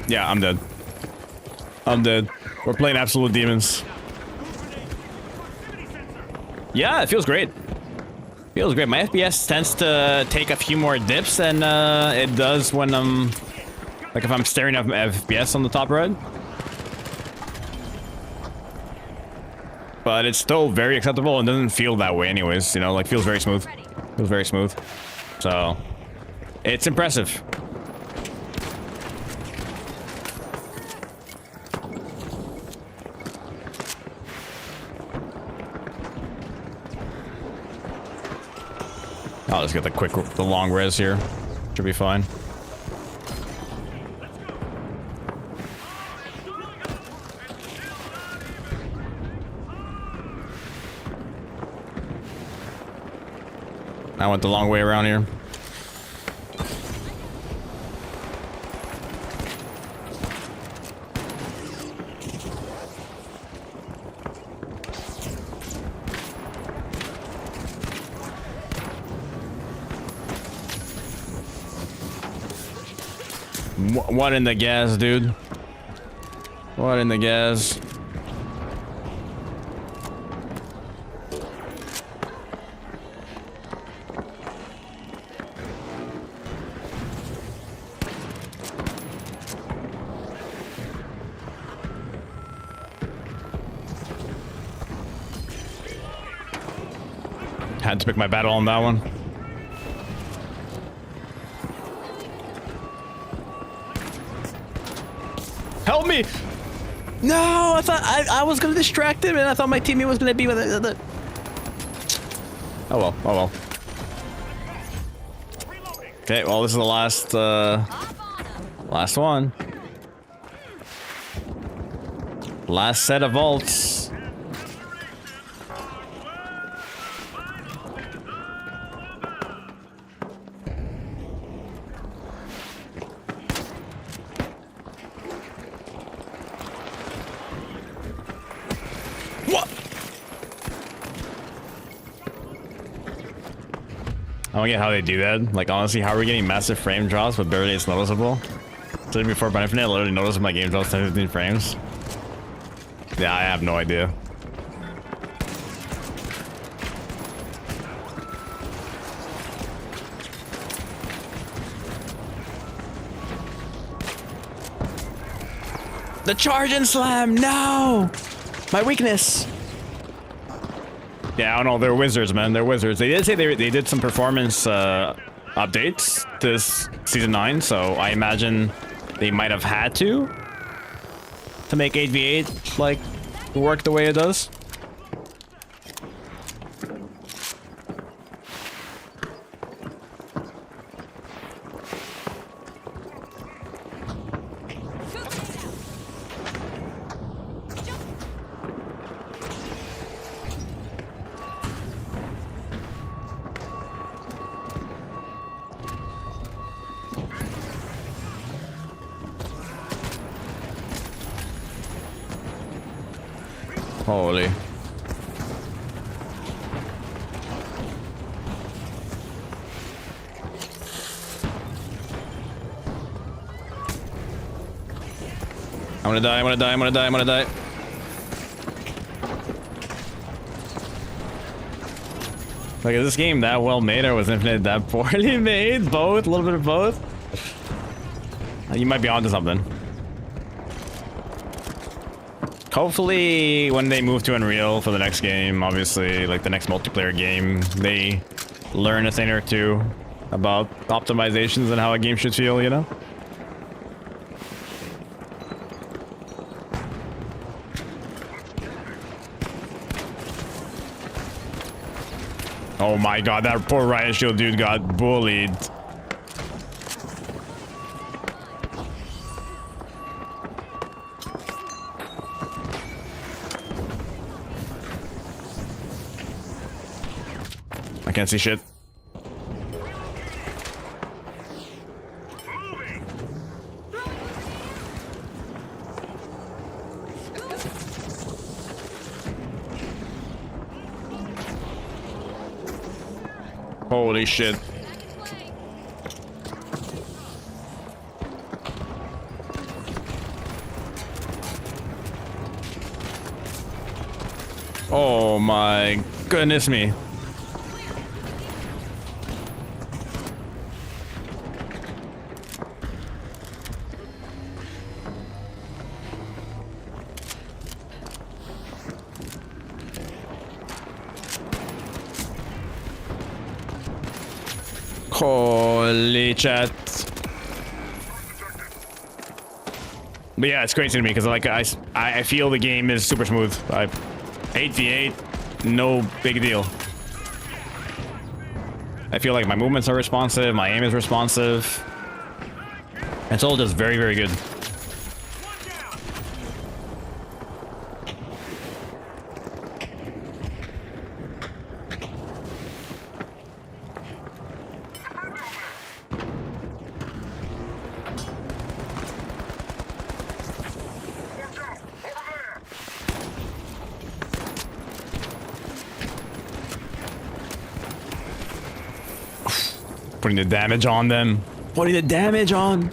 Yeah, I'm dead. I'm dead. We're playing absolute demons. Yeah, it feels great. Feels great. My FPS tends to take a few more dips than it does when like if I'm staring at FPS on the top right. But it's still very acceptable and doesn't feel that way anyways, you know, like feels very smooth. Feels very smooth. So, it's impressive. I'll just get the long res here. Should be fine. I went the long way around here. What in the gas, dude? What in the gas? Had to pick my battle on that one. Help me! No, I thought I was gonna distract him, and I thought my teammate was gonna be with it. Oh well, oh well. Okay, well this is the last one. Last set of vaults. What? I don't get how they do that. Like, honestly, how are we getting massive frame drops but barely it's noticeable? So before by Infinite, I literally noticed my game drops 10 15 frames. Yeah, I have no idea. The charge and slam, no! My weakness. Yeah, I don't know. They're wizards, man. They're wizards. They did say they did some performance updates this season 9, so I imagine they might have had to make 8v8 like work the way it does. Holy. I'm gonna die, I'm gonna die, I'm gonna die, I'm gonna die. Like, is this game that well made or was Infinite that poorly made? Both? A little bit of both? You might be onto something. Hopefully, when they move to Unreal for the next game, obviously, like the next multiplayer game, they learn a thing or two about optimizations and how a game should feel, you know? Oh my god, that poor Riot Shield dude got bullied. I can't see shit. Holy shit. Oh my goodness me. Holy chat. But yeah, it's crazy to me because like I feel the game is super smooth. 8v8, no big deal. I feel like my movements are responsive, my aim is responsive. It's all just very, very good. Putting the damage on them. Putting the damage on.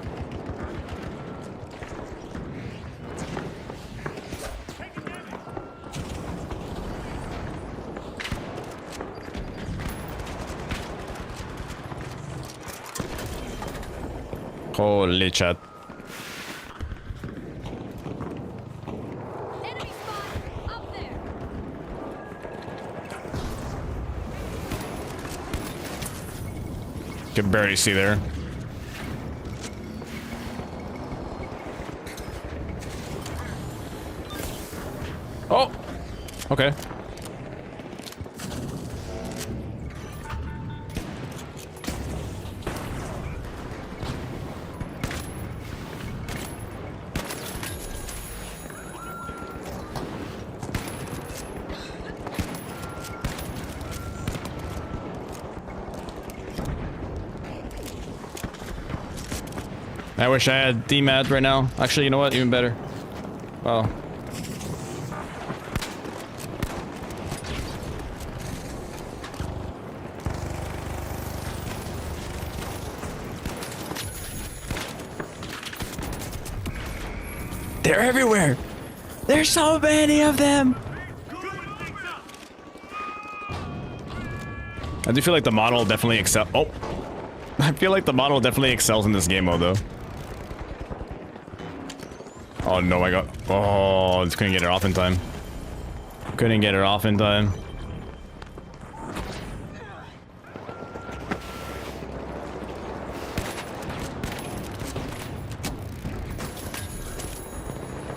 Holy chat. Enemy spot up there. Can barely see there. Oh! Okay. I wish I had DMAT right now. Actually, you know what? Even better. Well. They're everywhere. There's so many of them. I do feel like the model definitely excels. Oh, I feel like the model definitely excels in this game mode, though. Oh no, I got. Oh, just couldn't get it off in time. Couldn't get it off in time.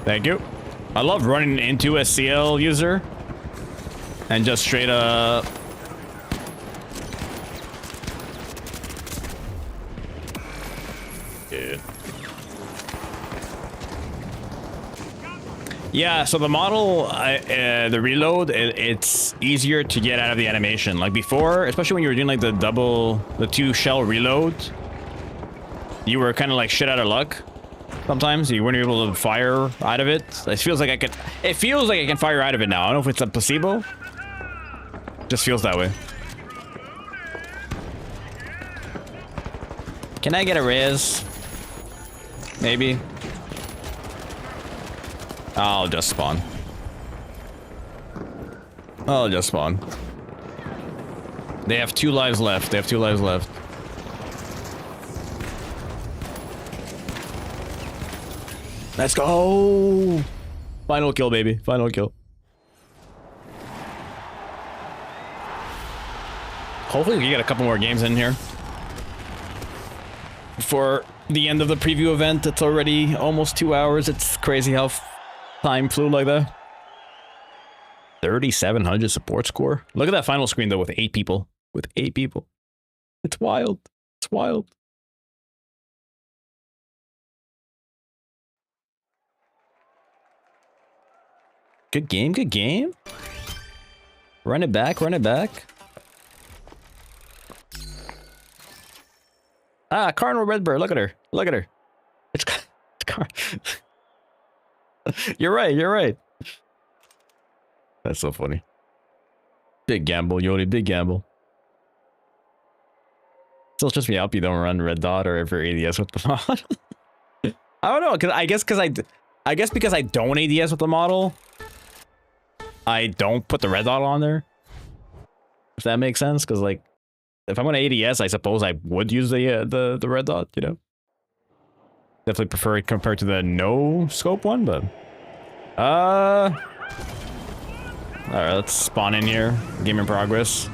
Thank you. I love running into a CL user and just straight up. Yeah, so the model, the reload, it's easier to get out of the animation. Like before, especially when you were doing like the 2 shell reload, you were kind of like shit out of luck. Sometimes you weren't able to fire out of it. It feels like I can fire out of it now. I don't know if it's a placebo. Just feels that way. Can I get a res? Maybe. I'll just spawn. I'll just spawn. They have 2 lives left. They have 2 lives left. Let's go! Final kill, baby. Final kill. Hopefully we get a couple more games in here. For the end of the preview event, it's already almost 2 hours. It's crazy how time flew like that. 3,700 support score. Look at that final screen though with 8 people. With 8 people. It's wild. It's wild. Good game, good game. Run it back, run it back. Ah, Cardinal Redbird, look at her. Look at her. It's You're right, you're right. That's so funny. Big gamble, Yodi, big gamble. Still just me up you don't run red dot or ever ADS with the mod. I don't know, I guess because I don't ADS with the model, I don't put the red dot on there. If that makes sense, because like if I'm gonna ADS, I suppose I would use the red dot, you know. Definitely prefer it compared to the no scope one, but all right, let's spawn in here. Game in progress.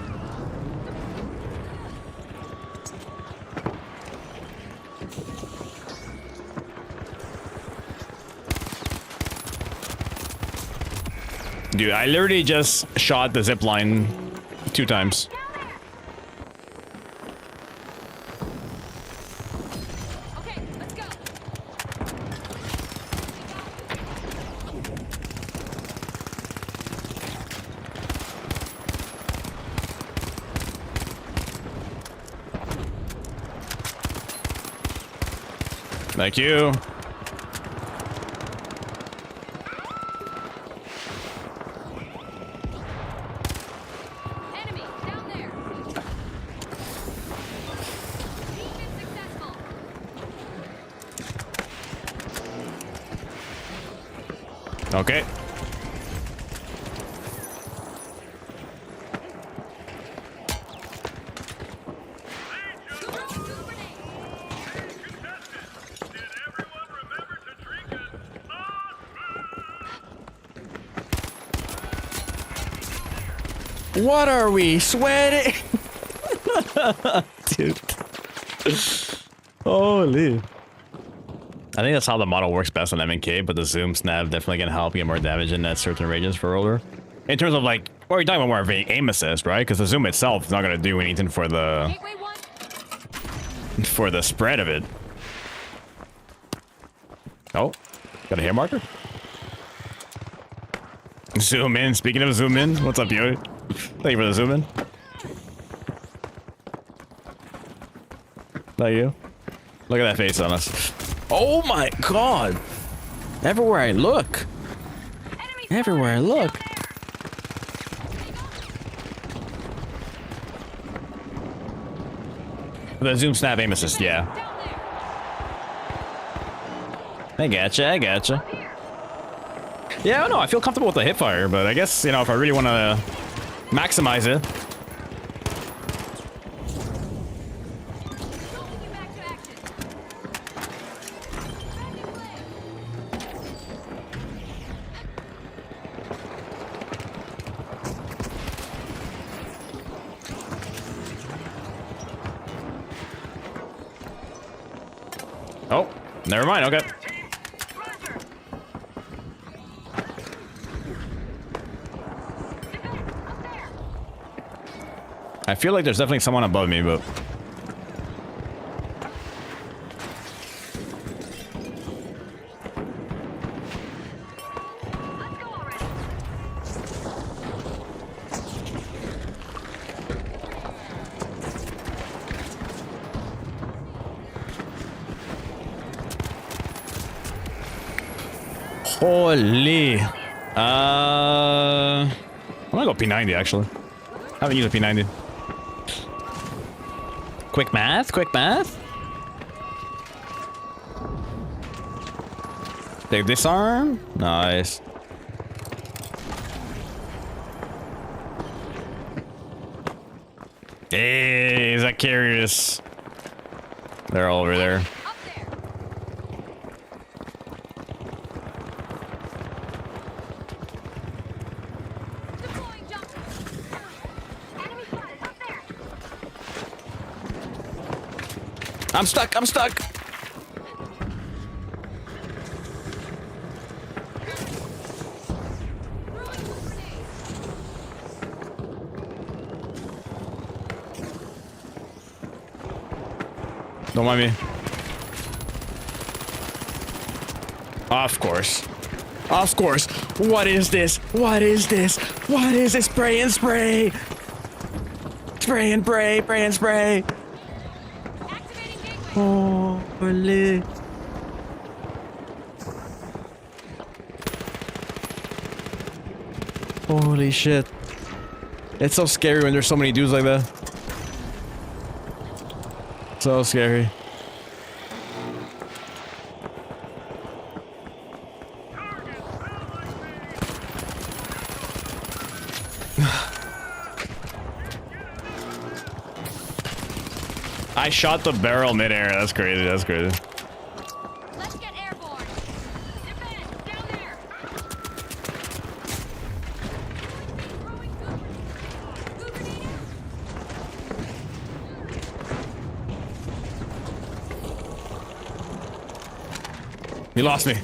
Dude, I literally just shot the zip line 2 times. Okay, let's go. Thank you. Enemy down there. Mission successful. Okay. What are we sweating? Dude. Holy. I think that's how the model works best on MNK, but the zoom snap definitely gonna help get more damage in at certain ranges for roller. In terms of like, well, you're talking about more of aim assist, right? Because the zoom itself is not gonna do anything for the spread of it. Oh, got a hair marker. Zoom in. Speaking of zoom in, what's up, yo? Thank you for the zoom in. Thank you. Look at that face on us. Oh my god! Everywhere I look. Everywhere I look. The zoom snap aim assist, yeah. I gotcha. Yeah, I don't know. I feel comfortable with the hip fire, but I guess, you know, if I really want to maximize it. Oh, never mind. Okay. I feel like there's definitely someone above me, but... Holy. I'm gonna go P90 actually. I haven't used a P90. Quick math. They disarm. Nice. Hey, is that curious? They're all over there. I'm stuck. Don't mind me. Of course. What is this? Spray and spray. Holy. Holy shit. It's so scary when there's so many dudes like that. So scary. I shot the barrel midair. That's crazy. Let's get airborne. Defend, down there. You lost me.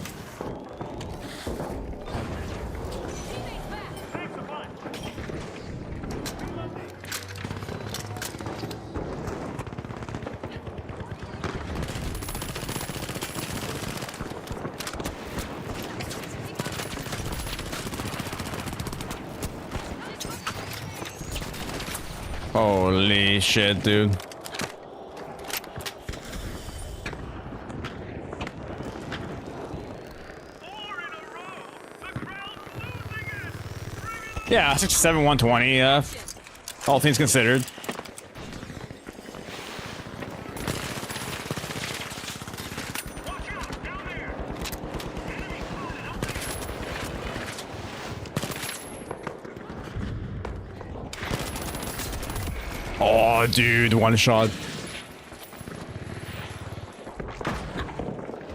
Holy shit, dude. Yeah, 67, 120, all things considered. Oh, dude, one shot.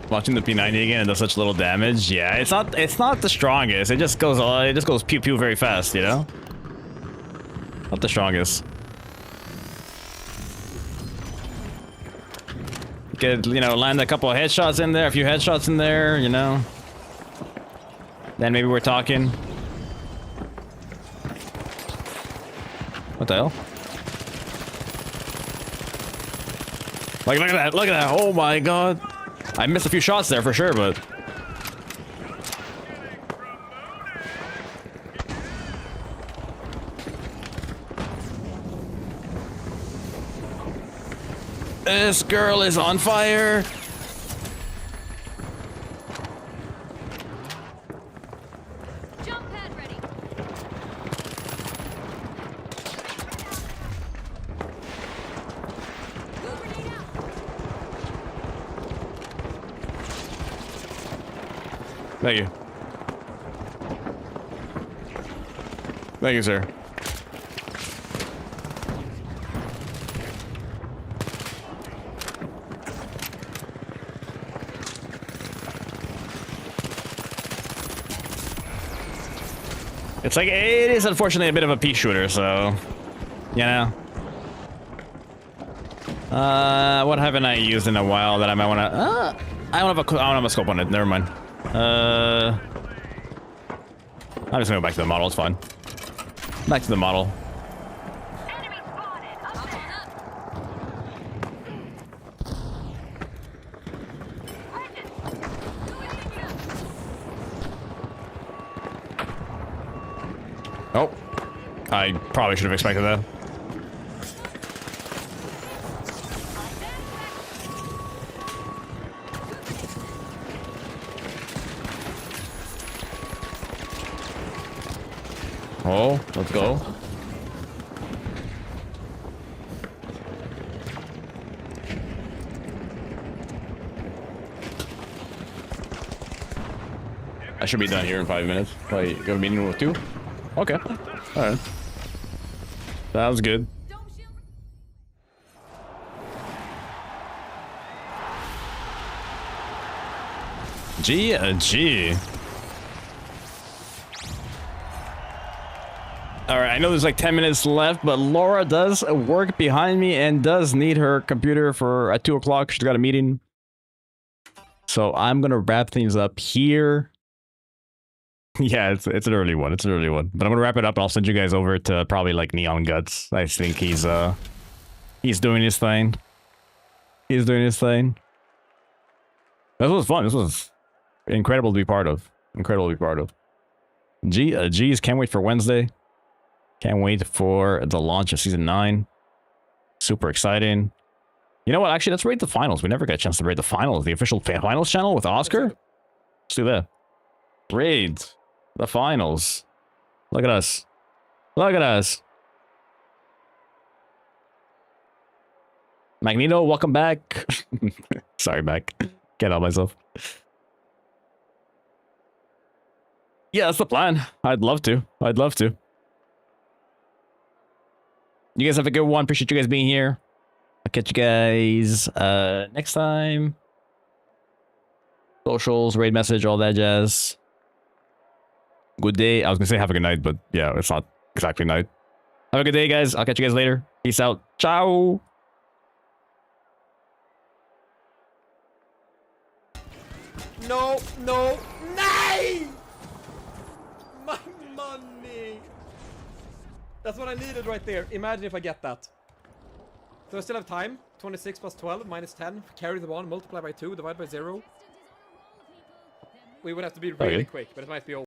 Watching the P90 again and does such little damage. Yeah, it's not the strongest. It just goes pew pew very fast, you know? Not the strongest. Could, you know, land a couple of headshots in there, a few headshots in there, you know. Then maybe we're talking. What the hell? Like, look at that, look at that. Oh my god. I missed a few shots there for sure, but... This girl is on fire. Jump pad ready. Grenade out. Thank you. Thank you, sir. It's like, it is unfortunately a bit of a pea shooter, so, you know. What haven't I used in a while that I might want to, I don't have a scope on it, never mind. I'm just gonna go back to the model, it's fine. Back to the model. Oh, I probably should have expected that. Oh, let's go. I should be done here in 5 minutes. Probably go to a meeting with 2. Okay. Alright. That was good. G. Alright, I know there's like 10 minutes left, but Laura does work behind me and does need her computer for at 2 o'clock. She's got a meeting. So I'm gonna wrap things up here. Yeah, it's an early one. It's an early one. But I'm gonna wrap it up. I'll send you guys over to probably like Neon Guts. I think he's doing his thing. He's doing his thing. This was fun. This was incredible to be part of. Incredible to be part of. Geez, can't wait for Wednesday. Can't wait for the launch of season 9. Super exciting. You know what? Actually, let's rate the finals. We never got a chance to rate the finals. The official finals channel with Oscar. Let's do that. Raid the finals. Look at us. Look at us. Magneto, welcome back. Sorry, back. Get out myself. Yeah, that's the plan. I'd love to. I'd love to. You guys have a good one. Appreciate you guys being here. I'll catch you guys next time. Socials, raid message, all that jazz. Good day. I was gonna say have a good night, but yeah, it's not exactly night. Have a good day, guys. I'll catch you guys later. Peace out. Ciao. No, no, nay! My money! That's what I needed right there. Imagine if I get that. So I still have time. 26 plus 12 minus 10. Carry the 1, multiply by 2, divide by 0. We would have to be really quick, but it might be over.